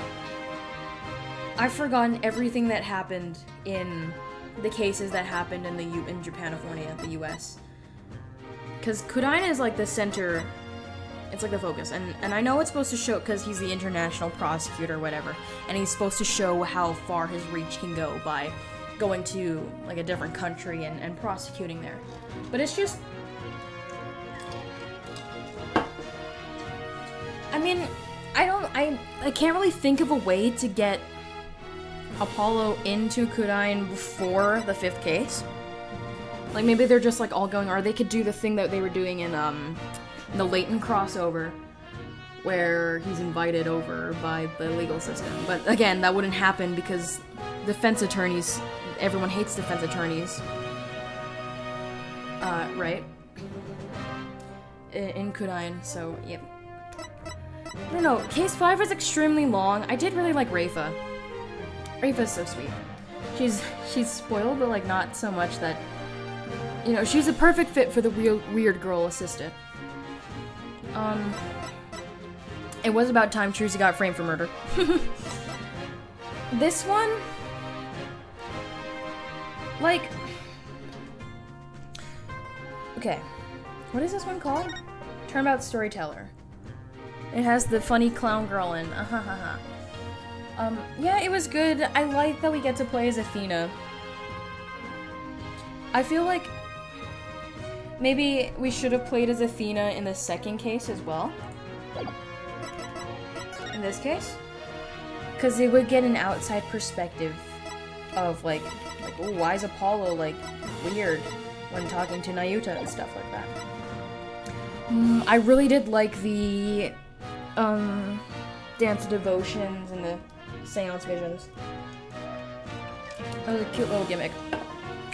Speaker 1: I've forgotten everything that happened in the cases that happened in in Japanifornia, the US. Because Kudaina is like the center, it's like the focus, and I know it's supposed to show, because he's the international prosecutor or whatever, and he's supposed to show how far his reach can go by going to, like, a different country and prosecuting there. But it's just, I mean, I can't really think of a way to get Apollo into Kudain before the 5th case. Like, maybe they're just, like, all going, or they could do the thing that they were doing in the Leighton crossover, where he's invited over by the legal system. But again, that wouldn't happen because defense attorneys, everyone hates defense attorneys. Right? In Kudain, so, yep. I don't know, Case 5 was extremely long. I did really like Rafa. Rafa's so sweet. She's spoiled, but, like, not so much that, you know, she's a perfect fit for the weird girl assistant. It was about time Trucy got framed for murder. This one, like, okay, what is this one called? Turnabout Storyteller. It has the funny clown girl in, yeah, it was good. I like that we get to play as Athena. I feel like maybe we should have played as Athena in the 2nd case as well. In this case. Because they would get an outside perspective of, like, oh, why is Apollo, like, weird when talking to Nayuta and stuff like that. I really did like the, Dance of Devotions and the Seance Visions. That was a cute little gimmick.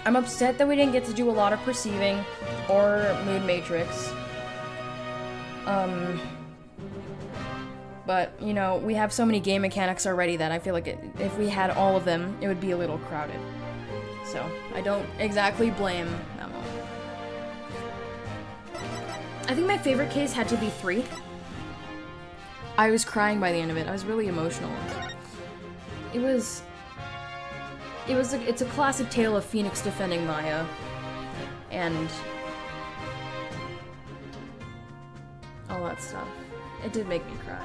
Speaker 1: I'm upset that we didn't get to do a lot of Perceiving or Mood Matrix. But, you know, we have so many game mechanics already that I feel like if we had all of them, it would be a little crowded. So, I don't exactly blame them all. I think my favorite case had to be 3. I was crying by the end of it. I was really emotional. It's a classic tale of Phoenix defending Maya. And all that stuff. It did make me cry.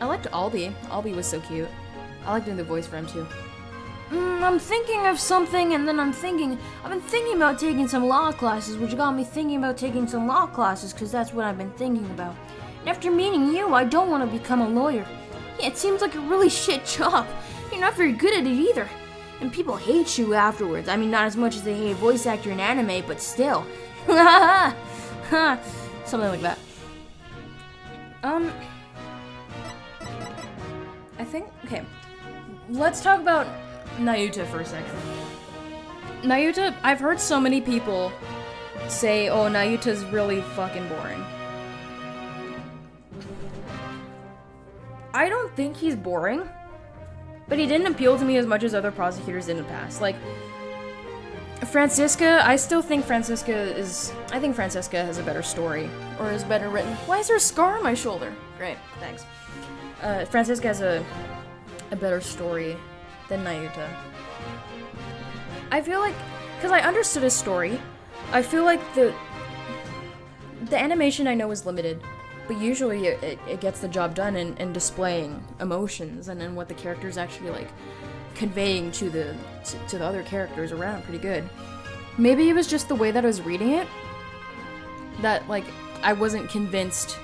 Speaker 1: I liked Albie. Albie was so cute. I liked doing the voice for him too. I'm thinking of something, and then I've been thinking about taking some law classes, which got me thinking about taking some law classes, because that's what I've been thinking about. And after meeting you, I don't want to become a lawyer. Yeah, it seems like a really shit job. You're not very good at it either. And people hate you afterwards. I mean, not as much as they hate a voice actor in anime, but still. Something like that. I think, okay. Let's talk about Nayuta for a second. Nayuta, I've heard so many people say, oh, Nayuta's really fucking boring. I don't think he's boring, but he didn't appeal to me as much as other prosecutors did in the past. Like, Francisca, I think Francisca has a better story, or is better written. Why is there a scar on my shoulder? Great, thanks. Francisca has a better story than Nayuta. I feel like, because I understood his story, I feel like the animation I know is limited, but usually it gets the job done in displaying emotions and what the character's actually, like, conveying to the other characters around pretty good. Maybe it was just the way that I was reading it that, like, I wasn't convinced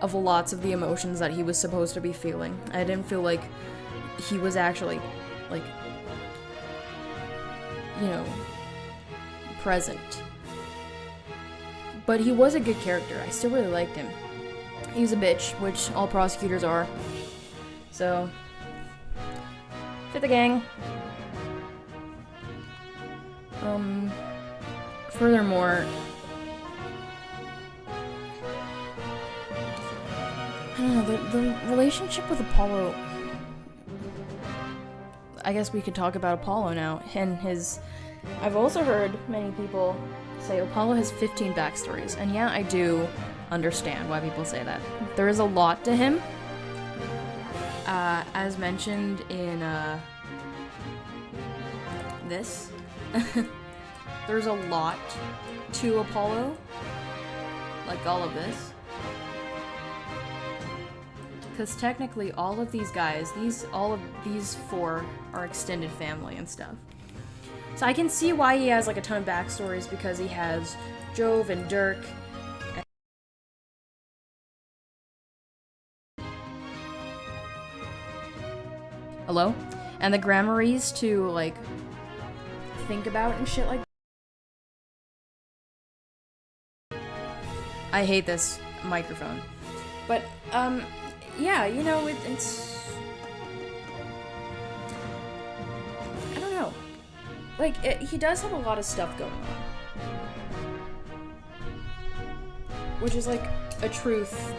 Speaker 1: of lots of the emotions that he was supposed to be feeling. I didn't feel like he was actually, like, you know, present. But he was a good character. I still really liked him. He was a bitch, which all prosecutors are. So, fit the gang. Furthermore, I don't know, the relationship with Apollo, I guess we could talk about Apollo now, and his, I've also heard many people say Apollo has 15 backstories, and yeah, I do understand why people say that. There is a lot to him, as mentioned in, this. There's a lot to Apollo, like all of this. Because technically all of these guys, all of these four are extended family and stuff. So I can see why he has like a ton of backstories, because he has Jove and Dirk. Hello? And the Grammaries to like think about and shit like that. I hate this microphone. But, yeah, you know, it's... I don't know. Like, he does have a lot of stuff going on. Which is, like, a truth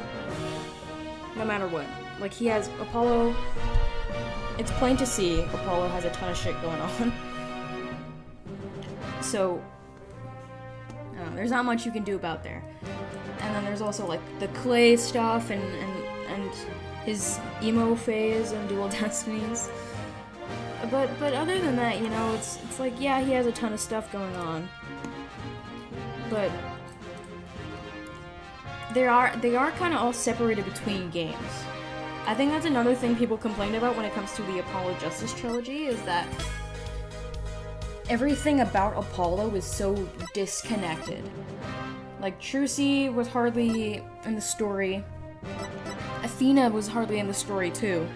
Speaker 1: no matter what. Like, he has Apollo... It's plain to see Apollo has a ton of shit going on. So... I don't know, there's not much you can do about there. And then there's also, like, the Clay stuff and his emo phase and Dual Destinies. But other than that, you know, it's like, yeah, he has a ton of stuff going on. But they are kind of all separated between games. I think that's another thing people complain about when it comes to the Apollo Justice trilogy, is that everything about Apollo is so disconnected. Like, Trucy was hardly in the story. Athena was hardly in the story, too.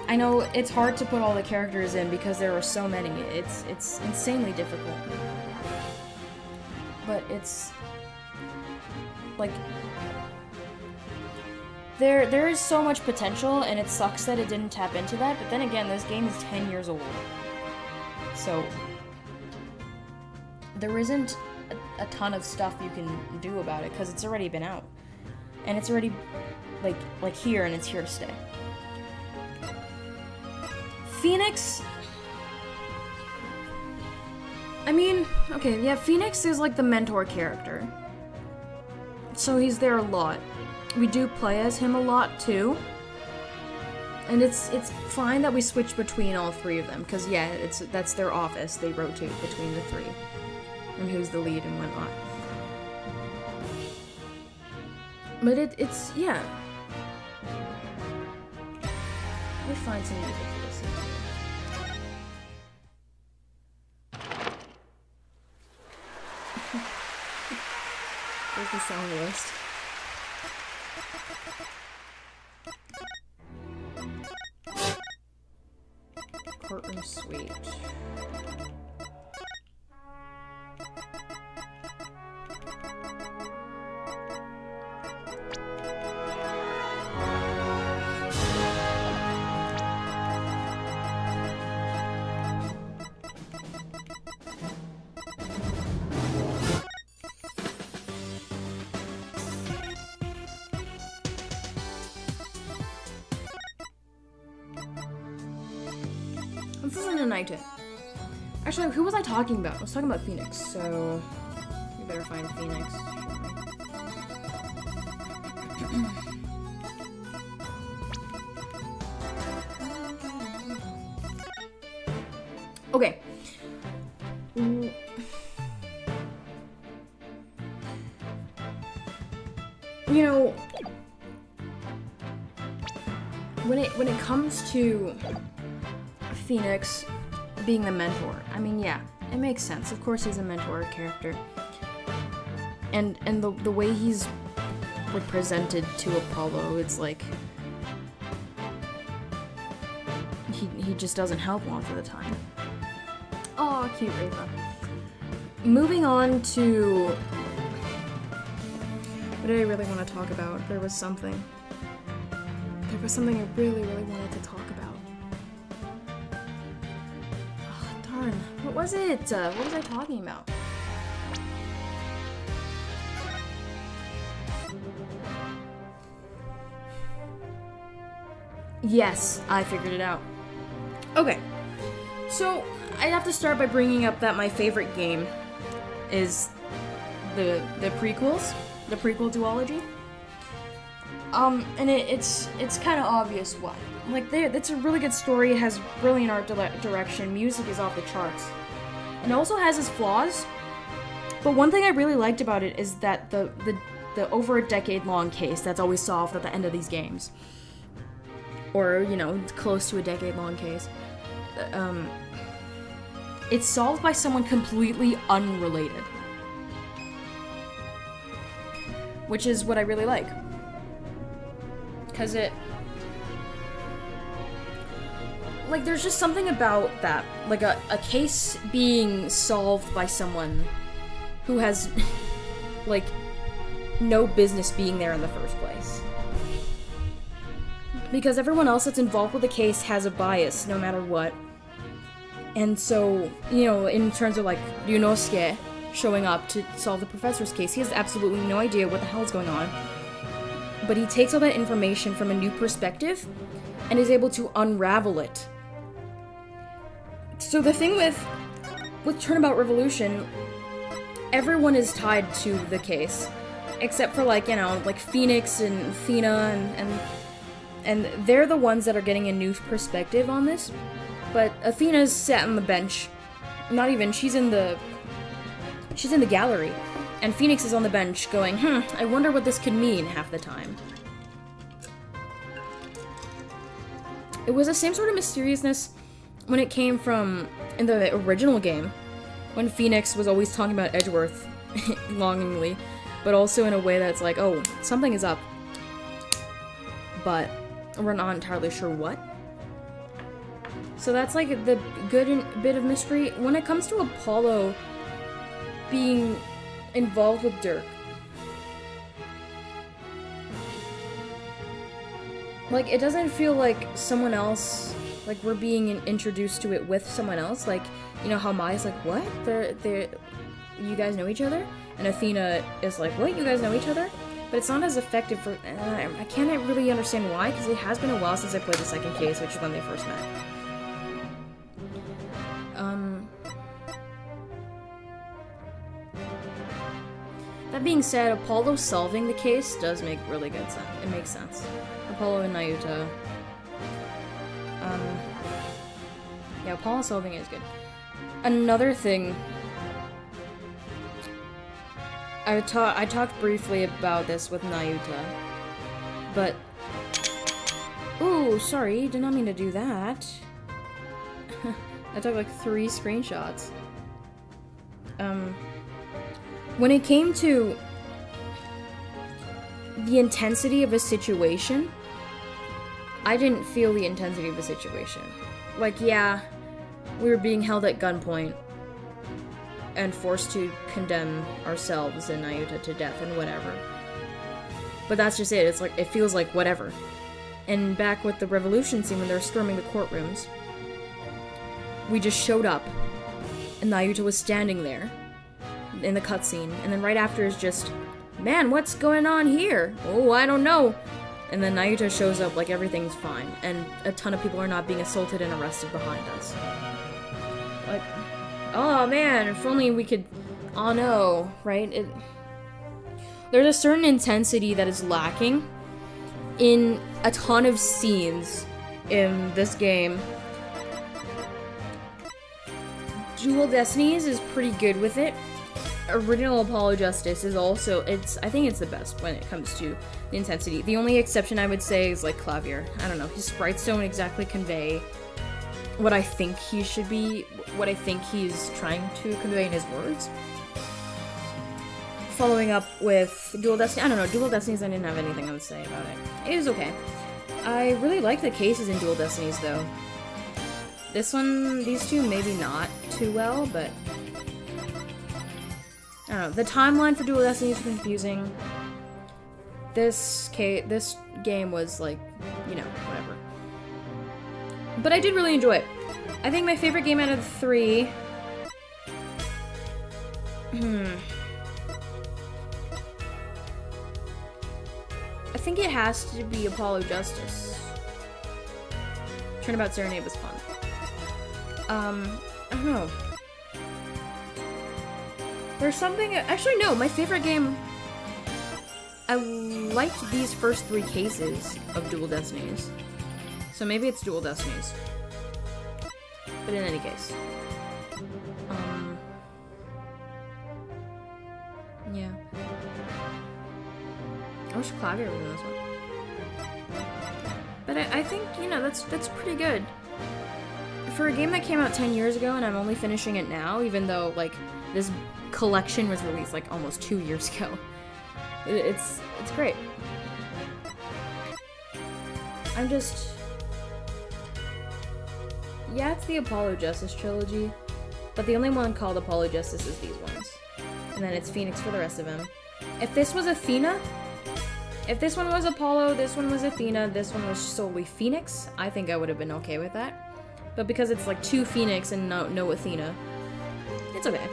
Speaker 1: I know it's hard to put all the characters in because there are so many. It's insanely difficult. But it's... like... There is so much potential, and it sucks that it didn't tap into that, but then again, this game is 10 years old. So... there isn't a ton of stuff you can do about it, because it's already been out. And it's already, like here, and it's here to stay. Phoenix... I mean, okay, yeah, Phoenix is like the mentor character. So he's there a lot. We do play as him a lot, too. And it's fine that we switch between all three of them, because yeah, that's their office. They rotate between the three. And who's the lead and whatnot. But it's, yeah. Let me find some music for this. There's the song list. Courtroom Suite. This isn't a night. Actually, who was I talking about? I was talking about Phoenix, so we better find Phoenix. Okay. You know, when it comes to Phoenix being the mentor, I mean, yeah, it makes sense. Of course he's a mentor character. And the way he's like presented to Apollo, it's like he just doesn't help most of the time. Oh, cute Reva. Moving on to what did I really want to talk about? There was something I really wanted to talk about. Oh, darn. What was it? What was I talking about? Yes, I figured it out. Okay. So, I'd have to start by bringing up that my favorite game is the prequels, the prequel duology. And it's kind of obvious why. Like, it's a really good story, it has brilliant art direction, music is off the charts. And it also has its flaws, but one thing I really liked about it is that the over a decade-long case that's always solved at the end of these games, or, you know, close to a decade-long case, it's solved by someone completely unrelated. Which is what I really like. Because like, there's just something about that. Like, a case being solved by someone who has, like, no business being there in the first place. Because everyone else that's involved with the case has a bias, no matter what. And so, you know, in terms of, like, Ryunosuke showing up to solve the professor's case, he has absolutely no idea what the hell is going on. But he takes all that information from a new perspective and is able to unravel it. So the thing with Turnabout Revolution, everyone is tied to the case. Except for, like, you know, like Phoenix and Athena and they're the ones that are getting a new perspective on this. But Athena's sat on the bench. Not even, she's in the gallery. And Phoenix is on the bench going, I wonder what this could mean half the time. It was the same sort of mysteriousness when it came from, in the original game, when Phoenix was always talking about Edgeworth longingly, but also in a way that's like, oh, something is up. But we're not entirely sure what. So that's like the good bit of mystery. When it comes to Apollo being involved with Dirk, like, it doesn't feel like someone else, like we're being introduced to it with someone else. Like, you know how Mai's like, what? You guys know each other? And Athena is like, what? You guys know each other? But it's not as effective for, I can't really understand why, because it has been a while since I played the second case, which is when they first met. That being said, Apollo solving the case does make really good sense. It makes sense. Apollo and Nayuta. Yeah, Apollo solving is good. Another thing, I talked briefly about this with Nayuta, but ooh, sorry, did not mean to do that. I took like 3 screenshots. When it came to the intensity of a situation, I didn't feel the intensity of the situation. Like, yeah, we were being held at gunpoint and forced to condemn ourselves and Nayuta to death and whatever. But that's just it. It's like, it feels like whatever. And back with the revolution scene when they were storming the courtrooms, we just showed up and Nayuta was standing there in the cutscene, and then right after is just, man, what's going on here? Oh, I don't know. And then Nayuta shows up like everything's fine, and a ton of people are not being assaulted and arrested behind us. Like, oh man, if only we could, oh no, right? There's a certain intensity that is lacking in a ton of scenes in this game. Dual Destinies is pretty good with it. Original Apollo Justice is also, I think it's the best when it comes to the intensity. The only exception I would say is like Clavier. I don't know, his sprites don't exactly convey what I think he should be, what I think he's trying to convey in his words. following up with Dual Destiny. I don't know, Dual Destinies, I didn't have anything to say about it. It was okay. I really liked the cases in Dual Destinies, though. This one, these two, maybe not too well, but I don't know. The timeline for Dual Destiny is confusing. This game was like, you know, whatever. But I did really enjoy it. I think my favorite game out of the 3. I think it has to be Apollo Justice. Turnabout Serenade was fun. I don't know. There's something. Actually, no. My favorite game. I liked these first 3 cases of Dual Destinies. So maybe it's Dual Destinies. But in any case. Yeah. I wish Clavier was in this one. But I think, you know, that's pretty good. For a game that came out 10 years ago and I'm only finishing it now, even though, like, this collection was released, like, almost 2 years ago. It's great. I'm just... Yeah, it's the Apollo Justice trilogy, but the only one called Apollo Justice is these ones. And then it's Phoenix for the rest of them. If this was Athena, if this one was Apollo, this one was Athena, this one was solely Phoenix, I think I would have been okay with that. But because it's like 2 Phoenix and no Athena, it's okay.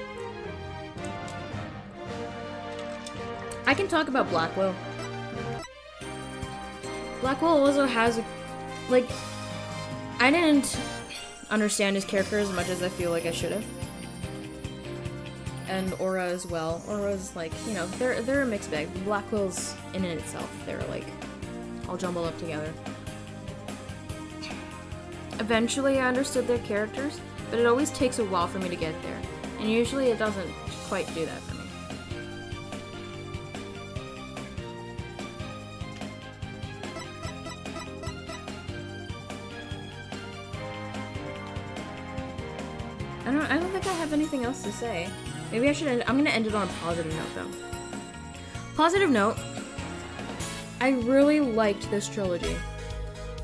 Speaker 1: I can talk about Blackwell. Blackwell also has, like, I didn't understand his character as much as I feel like I should have. And Aura as well. Aura's like, you know, they're a mixed bag. Blackwell's in and itself. They're like all jumbled up together. Eventually I understood their characters, but it always takes a while for me to get there. And usually it doesn't quite do that for me. I don't think I have anything else to say. Maybe I should I'm gonna end it on a positive note, though. Positive note, I really liked this trilogy.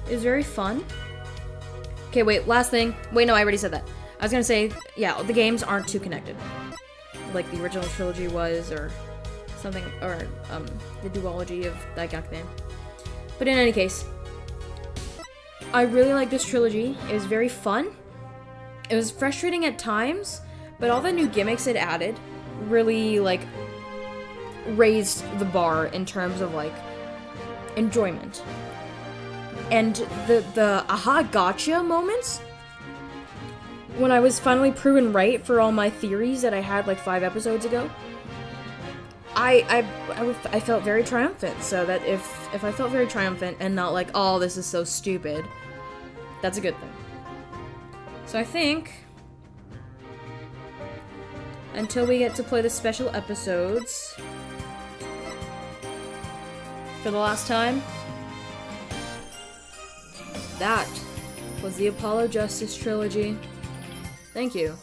Speaker 1: It was very fun. Okay, wait, last thing. Wait, no, I already said that. I was gonna say, yeah, the games aren't too connected. Like the original trilogy was, or something, or the duology of Daigakuten. But in any case, I really liked this trilogy. It was very fun. It was frustrating at times, but all the new gimmicks it added really, like, raised the bar in terms of, like, enjoyment. And the aha gotcha moments, when I was finally proven right for all my theories that I had, like, 5 episodes ago, I felt very triumphant. So that if I felt very triumphant and not like, oh, this is so stupid, that's a good thing. So I think, until we get to play the special episodes for the last time, that was the Apollo Justice trilogy. Thank you.